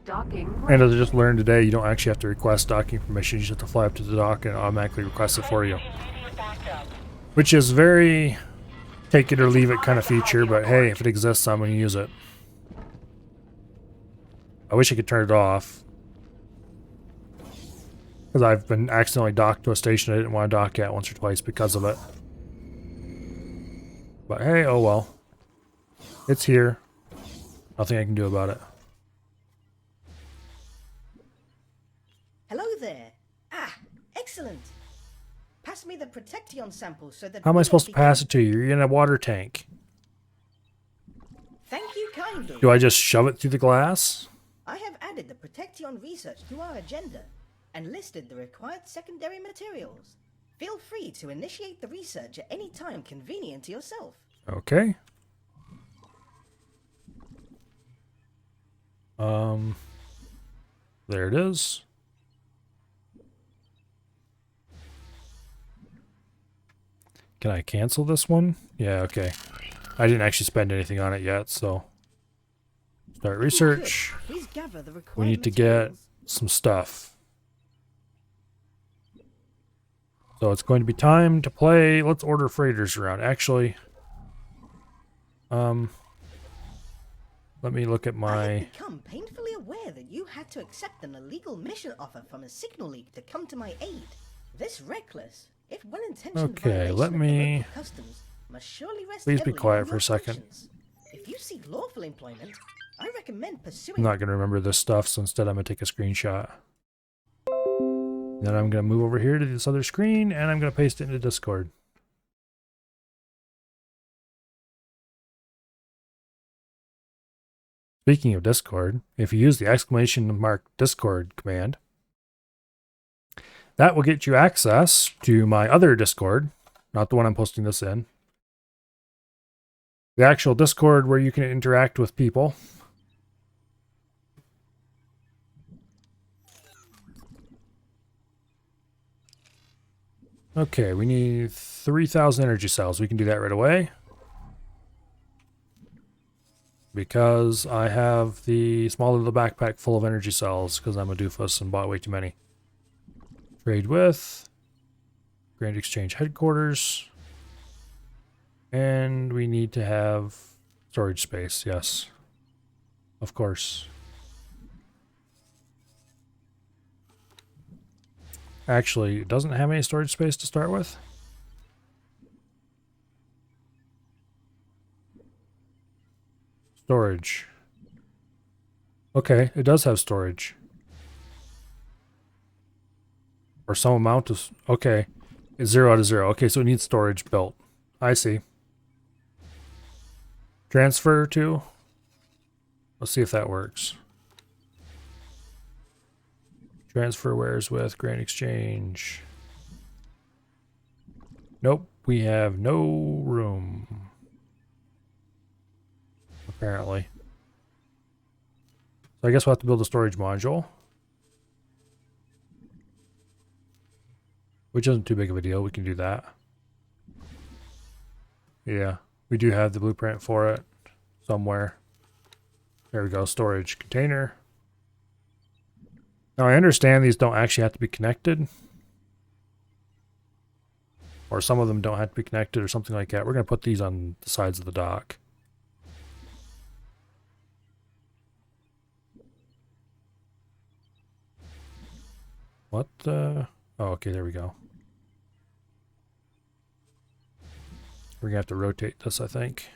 Docking. And as I just learned today, you don't actually have to request docking permission. You just have to fly up to the dock and it automatically requests it for you. Which is very take it or leave it kind of feature, but hey, if it exists, I'm going to use it. I wish I could turn it off. Because I've been accidentally docked to a station I didn't want to dock at once or twice because of it. But hey, oh well. It's here. Nothing I can do about it. Hello there. Ah, excellent. Pass me the Protection sample so that... How am I supposed to pass it to you? You're in a water tank. Thank you kindly. Do I just shove it through the glass? I have added the Protection research to our agenda and listed the required secondary materials. Feel free to initiate the research at any time convenient to yourself. Okay. There it is. Can I cancel this one? Yeah, okay. I didn't actually spend anything on it yet, so start research. Please gather the required We need to get some stuff. So it's going to be time to play. Let's order freighters around. Actually, let me look at I my... have become painfully aware that you had to accept an illegal mission offer from a signal leak to come to my aid. This reckless, if well-intentioned Okay, violation let of the me... local customs must surely rest Please be heavily quiet on for your a second. conscience. If you seek lawful employment, I recommend pursuing... I'm not going to remember this stuff, so instead I'm going to take a screenshot. Then I'm going to move over here to this other screen, and I'm going to paste it into Discord. Speaking of Discord, if you use the !mark Discord command, that will get you access to my other Discord, not the one I'm posting this in. The actual Discord where you can interact with people. Okay, we need 3,000 energy cells. We can do that right away. Because I have the small little backpack full of energy cells because I'm a doofus and bought way too many. Trade with Grand Exchange headquarters. And we need to have storage space, yes. Of course. Actually, it doesn't have any storage space to start with. Storage. Okay, it does have storage. Or some amount of... Okay. It's 0 out of 0. Okay, so it needs storage built. I see. Transfer to? Let's see if that works. Transfer wares with Grand Exchange. Nope, we have no room. Apparently. So I guess we'll have to build a storage module. Which isn't too big of a deal. We can do that. Yeah, we do have the blueprint for it somewhere. There we go. Storage container. Now I understand these don't actually have to be connected. Or some of them don't have to be connected or something like that. We're going to put these on the sides of the dock. What the... Oh, okay, there we go. We're going to have to rotate this, I think.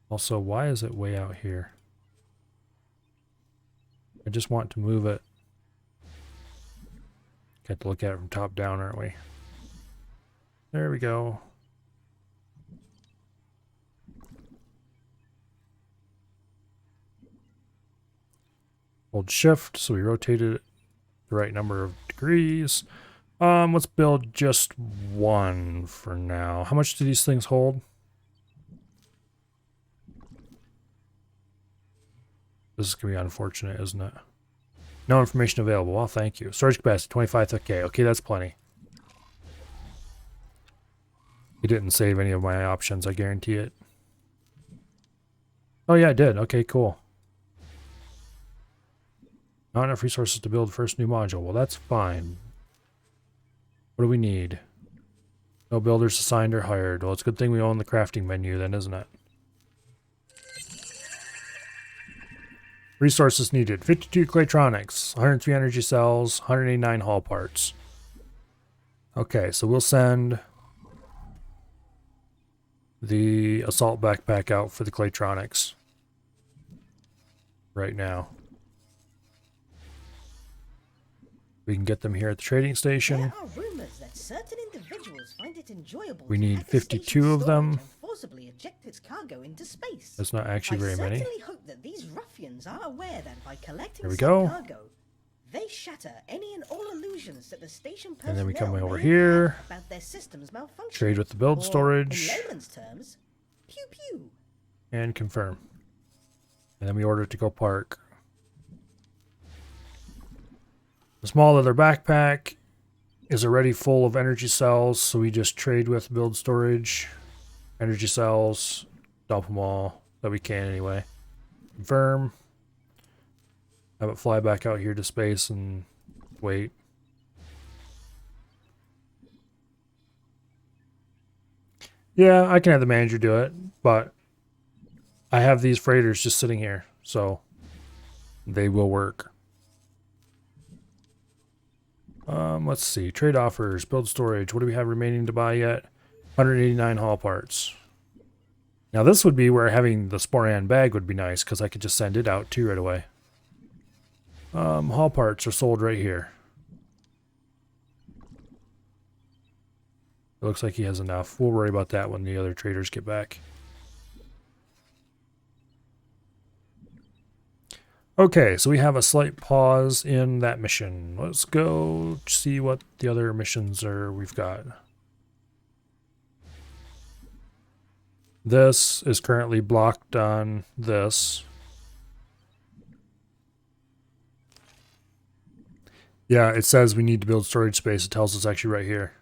Also, why is it way out here? I just want to move it. Got to look at it from top down, aren't we? There we go. Hold shift, so we rotated it the right number of degrees. Let's build just one for now. How much do these things hold? This is going to be unfortunate, isn't it? No information available. Well, thank you. Storage capacity, 25. Okay, that's plenty. It didn't save any of my options, I guarantee it. Oh yeah, it did. Okay, cool. Not enough resources to build first new module. Well, that's fine. What do we need? No builders assigned or hired. Well, it's a good thing we own the crafting menu then, isn't it? Resources needed. 52 Claytronics, 103 energy cells, 189 hull parts. Okay, so we'll send the assault backpack out for the Claytronics right now. We can get them here at the trading station. There are rumors that certain individuals find it enjoyable We to need hack the 52 station's of them. storage and forcibly eject its cargo into space. That's not actually very many. I certainly hope that these ruffians are aware that by collecting There we said go. cargo, they shatter any and all illusions that the station personnel And then we come over may here. have about their system's malfunction. Trade with the build Or, storage. in layman's terms, pew pew. And confirm. And then we order it to go park. The small leather backpack is already full of energy cells, so we just trade with build storage. Energy cells, dump them all that we can anyway. Confirm. Have it fly back out here to space and wait. Yeah, I can have the manager do it, but I have these freighters just sitting here, so they will work. Let's see. Trade offers, build storage. What do we have remaining to buy yet? 189 hull parts. Now this would be where having the Sporan bag would be nice, because I could just send it out too right away. Hull parts are sold right here. It looks like he has enough. We'll worry about that when the other traders get back. Okay, so we have a slight pause in that mission. Let's go see what the other missions are we've got. This is currently blocked on this. Yeah, it says we need to build storage space. It tells us actually right here.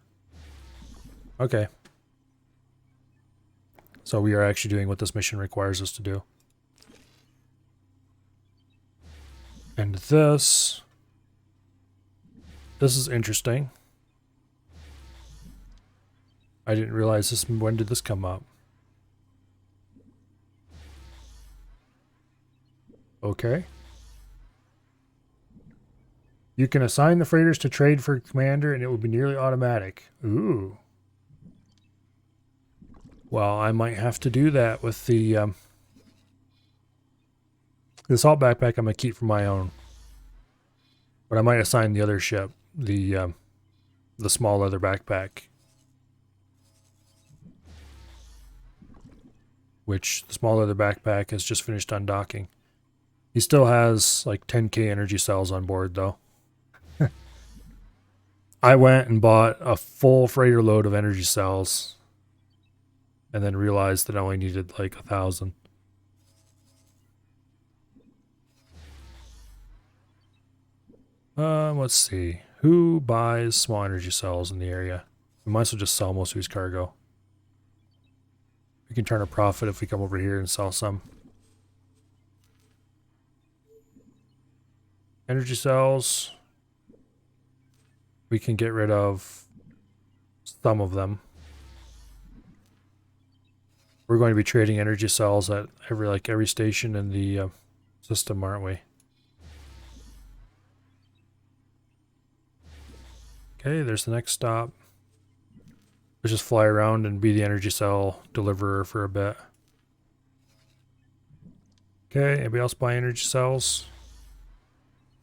Okay. So we are actually doing what this mission requires us to do. And this is interesting. I didn't realize this. When did this come up? Okay. You can assign the freighters to trade for commander and it will be nearly automatic. Ooh. Well, I might have to do that with the assault backpack. I'm going to keep for my own. But I might assign the other ship, the small leather backpack. Which the small leather backpack has just finished undocking. He still has like 10k energy cells on board though. I went and bought a full freighter load of energy cells and then realized that I only needed like 1,000. Let's see. Who buys small energy cells in the area? We might as well just sell most of his cargo. We can turn a profit if we come over here and sell some. Energy cells. We can get rid of some of them. We're going to be trading energy cells at every station in the system, aren't we? Okay, there's the next stop. Let's just fly around and be the energy cell deliverer for a bit. Okay, anybody else buy energy cells?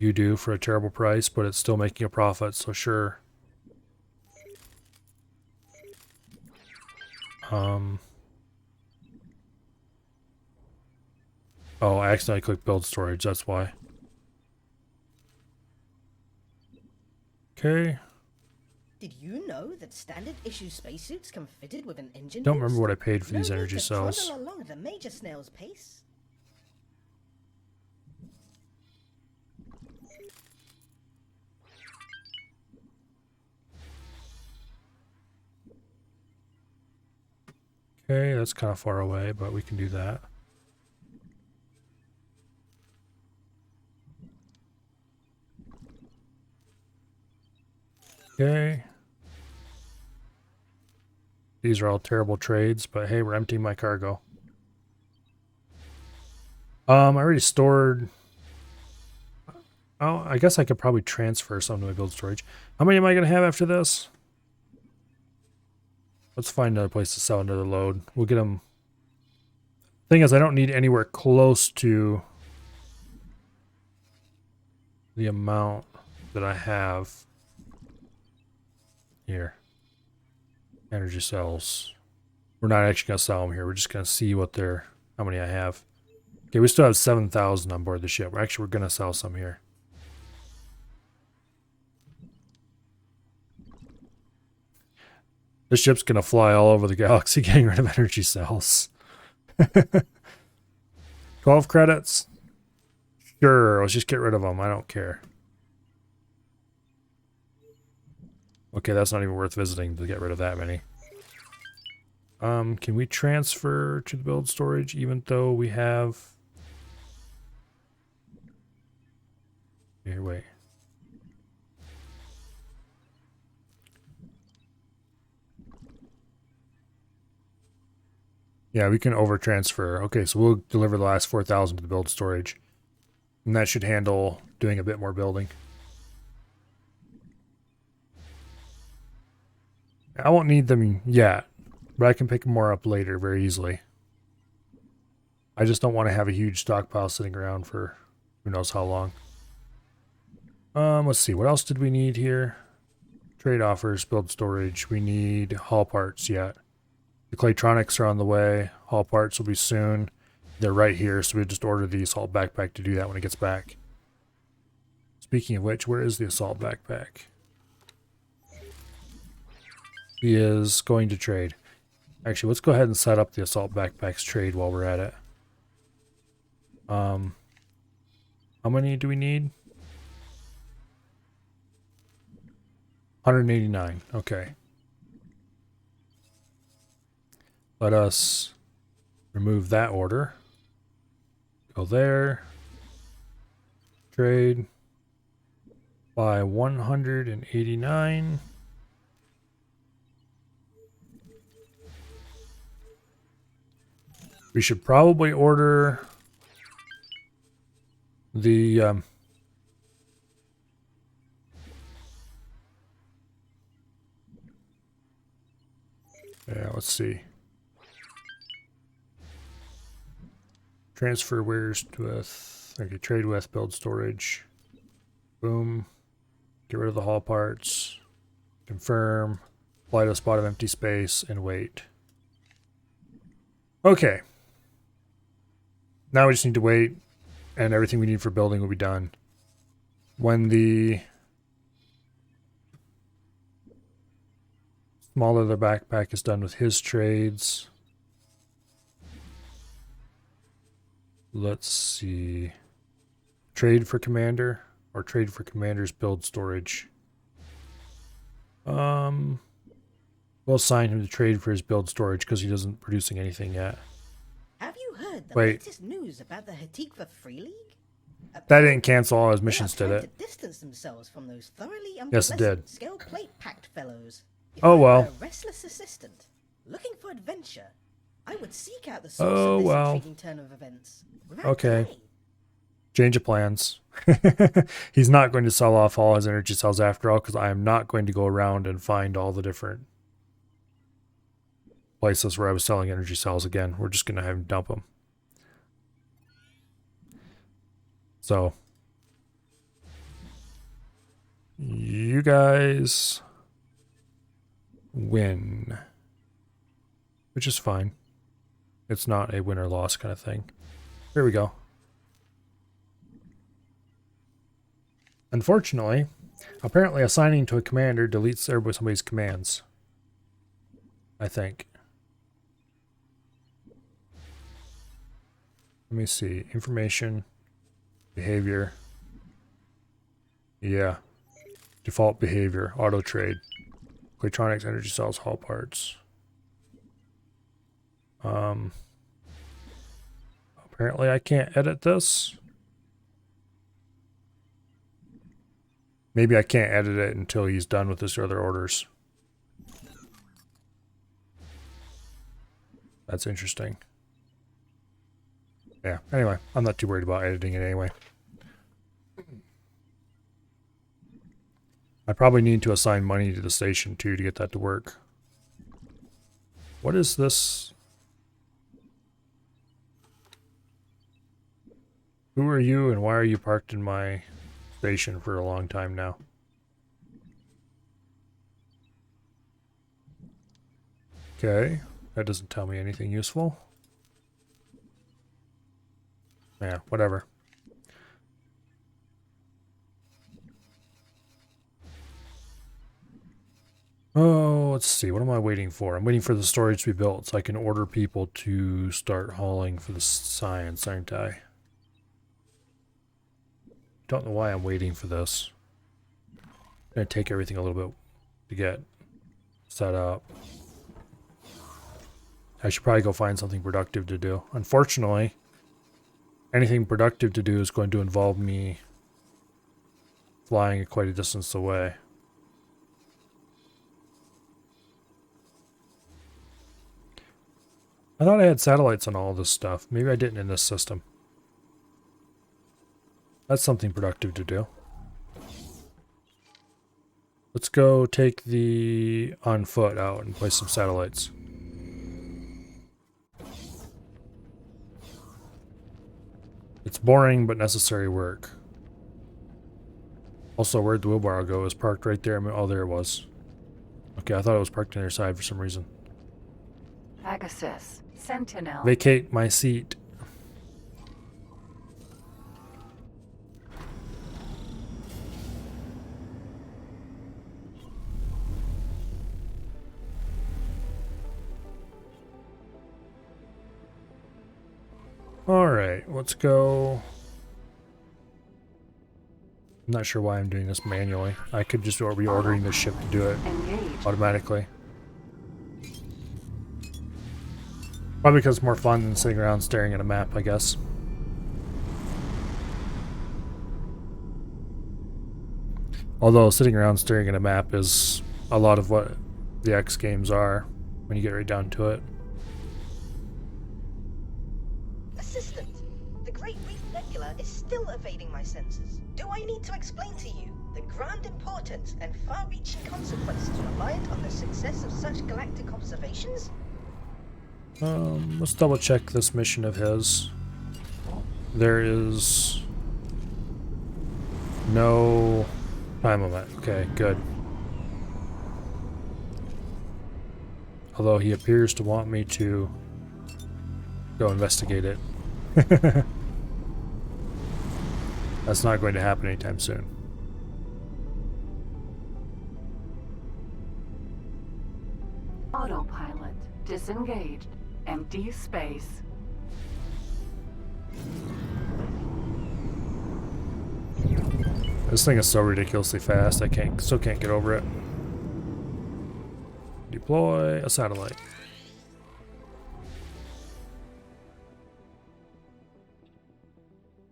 You do for a terrible price, but it's still making a profit, so sure. Oh, I accidentally clicked build storage, that's why. Okay. Did you know that standard issue spacesuits come fitted with an engine? Don't remember boost? what I paid for these No need energy to cells. trundle along at a major snail's pace. Okay, that's kind of far away, but we can do that. Okay. These are all terrible trades, but hey, we're emptying my cargo. I already stored... Oh, I guess I could probably transfer some to my build storage. How many am I going to have after this? Let's find another place to sell another load. We'll get them... Thing is, I don't need anywhere close to the amount that I have here. Energy cells. We're not actually going to sell them here. We're just going to see what they're... how many I have. Okay, we still have 7,000 on board the ship. We're going to sell some here. This ship's going to fly all over the galaxy getting rid of energy cells. 12 credits? Sure, let's just get rid of them. I don't care. Okay, that's not even worth visiting to get rid of that many. Can we transfer to the build storage even though we have... Here, wait. Yeah, we can over-transfer. Okay, so we'll deliver the last 4,000 to the build storage. And that should handle doing a bit more building. I won't need them yet, but I can pick more up later very easily. I just don't want to have a huge stockpile sitting around for who knows how long. Let's see, what else did we need here? Trade offers, build storage. We need hull parts yet. The Claytronics are on the way. Hull parts will be soon. They're right here, so we just order the assault backpack to do that when it gets back. Speaking of which, where is the assault backpack? He is going to trade. Actually, let's go ahead and set up the assault backpacks trade while we're at it. How many do we need? 189. Okay. Let us remove that order. Go there. Trade. Buy 189. We should probably order the yeah, let's see. Transfer wares with, okay, trade with, build storage. Boom. Get rid of the hull parts. Confirm. Fly to a spot of empty space and wait. Okay. Now we just need to wait and everything we need for building will be done. When the smaller the backpack is done with his trades. Let's see. Trade for commander or trade for commander's build storage. We'll assign him to trade for his build storage because he isn't producing anything yet. Have you heard the Wait. latest news about the Hatikva Free League? That didn't cancel all his missions, they are did trying it? to distance themselves from those thoroughly Yes, it unpleasant did. scale plate packed fellows. If Oh, I were well. a restless assistant looking for adventure, I would seek out the source Oh, of this well. intriguing turn of events. without Okay. delay. Change of plans. He's not going to sell off all his energy cells after all, because I am not going to go around and find all the different places where I was selling energy cells again. We're just going to have him dump them. So, you guys win, which is fine. It's not a win or loss kind of thing. Here we go. Unfortunately, apparently assigning to a commander deletes somebody's commands. I think. Let me see. Information. Behavior. Yeah. Default behavior. Auto trade. Electronics, energy cells, hull parts. Apparently I can't edit this. Maybe I can't edit it until he's done with his other orders. That's interesting. Yeah, anyway, I'm not too worried about editing it anyway. I probably need to assign money to the station too to get that to work. What is this? Who are you and why are you parked in my station for a long time now? Okay, that doesn't tell me anything useful. Yeah, whatever. Oh, let's see. What am I waiting for? I'm waiting for the storage to be built so I can order people to start hauling for the science, aren't I? Don't know why I'm waiting for this. It's gonna take everything a little bit to get set up. I should probably go find something productive to do. Unfortunately, anything productive to do is going to involve me flying quite a distance away. I thought I had satellites on all this stuff. Maybe I didn't in this system. That's something productive to do. Let's go take the on foot out and place some satellites. It's boring but necessary work. Also, where'd the wheelbarrow go? It was parked right there. Oh, there it was. Okay, I thought it was parked on their side for some reason. Pegasus. Sentinel. Vacate my seat. Alright, let's go. I'm not sure why I'm doing this manually. I could just be reordering the ship to do it automatically. Probably because it's more fun than sitting around staring at a map, I guess. Although sitting around staring at a map is a lot of what the X games are when you get right down to it. Assistant, the Great Reef Nebula is still evading my senses. Do I need to explain to you the grand importance and far-reaching consequences reliant on the success of such galactic observations? Let's double check this mission of his. There is no time limit. Okay, good. Although he appears to want me to go investigate it. That's not going to happen anytime soon. Autopilot. Disengaged. Empty space. This thing is so ridiculously fast, I still can't get over it. Deploy a satellite.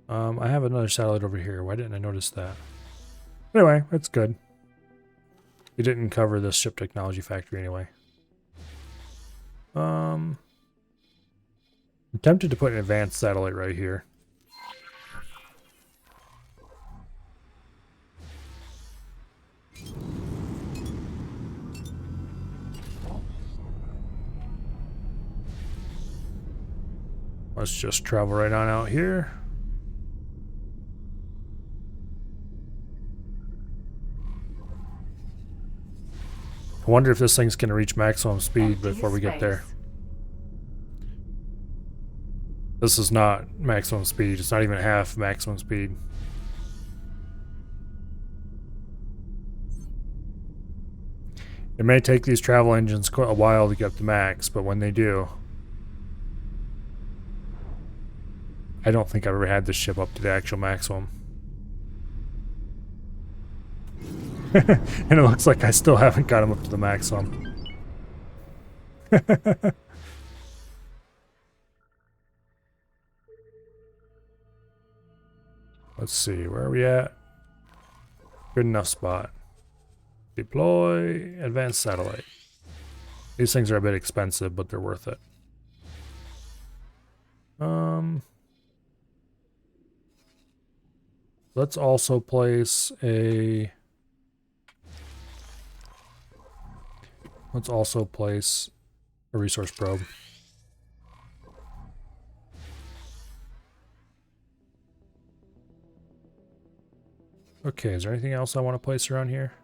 I have another satellite over here. Why didn't I notice that? Anyway, it's good. We didn't cover this ship technology factory anyway. I'm tempted to put an advanced satellite right here. Let's just travel right on out here. I wonder if this thing's going to reach maximum speed before we get there. This is not maximum speed. It's not even half maximum speed. It may take these travel engines quite a while to get up to max, but when they do... I don't think I've ever had this ship up to the actual maximum. And it looks like I still haven't got him up to the maximum. Let's see, where are we at? Good enough spot. Deploy advanced satellite. These things are a bit expensive, but they're worth it. Let's also place a... Let's also place a resource probe. Okay, is there anything else I want to place around here?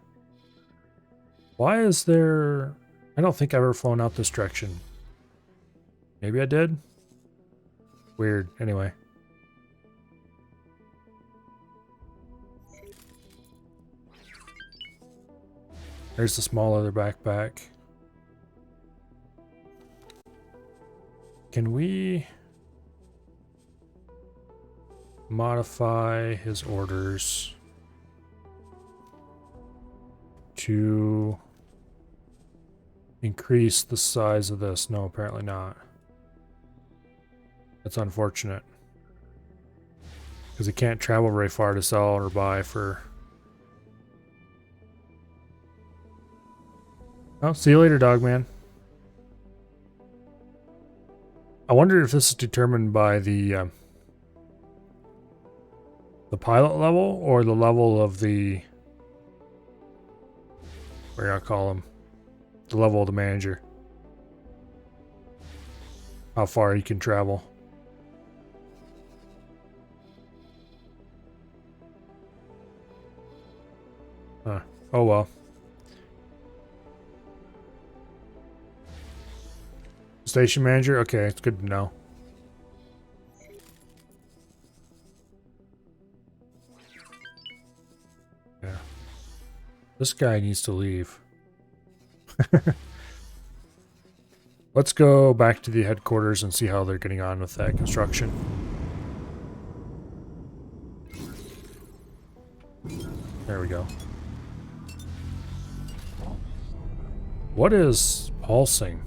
Why is there... I don't think I've ever flown out this direction. Maybe I did? Weird. Anyway. There's the small leather backpack. Can we modify his orders to increase the size of this? No, apparently not. That's unfortunate. Because he can't travel very far to sell or buy for... Oh, see you later, Dogman. I wonder if this is determined by the pilot level or the level of the... What do I call him? The level of the manager. How far he can travel. Huh. Oh well. Station manager? Okay, it's good to know. Yeah. This guy needs to leave. Let's go back to the headquarters and see how they're getting on with that construction. There we go. What is pulsing?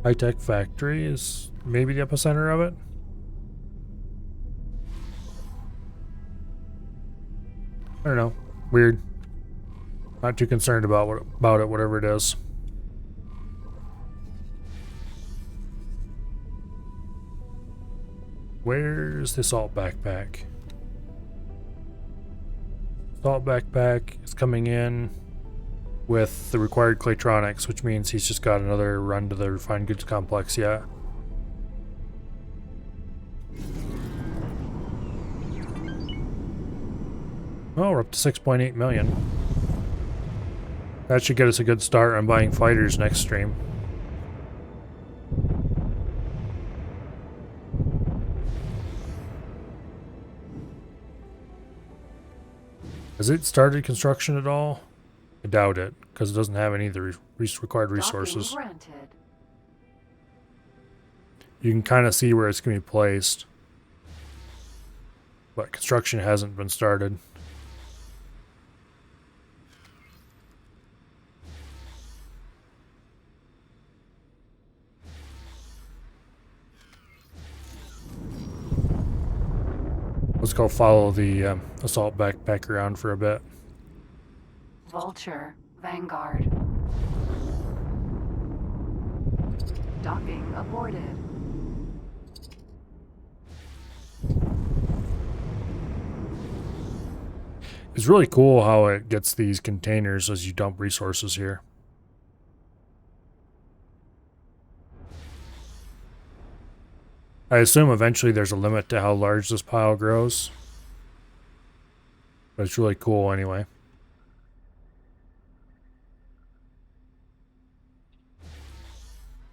High-tech factory is maybe the epicenter of it. I don't know. Weird. Not too concerned about it, whatever it is. Where's the salt backpack? Salt backpack is coming in with the required Claytronics, which means he's just got another run to the refined goods complex yet. Oh, we're up to 6.8 million. That should get us a good start on buying fighters next stream. Has it started construction at all? I doubt it, because it doesn't have any of the required resources. Granted. You can kind of see where it's going to be placed, but construction hasn't been started. go follow the assault backpack around for a bit. Vulture, Vanguard. Docking aborted. It's really cool how it gets these containers as you dump resources here. I assume eventually there's a limit to how large this pile grows. But it's really cool anyway.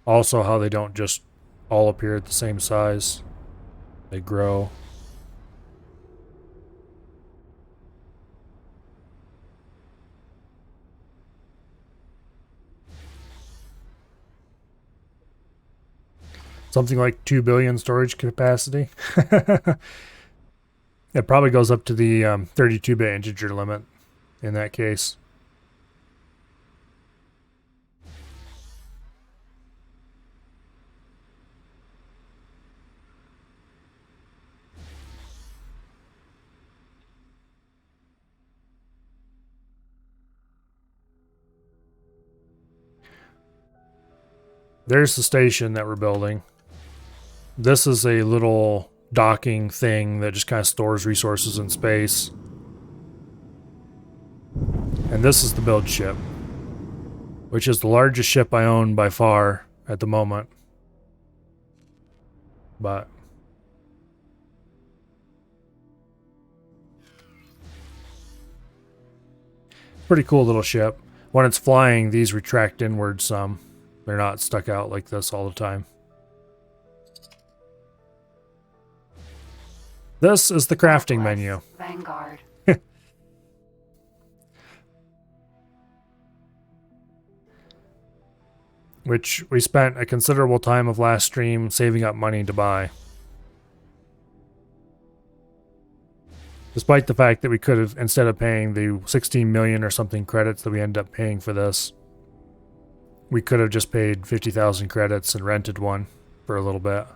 Also how they don't just all appear at the same size. They grow. Something like 2 billion storage capacity. It probably goes up to the 32-bit integer limit in that case. There's the station that we're building. This is a little docking thing that just kind of stores resources in space. And this is the build ship, which is the largest ship I own by far at the moment. But pretty cool little ship. When it's flying, these retract inward some. They're not stuck out like this all the time. This is the crafting menu. Vanguard. Which we spent a considerable time of last stream saving up money to buy. Despite the fact that we could have, instead of paying the 16 million or something credits that we ended up paying for this, we could have just paid 50,000 credits and rented one for a little bit.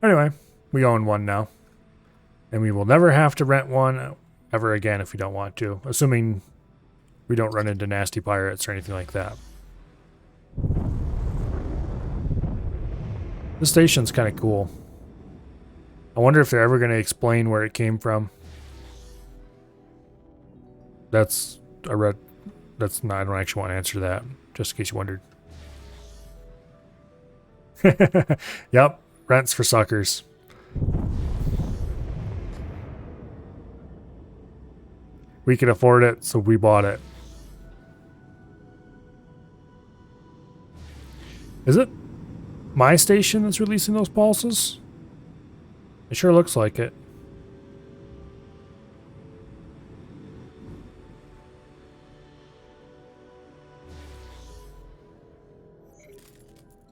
Anyway, we own one now. And we will never have to rent one ever again if we don't want to. Assuming we don't run into nasty pirates or anything like that. This station's kind of cool. I wonder if they're ever going to explain where it came from. I don't actually want to answer that, just in case you wondered. Yep, rent's for suckers. We could afford it, so we bought it. Is it my station that's releasing those pulses? It sure looks like it.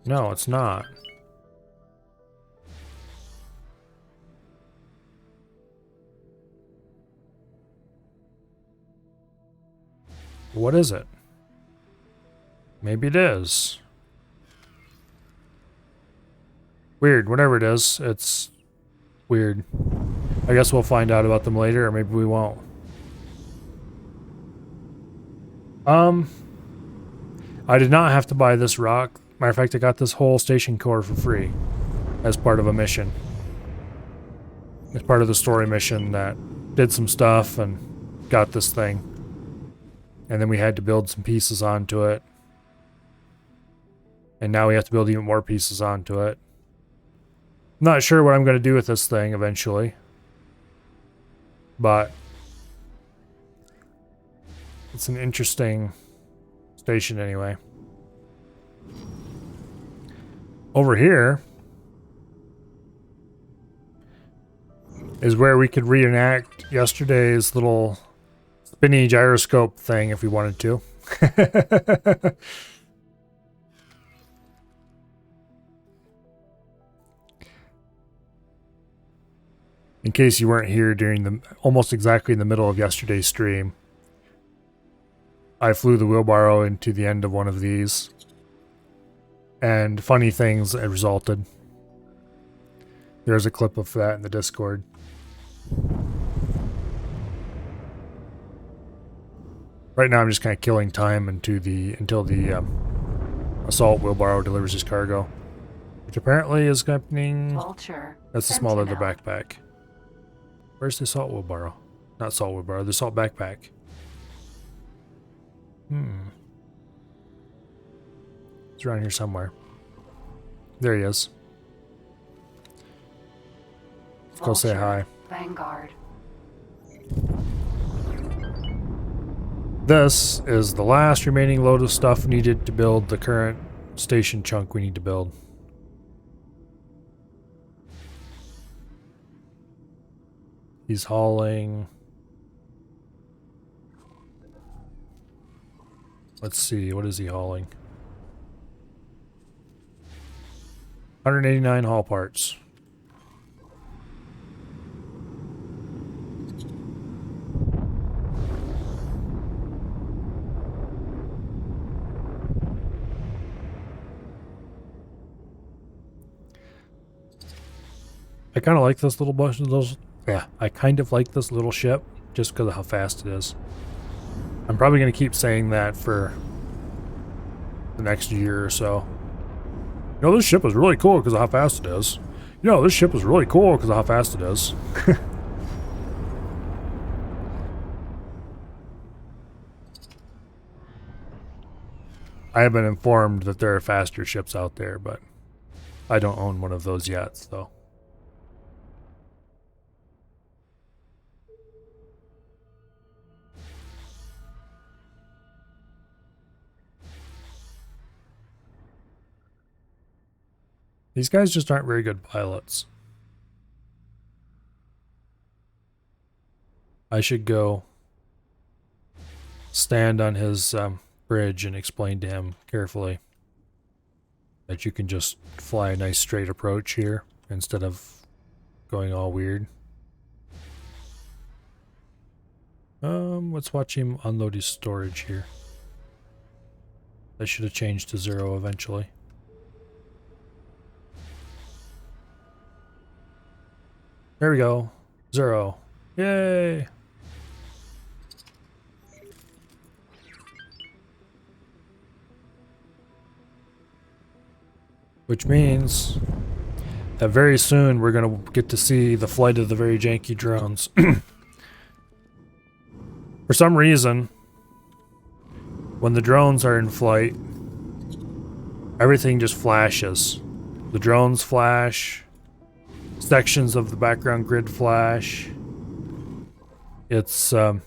No, it's not. What is it? Maybe it is. Weird. Whatever it is, it's weird. I guess we'll find out about them later, or maybe we won't. I did not have to buy this rock. Matter of fact, I got this whole station core for free as part of a mission. As part of the story mission that did some stuff and got this thing. And then we had to build some pieces onto it. And now we have to build even more pieces onto it. I'm not sure what I'm going to do with this thing eventually. But it's an interesting station anyway. Over here is where we could reenact yesterday's little spinny gyroscope thing if we wanted to. In case you weren't here during almost exactly in the middle of yesterday's stream, I flew the wheelbarrow into the end of one of these. and funny things that resulted. There's a clip of that in the Discord. Right now I'm just kind of killing time until the assault wheelbarrow delivers his cargo, which apparently is happening. Vulture. That's the smaller the Sentinel. backpack. Where's the assault wheelbarrow? Not assault wheelbarrow, the assault backpack. It's around here somewhere. There he is. Let's go say hi. Vanguard. This is the last remaining load of stuff needed to build the current station chunk we need to build. He's hauling. Let's see, what is he hauling? 189 haul parts. I kind of like this little bunch of those. Yeah, I kind of like this little ship just because of how fast it is. I'm probably going to keep saying that for the next year or so. You know, this ship is really cool because of how fast it is. You know, this ship is really cool because of how fast it is. I have been informed that there are faster ships out there, but I don't own one of those yet, so. These guys just aren't very good pilots. I should go stand on his bridge and explain to him carefully that you can just fly a nice straight approach here instead of going all weird. Let's watch him unload his storage here. I should have changed to 0 eventually. There we go. 0. Yay! Which means that very soon we're going to get to see the flight of the very janky drones. For some reason, when the drones are in flight, everything just flashes. The drones flash. Sections of the background grid flash. It's I'm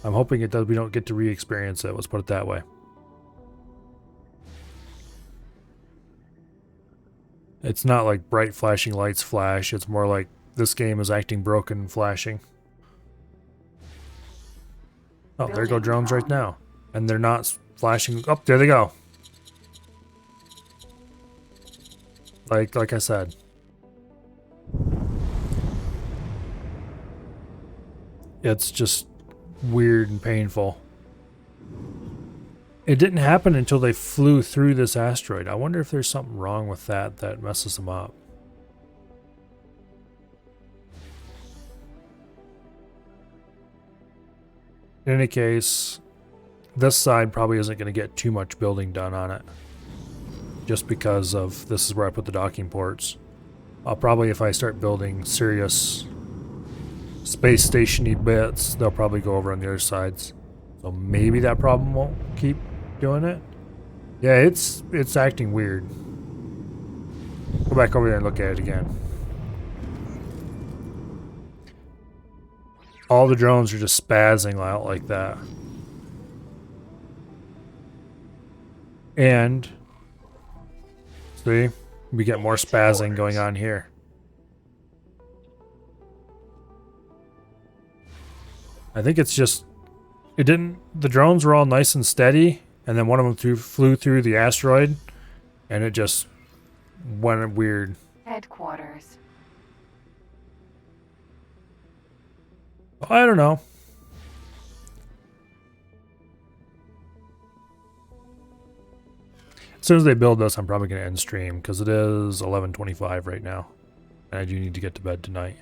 hoping it does. We don't get to re-experience it. Let's put it that way. It's not like bright flashing lights flash. It's more like this game is acting broken and flashing. Oh, there go drones right now, and they're not flashing. Oh, there they go. Like I said. It's just weird and painful. It didn't happen until they flew through this asteroid. I wonder if there's something wrong with that messes them up. In any case, this side probably isn't going to get too much building done on it. Just because of this is where I put the docking ports. I'll probably, if I start building serious space station-y bits, they'll probably go over on the other sides. So maybe that problem won't keep doing it. Yeah, it's acting weird. Go back over there and look at it again. All the drones are just spazzing out like that. And see, we get more spazzing going on here. I think it's just, the drones were all nice and steady, and then one of them flew through the asteroid, and it just went weird. Headquarters. I don't know. As soon as they build this, I'm probably going to end stream because it is 11:25 right now. And I do need to get to bed tonight.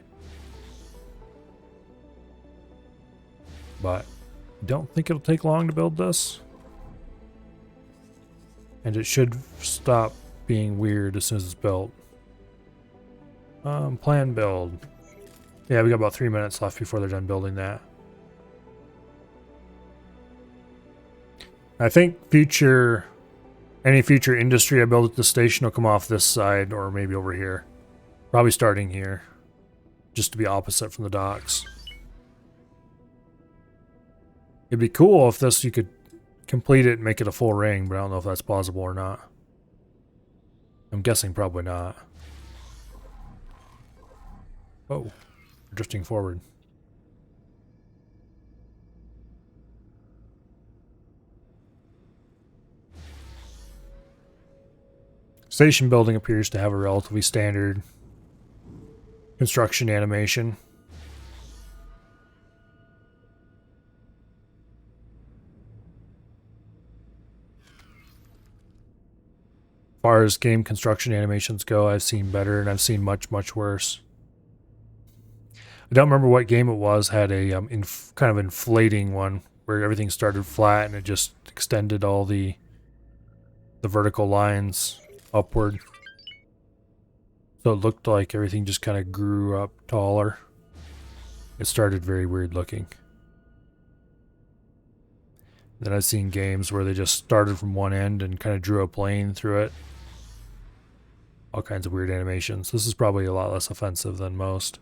But I don't think it'll take long to build this. And it should stop being weird as soon as it's built. Plan build. Yeah, we got about 3 minutes left before they're done building that. I think any future industry I build at the station will come off this side or maybe over here. Probably starting here, just to be opposite from the docks. It'd be cool if you could complete it and make it a full ring, but I don't know if that's possible or not. I'm guessing probably not. Oh, we're drifting forward. Station building appears to have a relatively standard construction animation. As far as game construction animations go, I've seen better and I've seen much, much worse. I don't remember what game it was, had a kind of inflating one where everything started flat and it just extended all the vertical lines upward. So it looked like everything just kind of grew up taller. It started very weird looking. Then I've seen games where they just started from one end and kind of drew a plane through it. All kinds of weird animations. This is probably a lot less offensive than most.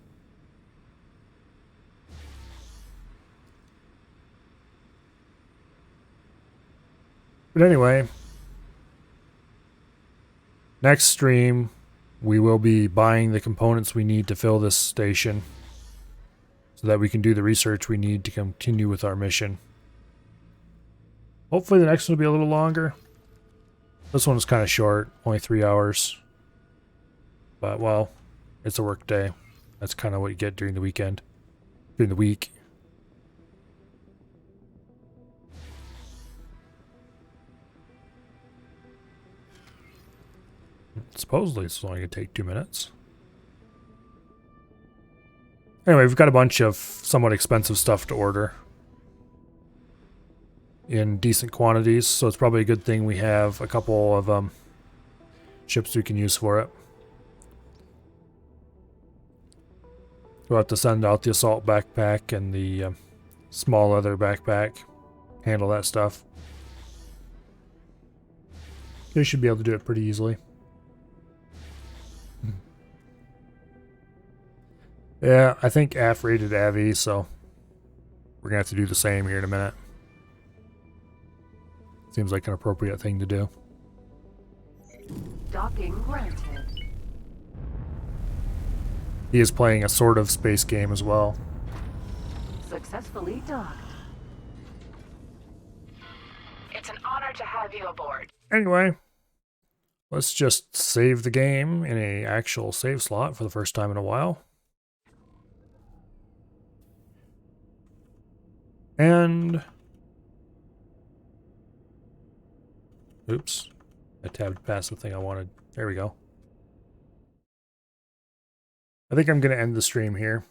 But anyway, next stream, we will be buying the components we need to fill this station so that we can do the research we need to continue with our mission. Hopefully the next one will be a little longer. This one is kind of short, only 3 hours. But, well, it's a work day. That's kind of what you get during the weekend. During the week. Supposedly it's only going to take 2 minutes. Anyway, we've got a bunch of somewhat expensive stuff to order in decent quantities, so it's probably a good thing we have a couple of ships we can use for it. We'll have to send out the assault backpack and the small leather backpack. Handle that stuff. They should be able to do it pretty easily. Yeah, I think AF rated Avi, so we're going to have to do the same here in a minute. Seems like an appropriate thing to do. Docking granted. He is playing a sort of space game as well. Successfully docked. It's an honor to have you aboard. Anyway, let's just save the game in an actual save slot for the first time in a while. And oops, I tabbed past the thing I wanted. There we go. I think I'm going to end the stream here.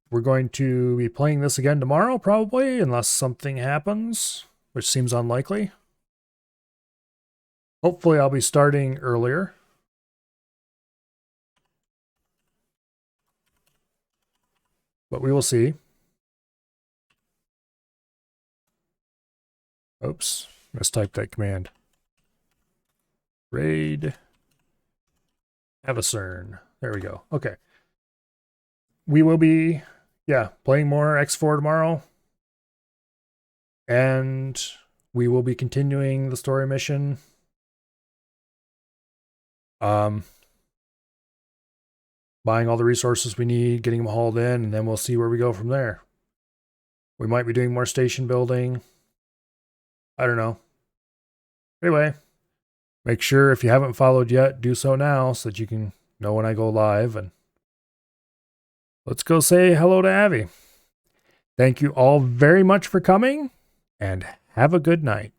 We're going to be playing this again tomorrow, probably, unless something happens, which seems unlikely. Hopefully I'll be starting earlier. But we will see. Oops, mistyped that command. Raid Avacern. There we go. Okay. We will be, playing more X4 tomorrow. And we will be continuing the story mission. Buying all the resources we need, getting them hauled in, and then we'll see where we go from there. We might be doing more station building. I don't know. Anyway, make sure if you haven't followed yet, do so now so that you can know when I go live. And let's go say hello to Avi. Thank you all very much for coming, and have a good night.